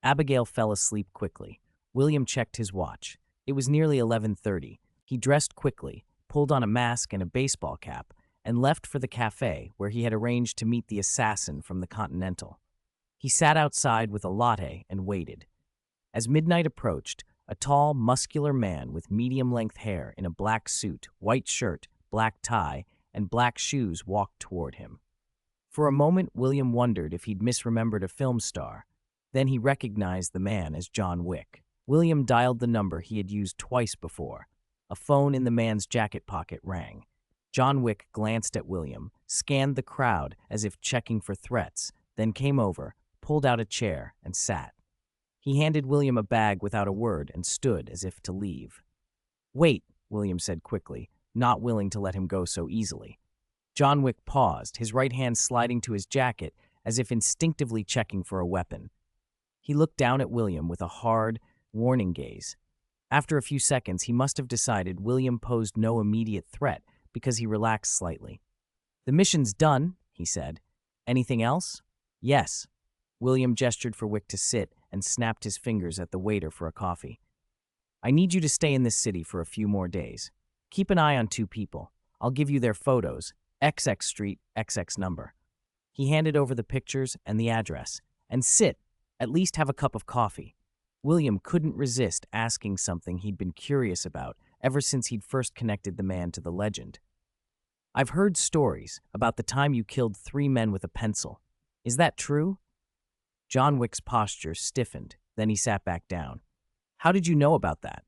S1: Abigail fell asleep quickly. William checked his watch. It was nearly 11:30. He dressed quickly, pulled on a mask and a baseball cap, and left for the cafe where he had arranged to meet the assassin from the Continental. He sat outside with a latte and waited. As midnight approached, a tall, muscular man with medium-length hair in a black suit, white shirt, black tie, and black shoes walked toward him. For a moment, William wondered if he'd misremembered a film star. Then he recognized the man as John Wick. William dialed the number he had used twice before. A phone in the man's jacket pocket rang. John Wick glanced at William, scanned the crowd as if checking for threats, then came over, pulled out a chair, and sat. He handed William a bag without a word and stood as if to leave. "Wait," William said quickly, not willing to let him go so easily. John Wick paused, his right hand sliding to his jacket as if instinctively checking for a weapon. He looked down at William with a hard, warning gaze. After a few seconds, he must have decided William posed no immediate threat because he relaxed slightly. "The mission's done," he said. "Anything else?" "Yes." William gestured for Wick to sit and snapped his fingers at the waiter for a coffee. "I need you to stay in this city for a few more days. Keep an eye on 2 people. I'll give you their photos, XX Street, XX number." He handed over the pictures and the address. "And sit, at least have a cup of coffee." William couldn't resist asking something he'd been curious about ever since he'd first connected the man to the legend. "I've heard stories about the time you killed 3 men with a pencil. Is that true?" John Wick's posture stiffened, then he sat back down. "How did you know about that?"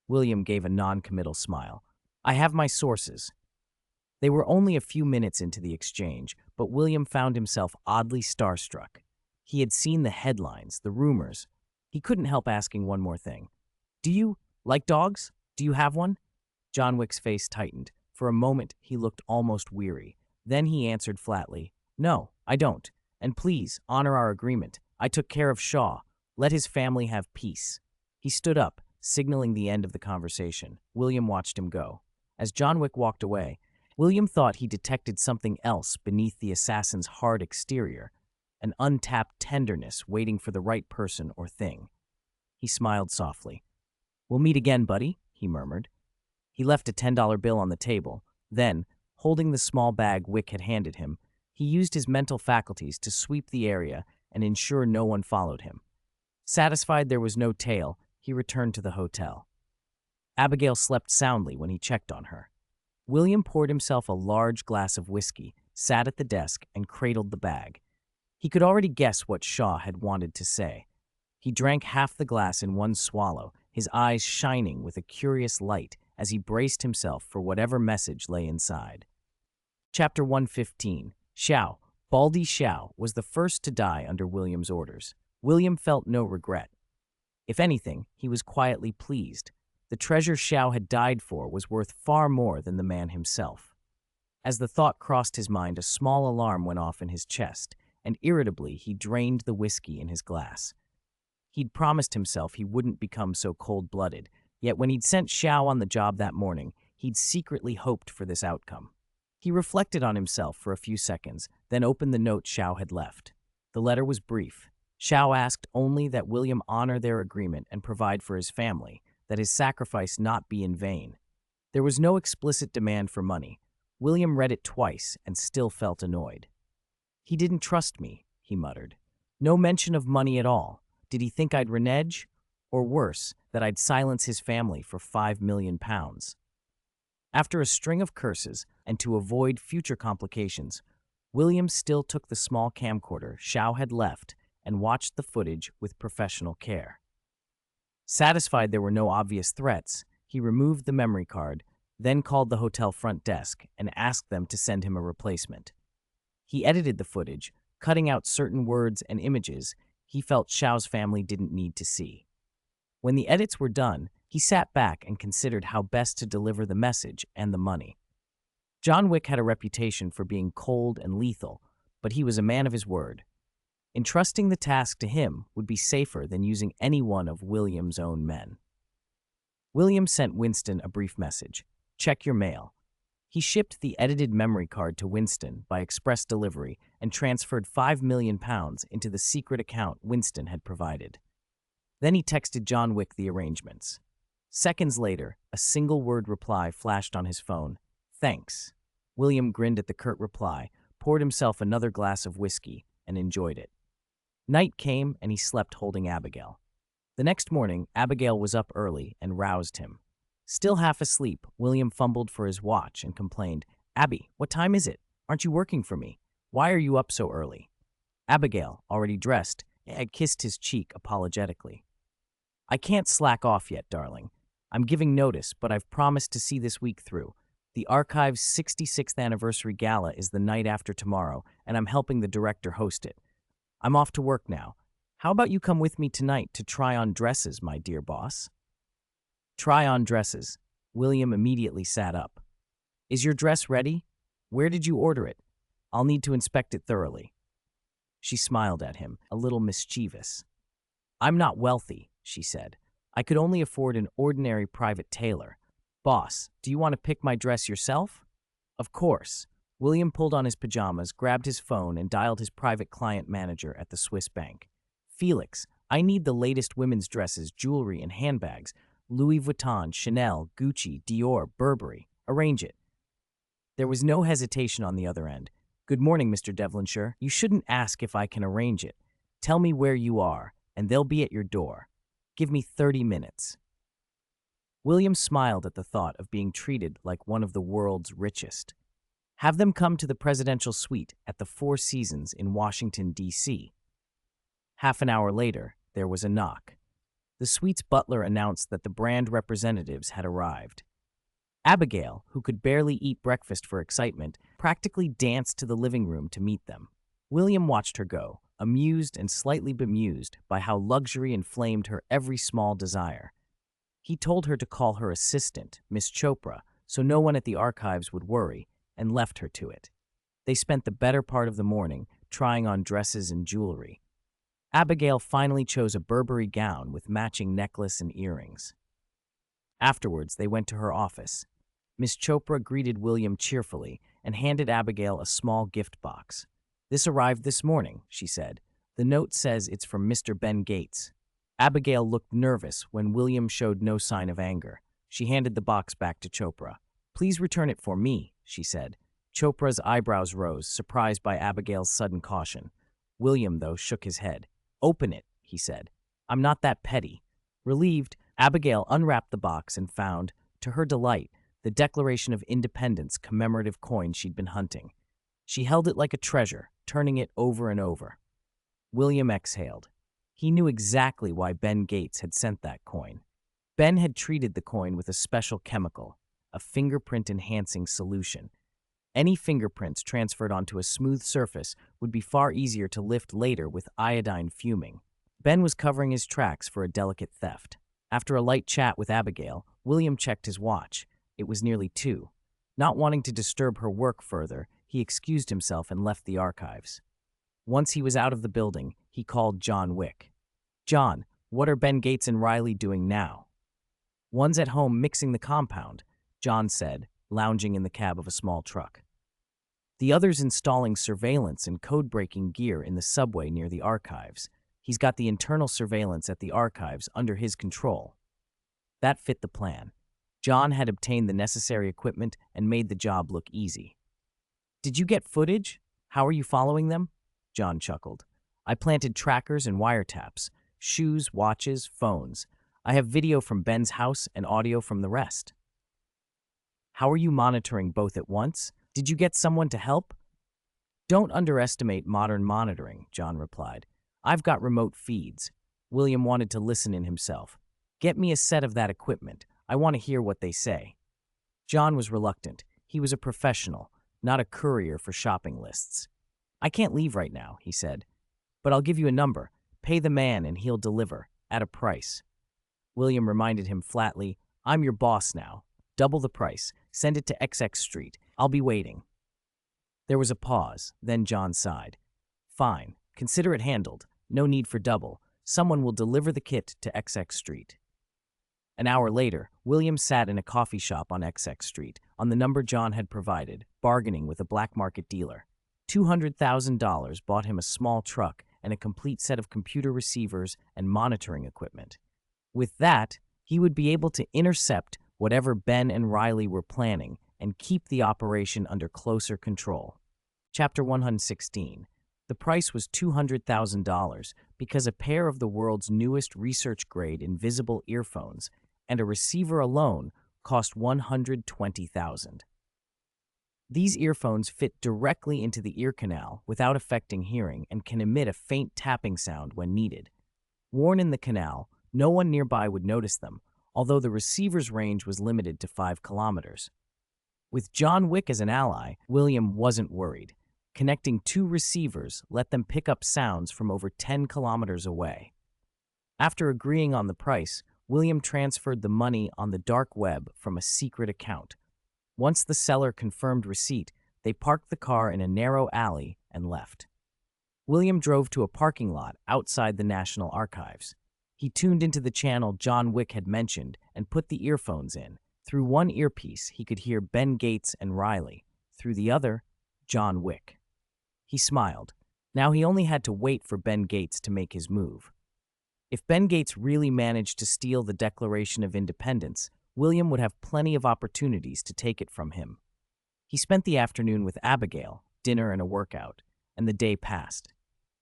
S1: William gave a non-committal smile. "I have my sources." They were only a few minutes into the exchange, but William found himself oddly starstruck. He had seen the headlines, the rumors. He couldn't help asking one more thing. "Do you like dogs? Do you have one?" John Wick's face tightened. For a moment, he looked almost weary. Then he answered flatly, "No, I don't. And please, honor our agreement. I took care of Shaw. Let his family have peace." He stood up, signaling the end of the conversation. William watched him go. As John Wick walked away, William thought he detected something else beneath the assassin's hard exterior, an untapped tenderness waiting for the right person or thing. He smiled softly. "We'll meet again, buddy," he murmured. He left a $10 bill on the table. Then, holding the small bag Wick had handed him, he used his mental faculties to sweep the area and ensure no one followed him. Satisfied there was no tail, he returned to the hotel. Abigail slept soundly when he checked on her. William poured himself a large glass of whiskey, sat at the desk, and cradled the bag. He could already guess what Shaw had wanted to say. He drank half the glass in one swallow, his eyes shining with a curious light as he braced himself for whatever message lay inside. Chapter 115. Xiao, Baldy Xiao, was the first to die under William's orders. William felt no regret. If anything, he was quietly pleased. The treasure Xiao had died for was worth far more than the man himself. As the thought crossed his mind, a small alarm went off in his chest, and irritably he drained the whiskey in his glass. He'd promised himself he wouldn't become so cold-blooded, yet when he'd sent Xiao on the job that morning, he'd secretly hoped for this outcome. He reflected on himself for a few seconds, then opened the note Xiao had left. The letter was brief. Xiao asked only that William honor their agreement and provide for his family, that his sacrifice not be in vain. There was no explicit demand for money. William read it twice and still felt annoyed. He didn't trust me, he muttered. No mention of money at all. Did he think I'd renege? Or worse, that I'd silence his family for £5 million? After a string of curses, and to avoid future complications, William still took the small camcorder Xiao had left and watched the footage with professional care. Satisfied there were no obvious threats, he removed the memory card, then called the hotel front desk and asked them to send him a replacement. He edited the footage, cutting out certain words and images he felt Xiao's family didn't need to see. When the edits were done, he sat back and considered how best to deliver the message and the money. John Wick had a reputation for being cold and lethal, but he was a man of his word. Entrusting the task to him would be safer than using any one of William's own men. William sent Winston a brief message. Check your mail. He shipped the edited memory card to Winston by express delivery and transferred £5 million into the secret account Winston had provided. Then he texted John Wick the arrangements. Seconds later, a single-word reply flashed on his phone. Thanks. William grinned at the curt reply, poured himself another glass of whiskey, and enjoyed it. Night came, and he slept holding Abigail. The next morning, Abigail was up early and roused him. Still half asleep, William fumbled for his watch and complained, Abby, what time is it? Aren't you working for me? Why are you up so early? Abigail, already dressed, had kissed his cheek apologetically. I can't slack off yet, darling. I'm giving notice, but I've promised to see this week through. The Archive's 66th anniversary gala is the night after tomorrow, and I'm helping the director host it. I'm off to work now. How about you come with me tonight to try on dresses, my dear boss? Try on dresses. William immediately sat up. Is your dress ready? Where did you order it? I'll need to inspect it thoroughly. She smiled at him, a little mischievous. I'm not wealthy, she said. I could only afford an ordinary private tailor. Boss, do you want to pick my dress yourself? Of course. William pulled on his pajamas, grabbed his phone, and dialed his private client manager at the Swiss bank. Felix, I need the latest women's dresses, jewelry, and handbags. Louis Vuitton, Chanel, Gucci, Dior, Burberry. Arrange it. There was no hesitation on the other end. Good morning, Mr. Devonshire. You shouldn't ask if I can arrange it. Tell me where you are, and they'll be at your door. Give me 30 minutes. William smiled at the thought of being treated like one of the world's richest. Have them come to the presidential suite at the Four Seasons in Washington, D.C. Half an hour later, there was a knock. The suite's butler announced that the brand representatives had arrived. Abigail, who could barely eat breakfast for excitement, practically danced to the living room to meet them. William watched her go, amused and slightly bemused by how luxury inflamed her every small desire. He told her to call her assistant, Miss Chopra, so no one at the archives would worry, and left her to it. They spent the better part of the morning trying on dresses and jewelry. Abigail finally chose a Burberry gown with matching necklace and earrings. Afterwards, they went to her office. Miss Chopra greeted William cheerfully and handed Abigail a small gift box. This arrived this morning, she said. The note says it's from Mr. Ben Gates. Abigail looked nervous when William showed no sign of anger. She handed the box back to Chopra. Please return it for me, she said. Chopra's eyebrows rose, surprised by Abigail's sudden caution. William, though, shook his head. Open it, he said. I'm not that petty. Relieved, Abigail unwrapped the box and found, to her delight, the Declaration of Independence commemorative coin she'd been hunting. She held it like a treasure, turning it over and over. William exhaled. He knew exactly why Ben Gates had sent that coin. Ben had treated the coin with a special chemical, a fingerprint-enhancing solution. Any fingerprints transferred onto a smooth surface would be far easier to lift later with iodine fuming. Ben was covering his tracks for a delicate theft. After a light chat with Abigail, William checked his watch. It was nearly 2. Not wanting to disturb her work further, he excused himself and left the archives. Once he was out of the building, he called John Wick. John, what are Ben Gates and Riley doing now? One's at home mixing the compound, John said, lounging in the cab of a small truck. The other's installing surveillance and code-breaking gear in the subway near the archives. He's got the internal surveillance at the archives under his control. That fit the plan. John had obtained the necessary equipment and made the job look easy. "Did you get footage? How are you following them?" John chuckled. "I planted trackers and wiretaps, shoes, watches, phones. I have video from Ben's house and audio from the rest." "How are you monitoring both at once? Did you get someone to help?" "Don't underestimate modern monitoring," John replied. "I've got remote feeds." William wanted to listen in himself. "Get me a set of that equipment. I want to hear what they say." John was reluctant. He was a professional, not a courier for shopping lists. "I can't leave right now," he said. "But I'll give you a number. Pay the man and he'll deliver, at a price." William reminded him flatly, "I'm your boss now. Double the price. Send it to XX Street. I'll be waiting." There was a pause. Then John sighed. "Fine. Consider it handled. No need for double. Someone will deliver the kit to XX Street." An hour later, William sat in a coffee shop on XX Street, on the number John had provided, bargaining with a black market dealer. $200,000 bought him a small truck and a complete set of computer receivers and monitoring equipment. With that, he would be able to intercept whatever Ben and Riley were planning and keep the operation under closer control. Chapter 116. The price was $200,000 because a pair of the world's newest research-grade invisible earphones and a receiver alone cost $120,000. These earphones fit directly into the ear canal without affecting hearing and can emit a faint tapping sound when needed. Worn in the canal, no one nearby would notice them, although the receiver's range was limited to 5 kilometers. With John Wick as an ally, William wasn't worried. Connecting 2 receivers let them pick up sounds from over 10 kilometers away. After agreeing on the price, William transferred the money on the dark web from a secret account. Once the seller confirmed receipt, they parked the car in a narrow alley and left. William drove to a parking lot outside the National Archives. He tuned into the channel John Wick had mentioned and put the earphones in. Through one earpiece, he could hear Ben Gates and Riley. Through the other, John Wick. He smiled. Now he only had to wait for Ben Gates to make his move. If Ben Gates really managed to steal the Declaration of Independence, William would have plenty of opportunities to take it from him. He spent the afternoon with Abigail, dinner and a workout, and the day passed.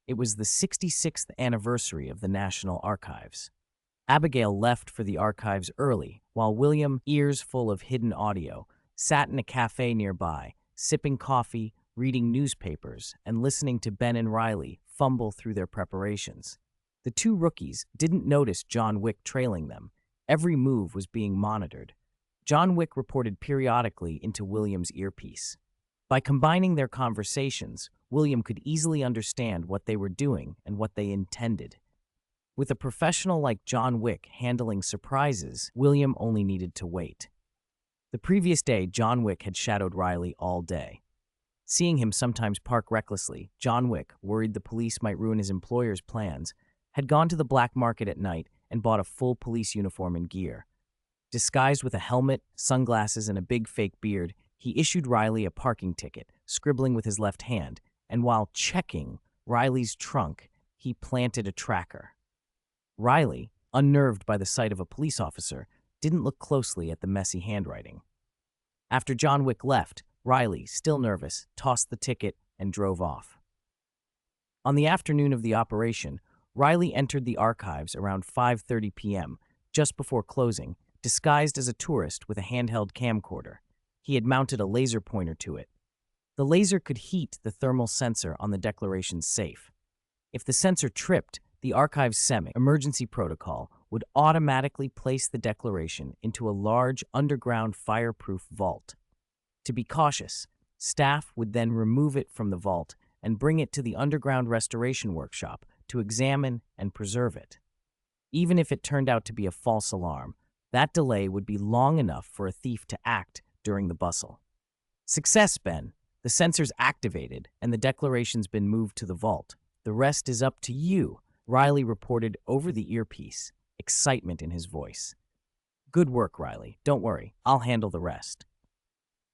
S1: It was the 66th anniversary of the National Archives. Abigail left for the archives early, while William, ears full of hidden audio, sat in a cafe nearby, sipping coffee, reading newspapers, and listening to Ben and Riley fumble through their preparations. The 2 rookies didn't notice John Wick trailing them. Every move was being monitored. John Wick reported periodically into William's earpiece. By combining their conversations, William could easily understand what they were doing and what they intended. With a professional like John Wick handling surprises, William only needed to wait. The previous day, John Wick had shadowed Riley all day. Seeing him sometimes park recklessly, John Wick, worried the police might ruin his employer's plans, had gone to the black market at night and bought a full police uniform and gear. Disguised with a helmet, sunglasses, and a big fake beard, he issued Riley a parking ticket, scribbling with his left hand, and while checking Riley's trunk, he planted a tracker. Riley, unnerved by the sight of a police officer, didn't look closely at the messy handwriting. After John Wick left, Riley, still nervous, tossed the ticket and drove off. On the afternoon of the operation, Riley entered the archives around 5:30 p.m., just before closing, disguised as a tourist with a handheld camcorder. He had mounted a laser pointer to it. The laser could heat the thermal sensor on the Declaration's safe. If the sensor tripped, the archive's emergency protocol would automatically place the Declaration into a large underground fireproof vault. To be cautious, staff would then remove it from the vault and bring it to the underground restoration workshop to examine and preserve it. Even if it turned out to be a false alarm, that delay would be long enough for a thief to act during the bustle. "Success, Ben. The sensor's activated, and the Declaration's been moved to the vault. The rest is up to you," Riley reported over the earpiece, excitement in his voice. "Good work, Riley. Don't worry, I'll handle the rest."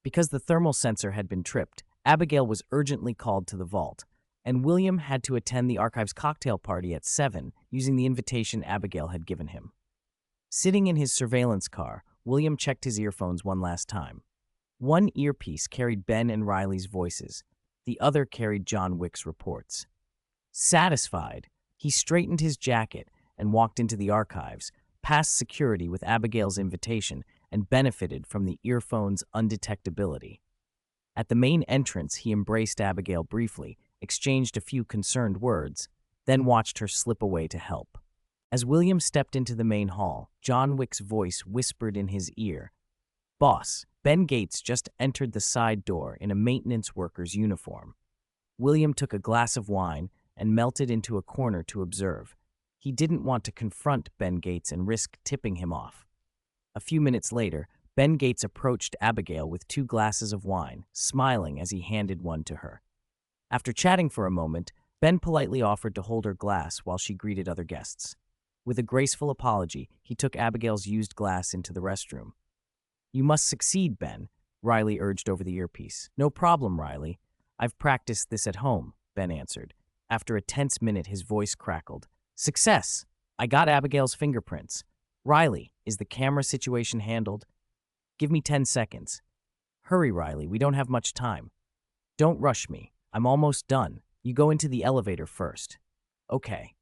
S1: Because the thermal sensor had been tripped, Abigail was urgently called to the vault, and William had to attend the archive's cocktail party at 7 using the invitation Abigail had given him. Sitting in his surveillance car, William checked his earphones one last time. One earpiece carried Ben and Riley's voices. The other carried John Wick's reports. Satisfied, he straightened his jacket and walked into the archives, passed security with Abigail's invitation, and benefited from the earphone's undetectability. At the main entrance, he embraced Abigail briefly, exchanged a few concerned words, then watched her slip away to help. As William stepped into the main hall, John Wick's voice whispered in his ear, "Boss, Ben Gates just entered the side door in a maintenance worker's uniform." William took a glass of wine and melted into a corner to observe. He didn't want to confront Ben Gates and risk tipping him off. A few minutes later, Ben Gates approached Abigail with 2 glasses of wine, smiling as he handed one to her. After chatting for a moment, Ben politely offered to hold her glass while she greeted other guests. With a graceful apology, he took Abigail's used glass into the restroom. "You must succeed, Ben," Riley urged over the earpiece. "No problem, Riley. I've practiced this at home," Ben answered. After a tense minute, his voice crackled. "Success! I got Abigail's fingerprints. Riley, is the camera situation handled? Give me 10 seconds. Hurry, Riley, we don't have much time. Don't rush me. I'm almost done. You go into the elevator first." "Okay."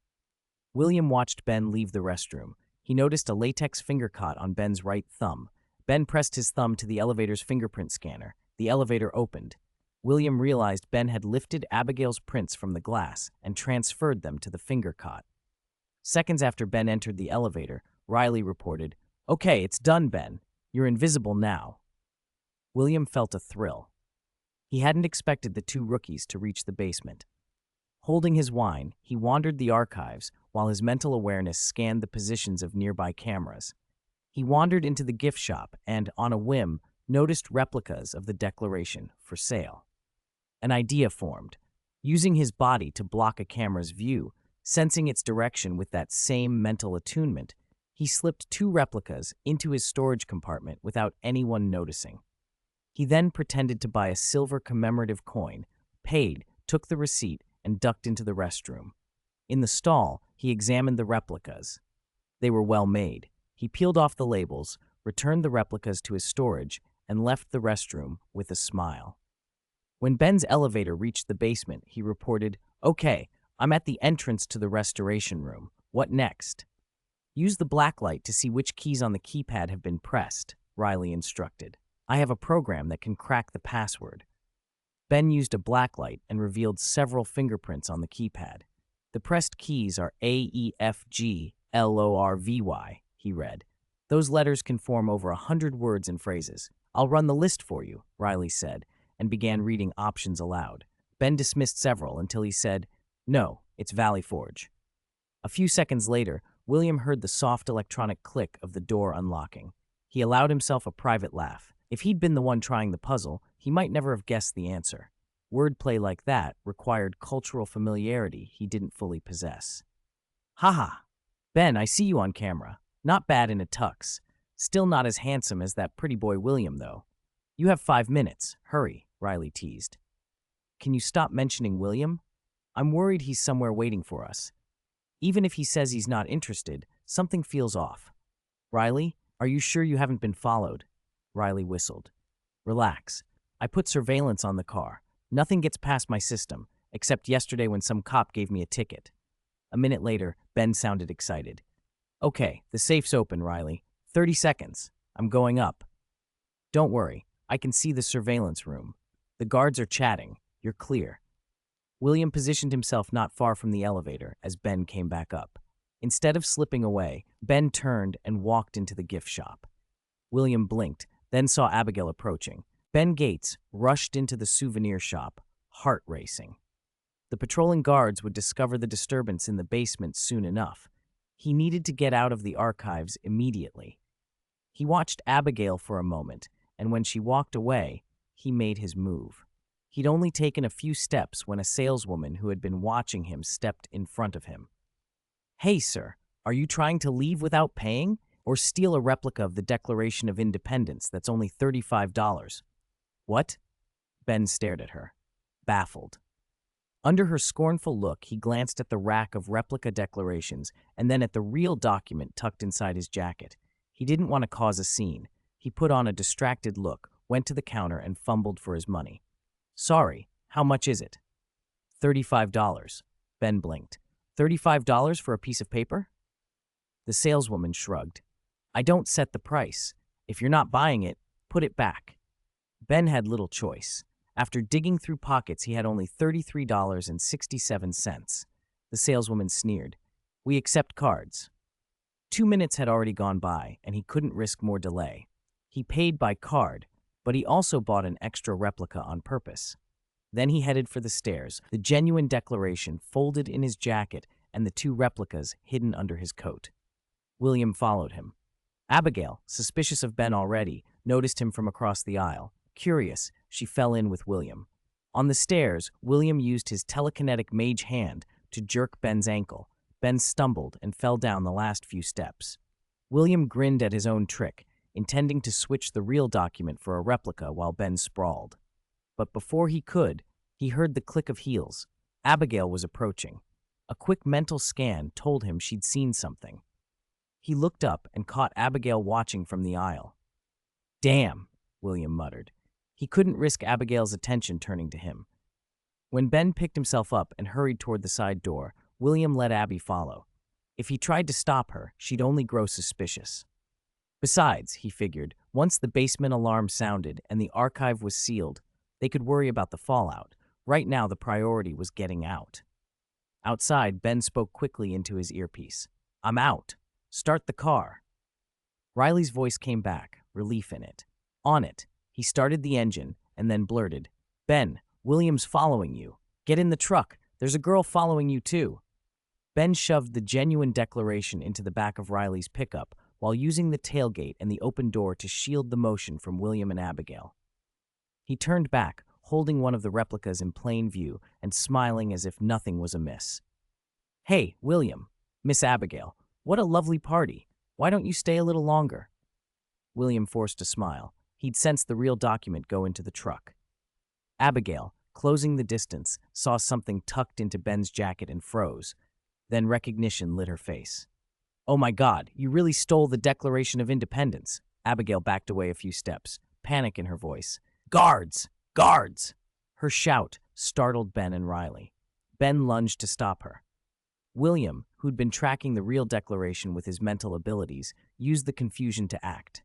S1: William watched Ben leave the restroom. He noticed a latex finger cut on Ben's right thumb. Ben pressed his thumb to the elevator's fingerprint scanner. The elevator opened. William realized Ben had lifted Abigail's prints from the glass and transferred them to the finger cut. Seconds after Ben entered the elevator, Riley reported, "Okay, it's done, Ben. You're invisible now." William felt a thrill. He hadn't expected the 2 rookies to reach the basement. Holding his wine, he wandered the archives while his mental awareness scanned the positions of nearby cameras. He wandered into the gift shop and, on a whim, noticed replicas of the Declaration for sale. An idea formed. Using his body to block a camera's view, sensing its direction with that same mental attunement, he slipped 2 replicas into his storage compartment without anyone noticing. He then pretended to buy a silver commemorative coin, paid, took the receipt, and ducked into the restroom. In the stall, he examined the replicas. They were well made. He peeled off the labels, returned the replicas to his storage, and left the restroom with a smile. When Ben's elevator reached the basement, he reported, "Okay, I'm at the entrance to the restoration room. What next?" "Use the blacklight to see which keys on the keypad have been pressed," Riley instructed. "I have a program that can crack the password." Ben used a blacklight and revealed several fingerprints on the keypad. "The pressed keys are AEFGLORVY, he read. "Those letters can form over 100 words and phrases. I'll run the list for you," Riley said, and began reading options aloud. Ben dismissed several until he said, "No, it's Valley Forge." A few seconds later, William heard the soft electronic click of the door unlocking. He allowed himself a private laugh. If he'd been the one trying the puzzle, he might never have guessed the answer. Wordplay like that required cultural familiarity he didn't fully possess. "Haha! Ben, I see you on camera. Not bad in a tux. Still not as handsome as that pretty boy William, though. You have 5 minutes. Hurry," Riley teased. "Can you stop mentioning William? I'm worried he's somewhere waiting for us. Even if he says he's not interested, something feels off." "Riley, are you sure you haven't been followed?" Riley whistled. "Relax. I put surveillance on the car. Nothing gets past my system, except yesterday when some cop gave me a ticket." A minute later, Ben sounded excited. "Okay, the safe's open, Riley. 30 seconds. I'm going up." "Don't worry. I can see the surveillance room. The guards are chatting. You're clear." William positioned himself not far from the elevator as Ben came back up. Instead of slipping away, Ben turned and walked into the gift shop. William blinked, then saw Abigail approaching. Ben Gates rushed into the souvenir shop, heart racing. The patrolling guards would discover the disturbance in the basement soon enough. He needed to get out of the archives immediately. He watched Abigail for a moment, and when she walked away, he made his move. He'd only taken a few steps when a saleswoman who had been watching him stepped in front of him. "Hey, sir, are you trying to leave without paying? Or steal a replica of the Declaration of Independence that's only $35? "What?" Ben stared at her, baffled. Under her scornful look, he glanced at the rack of replica declarations and then at the real document tucked inside his jacket. He didn't want to cause a scene. He put on a distracted look, went to the counter, and fumbled for his money. "Sorry, how much is it?" $35. Ben blinked. $35 for a piece of paper? The saleswoman shrugged. "I don't set the price. If you're not buying it, put it back." Ben had little choice. After digging through pockets, he had only $33.67. The saleswoman sneered. "We accept cards." 2 minutes had already gone by, and he couldn't risk more delay. He paid by card, but he also bought an extra replica on purpose. Then he headed for the stairs, the genuine declaration folded in his jacket and the 2 replicas hidden under his coat. William followed him. Abigail, suspicious of Ben already, noticed him from across the aisle. Curious, she fell in with William. On the stairs, William used his telekinetic mage hand to jerk Ben's ankle. Ben stumbled and fell down the last few steps. William grinned at his own trick, intending to switch the real document for a replica while Ben sprawled. But before he could, he heard the click of heels. Abigail was approaching. A quick mental scan told him she'd seen something. He looked up and caught Abigail watching from the aisle. "Damn," William muttered. He couldn't risk Abigail's attention turning to him. When Ben picked himself up and hurried toward the side door, William let Abby follow. If he tried to stop her, she'd only grow suspicious. Besides, he figured, once the basement alarm sounded and the archive was sealed, they could worry about the fallout. Right now, the priority was getting out. Outside, Ben spoke quickly into his earpiece. "I'm out. Start the car." Riley's voice came back, relief in it. On it, he started the engine and then blurted, "Ben, William's following you. Get in the truck. There's a girl following you too." Ben shoved the genuine declaration into the back of Riley's pickup while using the tailgate and the open door to shield the motion from William and Abigail. He turned back, holding one of the replicas in plain view and smiling as if nothing was amiss. "Hey, William, Miss Abigail, what a lovely party. Why don't you stay a little longer?" William forced a smile. He'd sensed the real document go into the truck. Abigail, closing the distance, saw something tucked into Ben's jacket and froze. Then recognition lit her face. "Oh my God, you really stole the Declaration of Independence." Abigail backed away a few steps, panic in her voice. "Guards! Guards!" Her shout startled Ben and Riley. Ben lunged to stop her. William, who'd been tracking the real declaration with his mental abilities, used the confusion to act.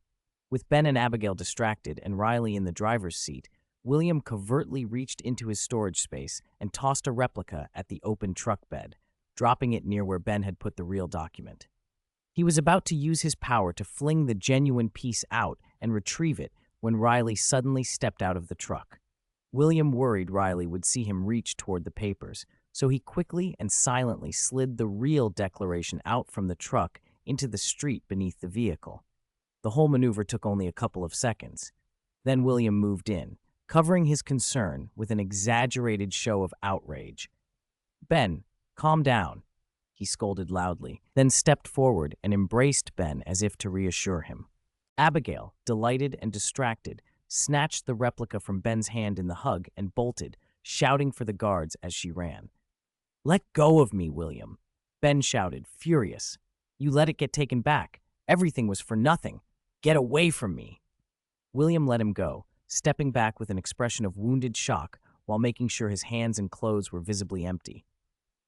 S1: With Ben and Abigail distracted and Riley in the driver's seat, William covertly reached into his storage space and tossed a replica at the open truck bed, dropping it near where Ben had put the real document. He was about to use his power to fling the genuine piece out and retrieve it when Riley suddenly stepped out of the truck. William worried Riley would see him reach toward the papers, so he quickly and silently slid the real declaration out from the truck into the street beneath the vehicle. The whole maneuver took only a couple of seconds. Then William moved in, covering his concern with an exaggerated show of outrage. "Ben, calm down," he scolded loudly, then stepped forward and embraced Ben as if to reassure him. Abigail, delighted and distracted, snatched the replica from Ben's hand in the hug and bolted, shouting for the guards as she ran. "Let go of me, William," Ben shouted, furious. "You let it get taken back. Everything was for nothing. Get away from me." William let him go, stepping back with an expression of wounded shock while making sure his hands and clothes were visibly empty.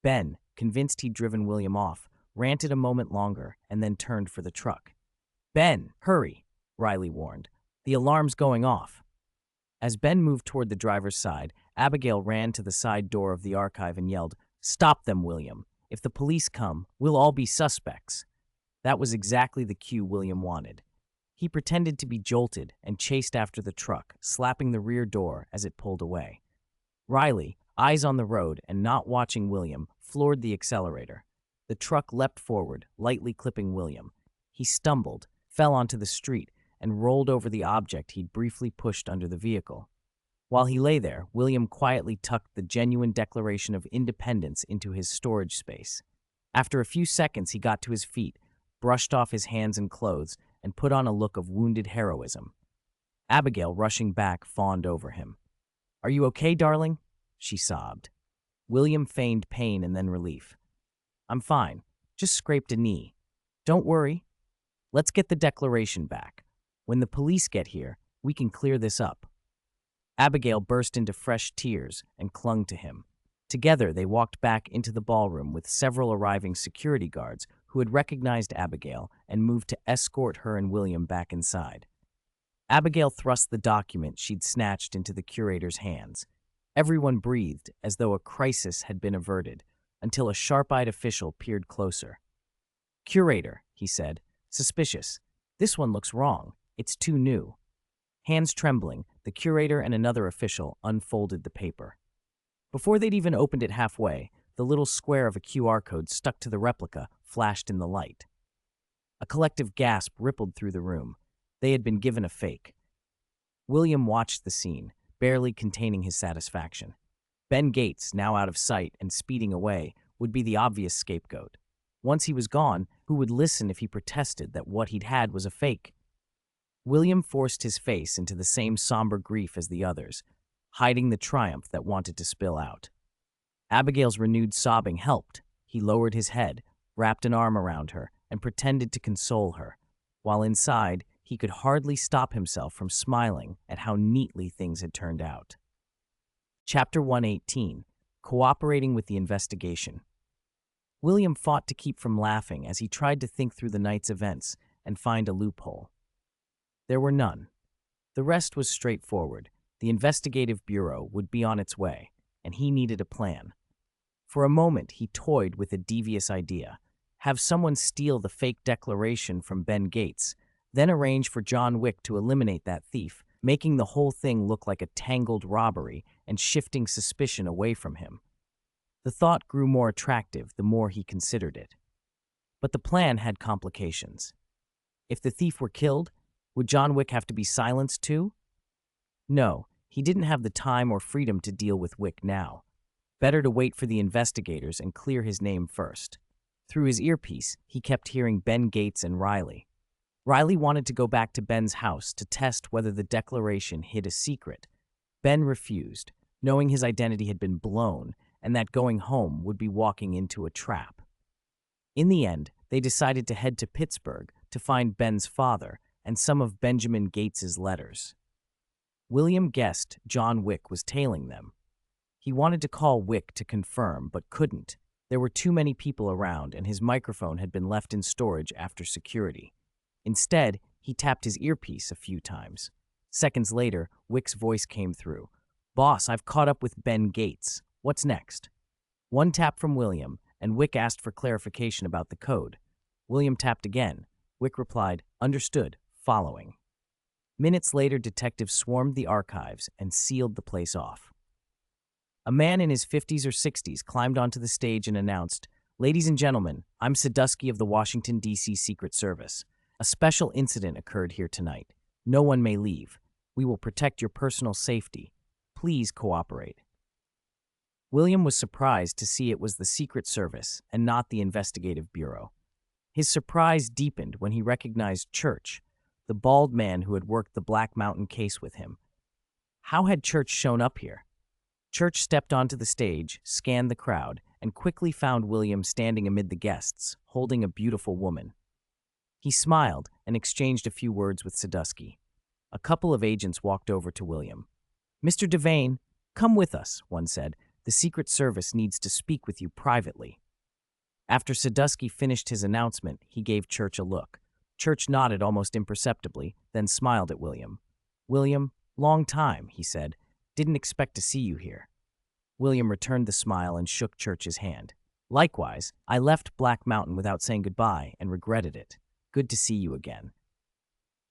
S1: Ben, convinced he'd driven William off, ranted a moment longer and then turned for the truck. "Ben, hurry," Riley warned. "The alarm's going off." As Ben moved toward the driver's side, Abigail ran to the side door of the archive and yelled, "Stop them, William. If the police come, we'll all be suspects." That was exactly the cue William wanted. He pretended to be jolted and chased after the truck, slapping the rear door as it pulled away. Riley, eyes on the road and not watching William, floored the accelerator. The truck leapt forward, lightly clipping William. He stumbled, fell onto the street, and rolled over the object he'd briefly pushed under the vehicle. While he lay there, William quietly tucked the genuine Declaration of Independence into his storage space. After a few seconds, he got to his feet, brushed off his hands and clothes, and put on a look of wounded heroism. Abigail, rushing back, fawned over him. "Are you okay, darling?" she sobbed. William feigned pain and then relief. "I'm fine. Just scraped a knee. Don't worry." Let's get the declaration back. When the police get here, we can clear this up." Abigail burst into fresh tears and clung to him. Together, they walked back into the ballroom with several arriving security guards who had recognized Abigail and moved to escort her and William back inside. Abigail thrust the document she'd snatched into the curator's hands. Everyone breathed as though a crisis had been averted, until a sharp-eyed official peered closer. "Curator," he said, "suspicious. This one looks wrong. It's too new." Hands trembling, the curator and another official unfolded the paper. Before they'd even opened it halfway, the little square of a QR code stuck to the replica flashed in the light. A collective gasp rippled through the room. They had been given a fake. William watched the scene, barely containing his satisfaction. Ben Gates, now out of sight and speeding away, would be the obvious scapegoat. Once he was gone, who would listen if he protested that what he'd had was a fake? William forced his face into the same somber grief as the others, hiding the triumph that wanted to spill out. Abigail's renewed sobbing helped. He lowered his head, wrapped an arm around her, and pretended to console her, while inside, he could hardly stop himself from smiling at how neatly things had turned out. Chapter 118: Cooperating with the Investigation. William fought to keep from laughing as he tried to think through the night's events and find a loophole. There were none. The rest was straightforward. The investigative bureau would be on its way, and he needed a plan. For a moment, he toyed with a devious idea. Have someone steal the fake declaration from Ben Gates, then arrange for John Wick to eliminate that thief, making the whole thing look like a tangled robbery and shifting suspicion away from him. The thought grew more attractive the more he considered it. But the plan had complications. If the thief were killed, would John Wick have to be silenced too? No, he didn't have the time or freedom to deal with Wick now. Better to wait for the investigators and clear his name first. Through his earpiece, he kept hearing Ben Gates and Riley. Riley wanted to go back to Ben's house to test whether the declaration hid a secret. Ben refused, knowing his identity had been blown and that going home would be walking into a trap. In the end, they decided to head to Pittsburgh to find Ben's father and some of Benjamin Gates's letters. William guessed John Wick was tailing them. He wanted to call Wick to confirm, but couldn't. There were too many people around, and his microphone had been left in storage after security. Instead, he tapped his earpiece a few times. Seconds later, Wick's voice came through. "Boss, I've caught up with Ben Gates. What's next?" One tap from William, and Wick asked for clarification about the code. William tapped again. Wick replied, "Understood, following." Minutes later, detectives swarmed the archives and sealed the place off. A man in his 50s or 60s climbed onto the stage and announced, "Ladies and gentlemen, I'm Sadusky of the Washington, D.C. Secret Service. A special incident occurred here tonight. No one may leave. We will protect your personal safety. Please cooperate." William was surprised to see it was the Secret Service and not the Investigative Bureau. His surprise deepened when he recognized Church, the bald man who had worked the Black Mountain case with him. How had Church shown up here? Church stepped onto the stage, scanned the crowd, and quickly found William standing amid the guests, holding a beautiful woman. He smiled and exchanged a few words with Sadusky. A couple of agents walked over to William. "Mr. Devane, come with us," one said. "The Secret Service needs to speak with you privately." After Sadusky finished his announcement, he gave Church a look. Church nodded almost imperceptibly, then smiled at William. "William, long time," he said. "Didn't expect to see you here." William returned the smile and shook Church's hand. "Likewise, I left Black Mountain without saying goodbye and regretted it. Good to see you again."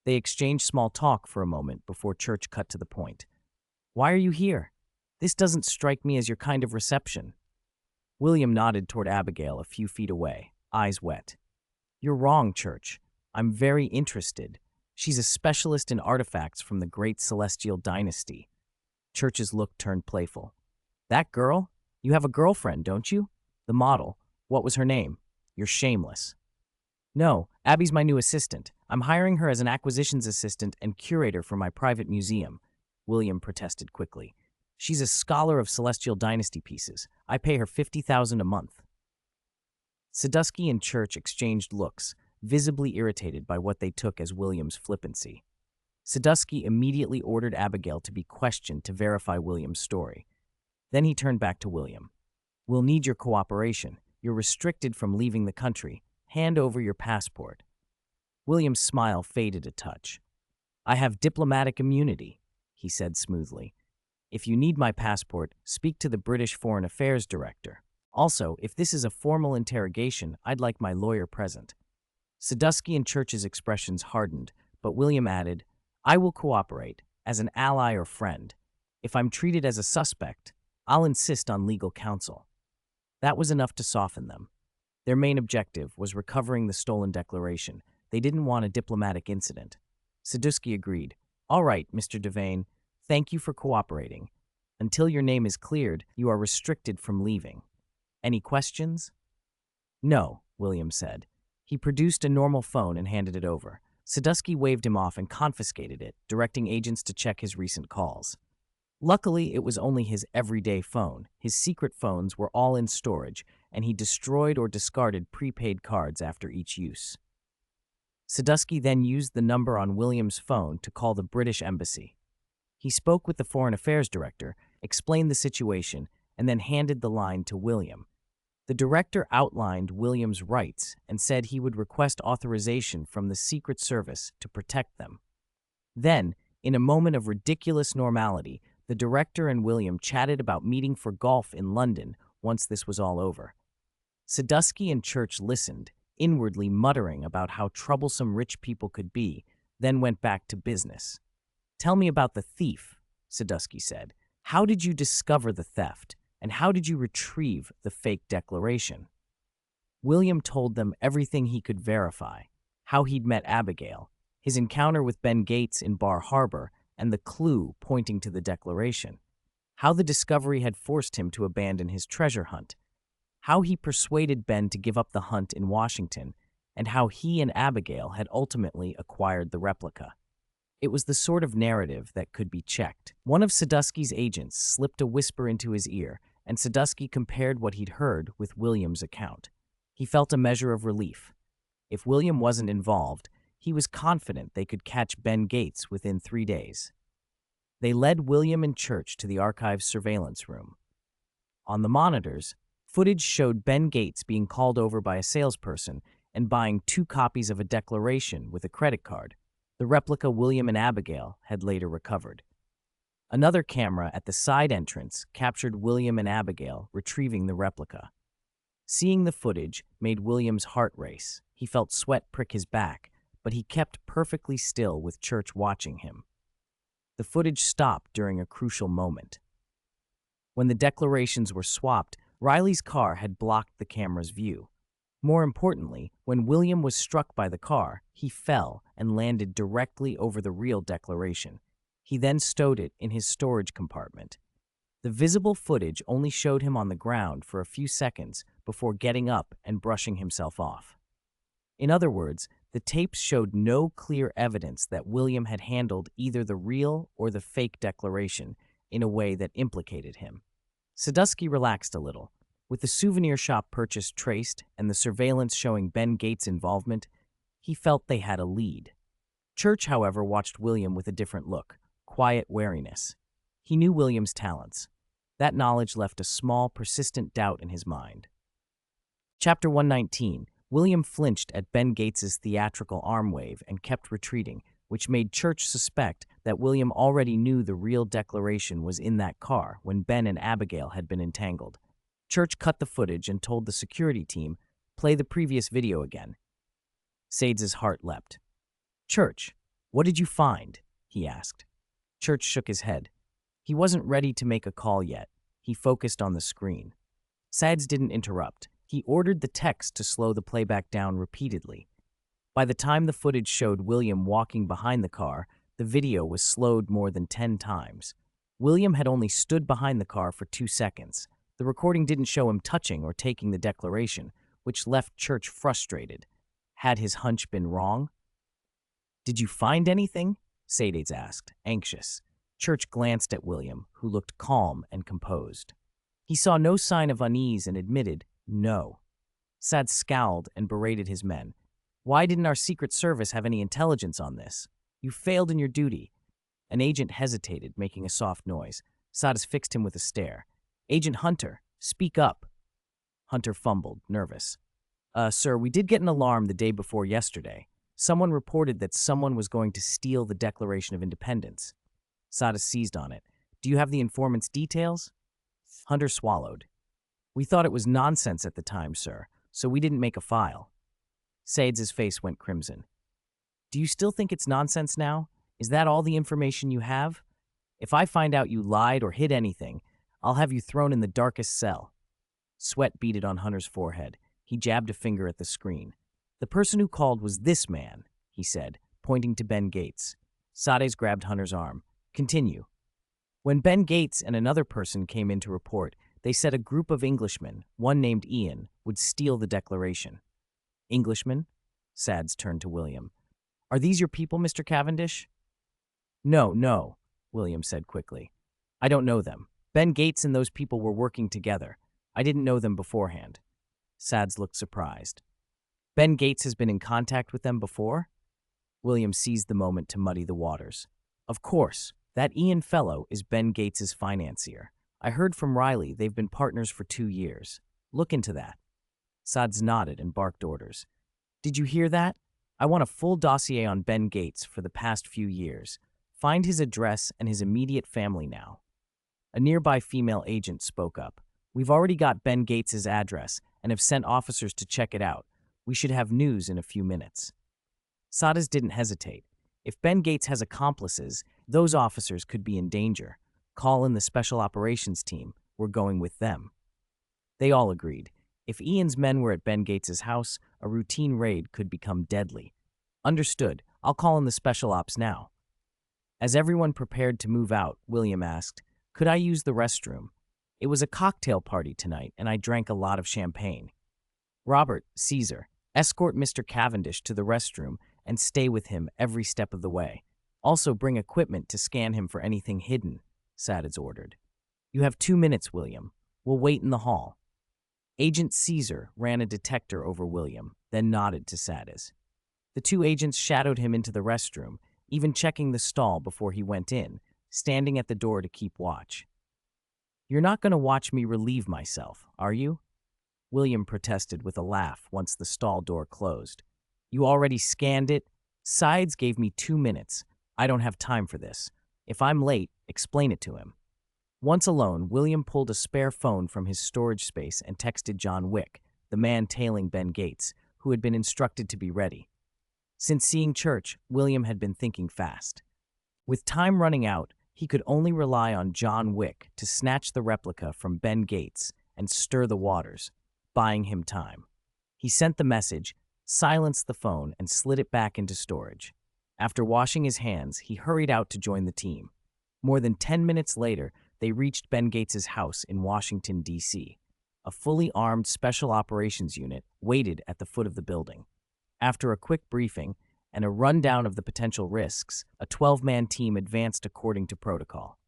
S1: They exchanged small talk for a moment before Church cut to the point. "Why are you here? This doesn't strike me as your kind of reception." William nodded toward Abigail a few feet away, eyes wet. "You're wrong, Church. I'm very interested. She's a specialist in artifacts from the great celestial dynasty." Church's look turned playful. "That girl? You have a girlfriend, don't you? The model. What was her name? You're shameless." "No, Abby's my new assistant. I'm hiring her as an acquisitions assistant and curator for my private museum," William protested quickly. "She's a scholar of celestial dynasty pieces. I pay her $50,000 a month." Sadusky and Church exchanged looks, visibly irritated by what they took as William's flippancy. Sadusky immediately ordered Abigail to be questioned to verify William's story. Then he turned back to William. "We'll need your cooperation. You're restricted from leaving the country. Hand over your passport." William's smile faded a touch. "I have diplomatic immunity," he said smoothly. "If you need my passport, speak to the British Foreign Affairs Director. Also, if this is a formal interrogation, I'd like my lawyer present." Sadusky and Church's expressions hardened, but William added, "I will cooperate, as an ally or friend. If I'm treated as a suspect, I'll insist on legal counsel." That was enough to soften them. Their main objective was recovering the stolen declaration. They didn't want a diplomatic incident. Sadusky agreed. "All right, Mr. Devane, thank you for cooperating. Until your name is cleared, you are restricted from leaving. Any questions?" "No," William said. He produced a normal phone and handed it over. Sadusky waved him off and confiscated it, directing agents to check his recent calls. Luckily, it was only his everyday phone. His secret phones were all in storage, and he destroyed or discarded prepaid cards after each use. Sadusky then used the number on William's phone to call the British Embassy. He spoke with the Foreign Affairs Director, explained the situation, and then handed the line to William. The director outlined William's rights and said he would request authorization from the Secret Service to protect them. Then, in a moment of ridiculous normality, the director and William chatted about meeting for golf in London once this was all over. Sadusky and Church listened, inwardly muttering about how troublesome rich people could be, then went back to business. "Tell me about the thief," Sadusky said. "How did you discover the theft, and how did you retrieve the fake declaration?" William told them everything he could verify, how he'd met Abigail, his encounter with Ben Gates in Bar Harbor, and the clue pointing to the declaration, how the discovery had forced him to abandon his treasure hunt, how he persuaded Ben to give up the hunt in Washington, and how he and Abigail had ultimately acquired the replica. It was the sort of narrative that could be checked. One of Sadusky's agents slipped a whisper into his ear, and Sadusky compared what he'd heard with William's account. He felt a measure of relief. If William wasn't involved, he was confident they could catch Ben Gates within 3 days. They led William and Church to the archive's surveillance room. On the monitors, footage showed Ben Gates being called over by a salesperson and buying 2 copies of a declaration with a credit card. The replica William and Abigail had later recovered. Another camera at the side entrance captured William and Abigail retrieving the replica. Seeing the footage made William's heart race. He felt sweat prick his back, but he kept perfectly still with Church watching him. The footage stopped during a crucial moment. When the declarations were swapped, Riley's car had blocked the camera's view. More importantly, when William was struck by the car, he fell and landed directly over the real declaration. He then stowed it in his storage compartment. The visible footage only showed him on the ground for a few seconds before getting up and brushing himself off. In other words, the tapes showed no clear evidence that William had handled either the real or the fake declaration in a way that implicated him. Sadusky relaxed a little. With the souvenir shop purchase traced and the surveillance showing Ben Gates' involvement, he felt they had a lead. Church, however, watched William with a different look, quiet wariness. He knew William's talents. That knowledge left a small, persistent doubt in his mind. Chapter 119. William flinched at Ben Gates' theatrical arm wave and kept retreating, which made Church suspect that William already knew the real declaration was in that car when Ben and Abigail had been entangled. Church cut the footage and told the security team, "Play the previous video again." Sades's heart leapt. "Church, what did you find?" he asked. Church shook his head. He wasn't ready to make a call yet. He focused on the screen. Sades didn't interrupt. He ordered the text to slow the playback down repeatedly. By the time the footage showed William walking behind the car, the video was slowed more than 10 times. William had only stood behind the car for 2 seconds. The recording didn't show him touching or taking the declaration, which left Church frustrated. Had his hunch been wrong? "Did you find anything?" Sades asked, anxious. Church glanced at William, who looked calm and composed. He saw no sign of unease and admitted, "No." Sades scowled and berated his men. Why didn't our Secret Service have any intelligence on this? You failed in your duty. An agent hesitated, making a soft noise. Sadas fixed him with a stare. Agent Hunter, speak up. Hunter fumbled, nervous. Sir, we did get an alarm the day before yesterday. Someone reported that someone was going to steal the Declaration of Independence. Sadas seized on it. Do you have the informant's details? Hunter swallowed. We thought it was nonsense at the time, sir, so we didn't make a file. Said's face went crimson. Do you still think it's nonsense now? Is that all the information you have? If I find out you lied or hid anything, I'll have you thrown in the darkest cell. Sweat beaded on Hunter's forehead. He jabbed a finger at the screen. The person who called was this man, he said, pointing to Ben Gates. Sades grabbed Hunter's arm. Continue. When Ben Gates and another person came in to report, they said a group of Englishmen, one named Ian, would steal the Declaration. Englishmen? Sads turned to William. Are these your people, Mr. Cavendish? No, William said quickly. I don't know them. Ben Gates and those people were working together. I didn't know them beforehand. Sads looked surprised. Ben Gates has been in contact with them before? William seized the moment to muddy the waters. Of course, that Ian fellow is Ben Gates's financier. I heard from Riley they've been partners for 2 years. Look into that. Sads nodded and barked orders. Did you hear that? I want a full dossier on Ben Gates for the past few years. Find his address and his immediate family now. A nearby female agent spoke up. We've already got Ben Gates's address and have sent officers to check it out. We should have news in a few minutes. Sadas didn't hesitate. If Ben Gates has accomplices, those officers could be in danger. Call in the Special Operations Team. We're going with them. They all agreed. If Ian's men were at Ben Gates's house, a routine raid could become deadly. Understood. I'll call in the Special Ops now. As everyone prepared to move out, William asked, could I use the restroom? It was a cocktail party tonight, and I drank a lot of champagne. Robert, Caesar, escort Mr. Cavendish to the restroom and stay with him every step of the way. Also bring equipment to scan him for anything hidden, Sadas ordered. You have 2 minutes, William. We'll wait in the hall. Agent Caesar ran a detector over William, then nodded to Sadas. The 2 agents shadowed him into the restroom, even checking the stall before he went in, standing at the door to keep watch. You're not going to watch me relieve myself, are you? William protested with a laugh once the stall door closed. You already scanned it? Sides gave me 2 minutes. I don't have time for this. If I'm late, explain it to him. Once alone, William pulled a spare phone from his storage space and texted John Wick, the man tailing Ben Gates, who had been instructed to be ready. Since seeing Church, William had been thinking fast. With time running out, he could only rely on John Wick to snatch the replica from Ben Gates and stir the waters, buying him time. He sent the message, silenced the phone, and slid it back into storage. After washing his hands, he hurried out to join the team. More than 10 minutes later, they reached Ben Gates's house in Washington, D.C. A fully armed Special Operations unit waited at the foot of the building. After a quick briefing and a rundown of the potential risks, a 12-man team advanced according to protocol.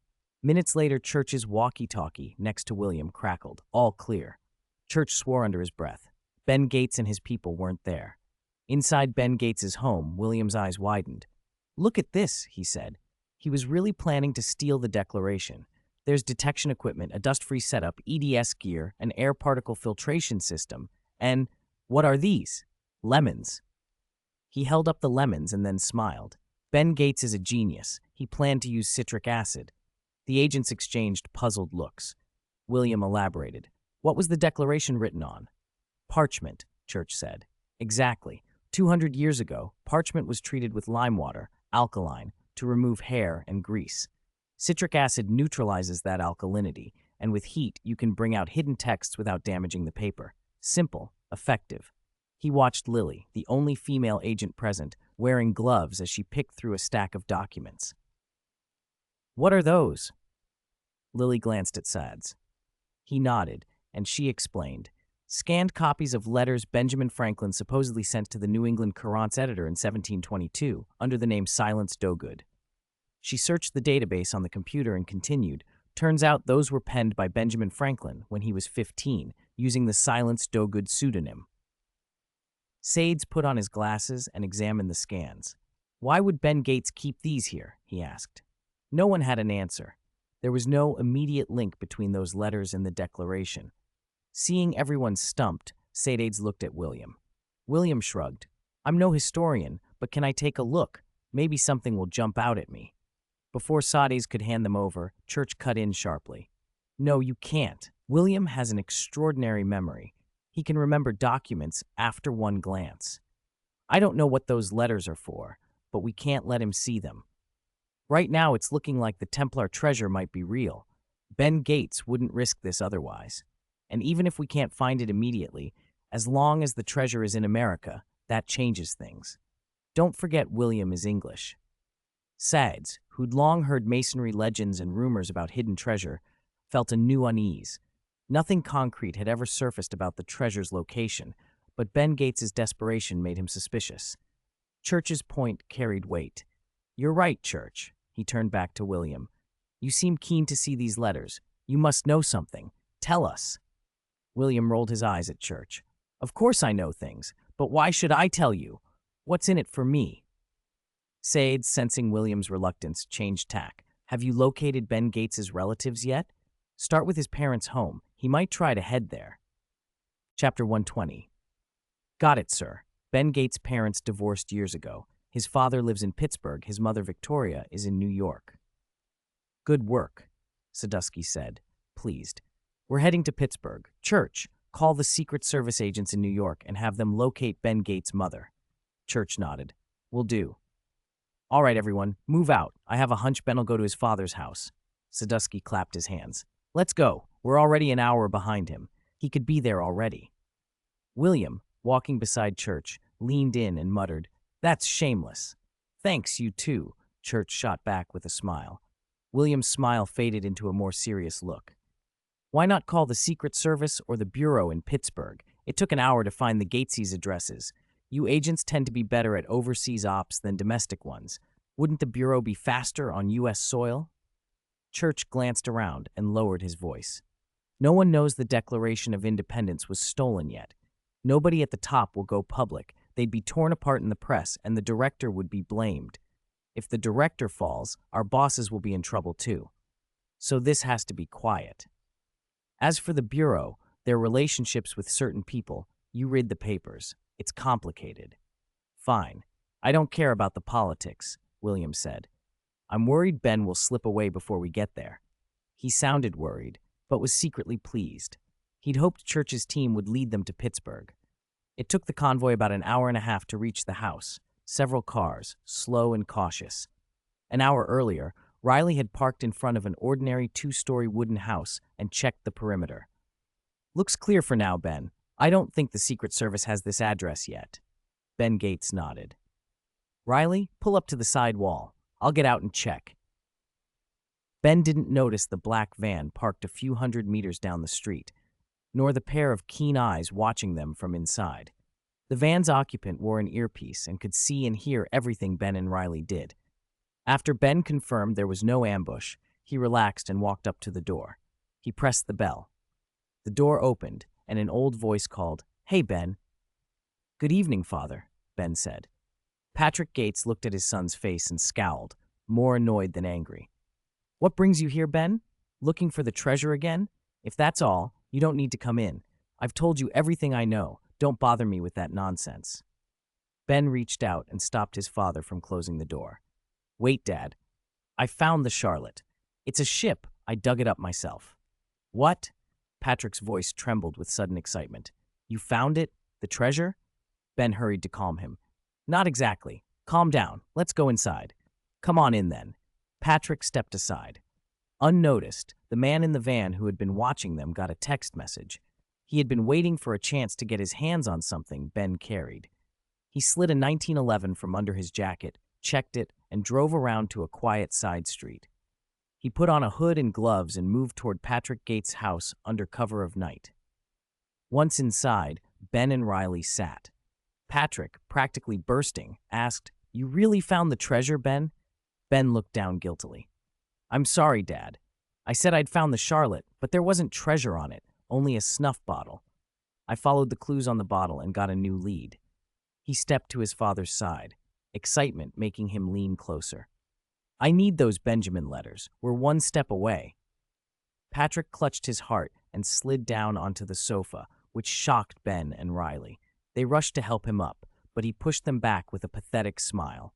S1: Minutes later, Church's walkie-talkie next to William crackled, all clear. Church swore under his breath. Ben Gates and his people weren't there. Inside Ben Gates's home, William's eyes widened. Look at this, he said. He was really planning to steal the Declaration. There's detection equipment, a dust-free setup, EDS gear, an air particle filtration system, and what are these? Lemons. He held up the lemons and then smiled. Ben Gates is a genius. He planned to use citric acid. The agents exchanged puzzled looks. William elaborated. What was the Declaration written on? Parchment, Church said. Exactly. 200 years ago, parchment was treated with lime water, alkaline, to remove hair and grease. Citric acid neutralizes that alkalinity, and with heat, you can bring out hidden texts without damaging the paper. Simple, effective. He watched Lily, the only female agent present, wearing gloves as she picked through a stack of documents. What are those? Lily glanced at Sads. He nodded, and she explained. Scanned copies of letters Benjamin Franklin supposedly sent to the New England Courant's editor in 1722, under the name Silence Dogood. She searched the database on the computer and continued. Turns out those were penned by Benjamin Franklin when he was 15, using the Silence Dogood pseudonym. Sades put on his glasses and examined the scans. Why would Ben Gates keep these here? He asked. No one had an answer. There was no immediate link between those letters and the declaration. Seeing everyone stumped, Sades looked at William. William shrugged. I'm no historian, but can I take a look? Maybe something will jump out at me. Before Sades could hand them over, Church cut in sharply. No, you can't. William has an extraordinary memory. He can remember documents after one glance. I don't know what those letters are for, but we can't let him see them. Right now, it's looking like the Templar treasure might be real. Ben Gates wouldn't risk this otherwise. And even if we can't find it immediately, as long as the treasure is in America, that changes things. Don't forget William is English. Sades, who'd long heard masonry legends and rumors about hidden treasure, felt a new unease. Nothing concrete had ever surfaced about the treasure's location, but Ben Gates's desperation made him suspicious. Church's point carried weight. You're right, Church. He turned back to William. You seem keen to see these letters. You must know something. Tell us. William rolled his eyes at Church. Of course I know things, but why should I tell you? What's in it for me? Sades, sensing William's reluctance, changed tack. Have you located Ben Gates's relatives yet? Start with his parents' home. He might try to head there. Chapter 120. Got it, sir. Ben Gates' parents divorced years ago. His father lives in Pittsburgh. His mother, Victoria, is in New York. Good work, Sadusky said, pleased. We're heading to Pittsburgh. Church, call the Secret Service agents in New York and have them locate Ben Gates' mother. Church nodded. Will do. All right, everyone, move out. I have a hunch Ben will go to his father's house. Sadusky clapped his hands. Let's go. We're already an hour behind him. He could be there already. William, walking beside Church, leaned in and muttered, That's shameless. Thanks, you too, Church shot back with a smile. William's smile faded into a more serious look. Why not call the Secret Service or the Bureau in Pittsburgh? It took an hour to find the Gateses' addresses. You agents tend to be better at overseas ops than domestic ones. Wouldn't the Bureau be faster on U.S. soil? Church glanced around and lowered his voice. No one knows the Declaration of Independence was stolen yet. Nobody at the top will go public. They'd be torn apart in the press, and the director would be blamed. If the director falls, our bosses will be in trouble too. So this has to be quiet. As for the Bureau, their relationships with certain people, you read the papers. It's complicated. Fine. I don't care about the politics, William said. I'm worried Ben will slip away before we get there. He sounded worried, but was secretly pleased. He'd hoped Church's team would lead them to Pittsburgh. It took the convoy about an hour and a half to reach the house. Several cars, slow and cautious. An hour earlier, Riley had parked in front of an ordinary two-story wooden house and checked the perimeter. Looks clear for now, Ben. I don't think the Secret Service has this address yet. Ben Gates nodded. Riley, pull up to the side wall. I'll get out and check. Ben didn't notice the black van parked a few hundred meters down the street, nor the pair of keen eyes watching them from inside. The van's occupant wore an earpiece and could see and hear everything Ben and Riley did. After Ben confirmed there was no ambush, he relaxed and walked up to the door. He pressed the bell. The door opened, and an old voice called, Hey, Ben. Good evening, Father, Ben said. Patrick Gates looked at his son's face and scowled, more annoyed than angry. What brings you here, Ben? Looking for the treasure again? If that's all, you don't need to come in. I've told you everything I know. Don't bother me with that nonsense. Ben reached out and stopped his father from closing the door. Wait, Dad. I found the Charlotte. It's a ship. I dug it up myself. What? Patrick's voice trembled with sudden excitement. You found it? The treasure? Ben hurried to calm him. Not exactly. Calm down. Let's go inside. Come on in then. Patrick stepped aside. Unnoticed, the man in the van who had been watching them got a text message. He had been waiting for a chance to get his hands on something Ben carried. He slid a 1911 from under his jacket, checked it, and drove around to a quiet side street. He put on a hood and gloves and moved toward Patrick Gates' house under cover of night. Once inside, Ben and Riley sat. Patrick, practically bursting, asked, You really found the treasure, Ben? Ben looked down guiltily. I'm sorry, Dad. I said I'd found the Charlotte, but there wasn't treasure on it, only a snuff bottle. I followed the clues on the bottle and got a new lead. He stepped to his father's side, excitement making him lean closer. I need those Benjamin letters. We're one step away. Patrick clutched his heart and slid down onto the sofa, which shocked Ben and Riley. They rushed to help him up, but he pushed them back with a pathetic smile.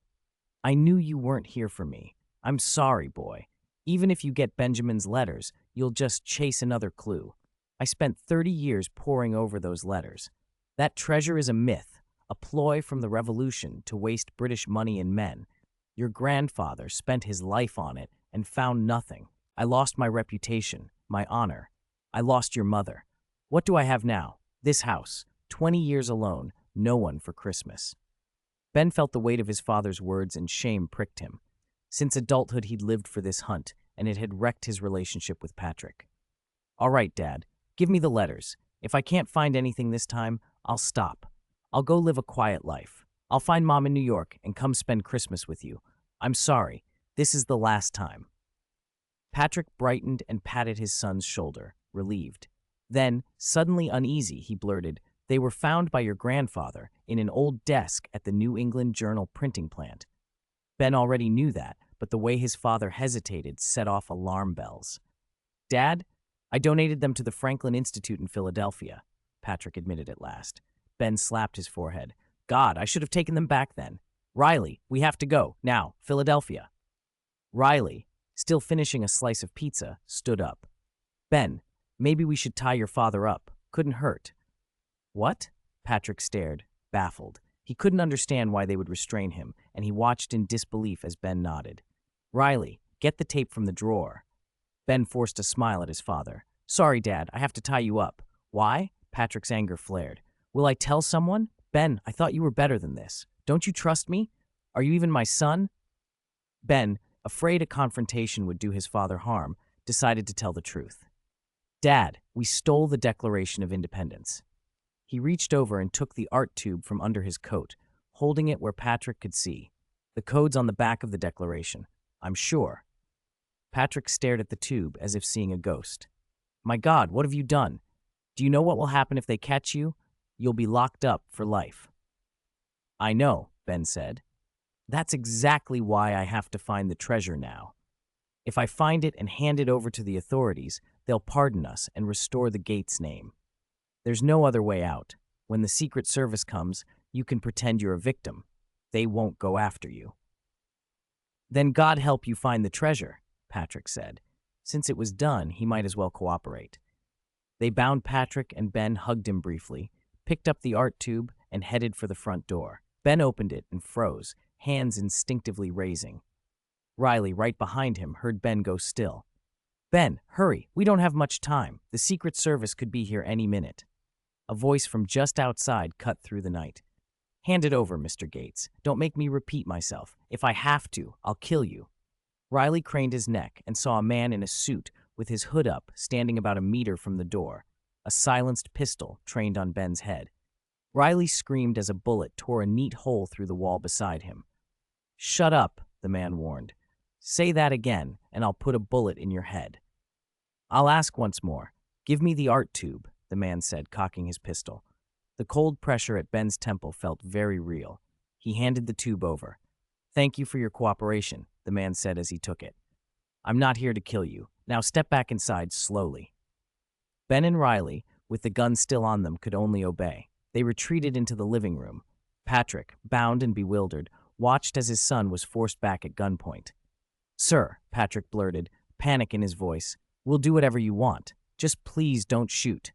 S1: I knew you weren't here for me. I'm sorry, boy. Even if you get Benjamin's letters, you'll just chase another clue. I spent 30 years poring over those letters. That treasure is a myth, a ploy from the Revolution to waste British money and men. Your grandfather spent his life on it and found nothing. I lost my reputation, my honor. I lost your mother. What do I have now? This house. 20 years alone, no one for Christmas. Ben felt the weight of his father's words and shame pricked him. Since adulthood, he'd lived for this hunt, and it had wrecked his relationship with Patrick. All right, Dad, give me the letters. If I can't find anything this time, I'll stop. I'll go live a quiet life. I'll find Mom in New York and come spend Christmas with you. I'm sorry. This is the last time. Patrick brightened and patted his son's shoulder, relieved. Then, suddenly uneasy, he blurted, "They were found by your grandfather in an old desk at the New England Journal printing plant." Ben already knew that, but the way his father hesitated set off alarm bells. "Dad, I donated them to the Franklin Institute in Philadelphia," Patrick admitted at last. Ben slapped his forehead. "God, I should have taken them back then. Riley, we have to go. Now, Philadelphia." Riley, still finishing a slice of pizza, stood up. "Ben, maybe we should tie your father up. Couldn't hurt." "What?" Patrick stared, baffled. He couldn't understand why they would restrain him, and he watched in disbelief as Ben nodded. "Riley, get the tape from the drawer." Ben forced a smile at his father. "Sorry, Dad, I have to tie you up." "Why?" Patrick's anger flared. "Will I tell someone? Ben, I thought you were better than this. Don't you trust me? Are you even my son?" Ben, afraid a confrontation would do his father harm, decided to tell the truth. "Dad, we stole the Declaration of Independence." He reached over and took the art tube from under his coat, holding it where Patrick could see. "The code's on the back of the Declaration. I'm sure." Patrick stared at the tube as if seeing a ghost. "My God, what have you done? Do you know what will happen if they catch you? You'll be locked up for life." "I know," Ben said. "That's exactly why I have to find the treasure now. If I find it and hand it over to the authorities, they'll pardon us and restore the gate's name. There's no other way out. When the Secret Service comes, you can pretend you're a victim. They won't go after you." "Then God help you find the treasure," Patrick said. Since it was done, he might as well cooperate. They bound Patrick and Ben hugged him briefly, picked up the art tube, and headed for the front door. Ben opened it and froze, hands instinctively raising. Riley, right behind him, heard Ben go still. "Ben, hurry, we don't have much time. The Secret Service could be here any minute." A voice from just outside cut through the night. "Hand it over, Mr. Gates. Don't make me repeat myself. If I have to, I'll kill you." Riley craned his neck and saw a man in a suit with his hood up standing about a meter from the door, a silenced pistol trained on Ben's head. Riley screamed as a bullet tore a neat hole through the wall beside him. "Shut up," the man warned. "Say that again, and I'll put a bullet in your head." "I'll ask once more. Give me the art tube," the man said, cocking his pistol. The cold pressure at Ben's temple felt very real. He handed the tube over. "Thank you for your cooperation," the man said as he took it. "I'm not here to kill you. Now step back inside slowly." Ben and Riley, with the gun still on them, could only obey. They retreated into the living room. Patrick, bound and bewildered, watched as his son was forced back at gunpoint. "Sir," Patrick blurted, panic in his voice, "we'll do whatever you want. Just please don't shoot."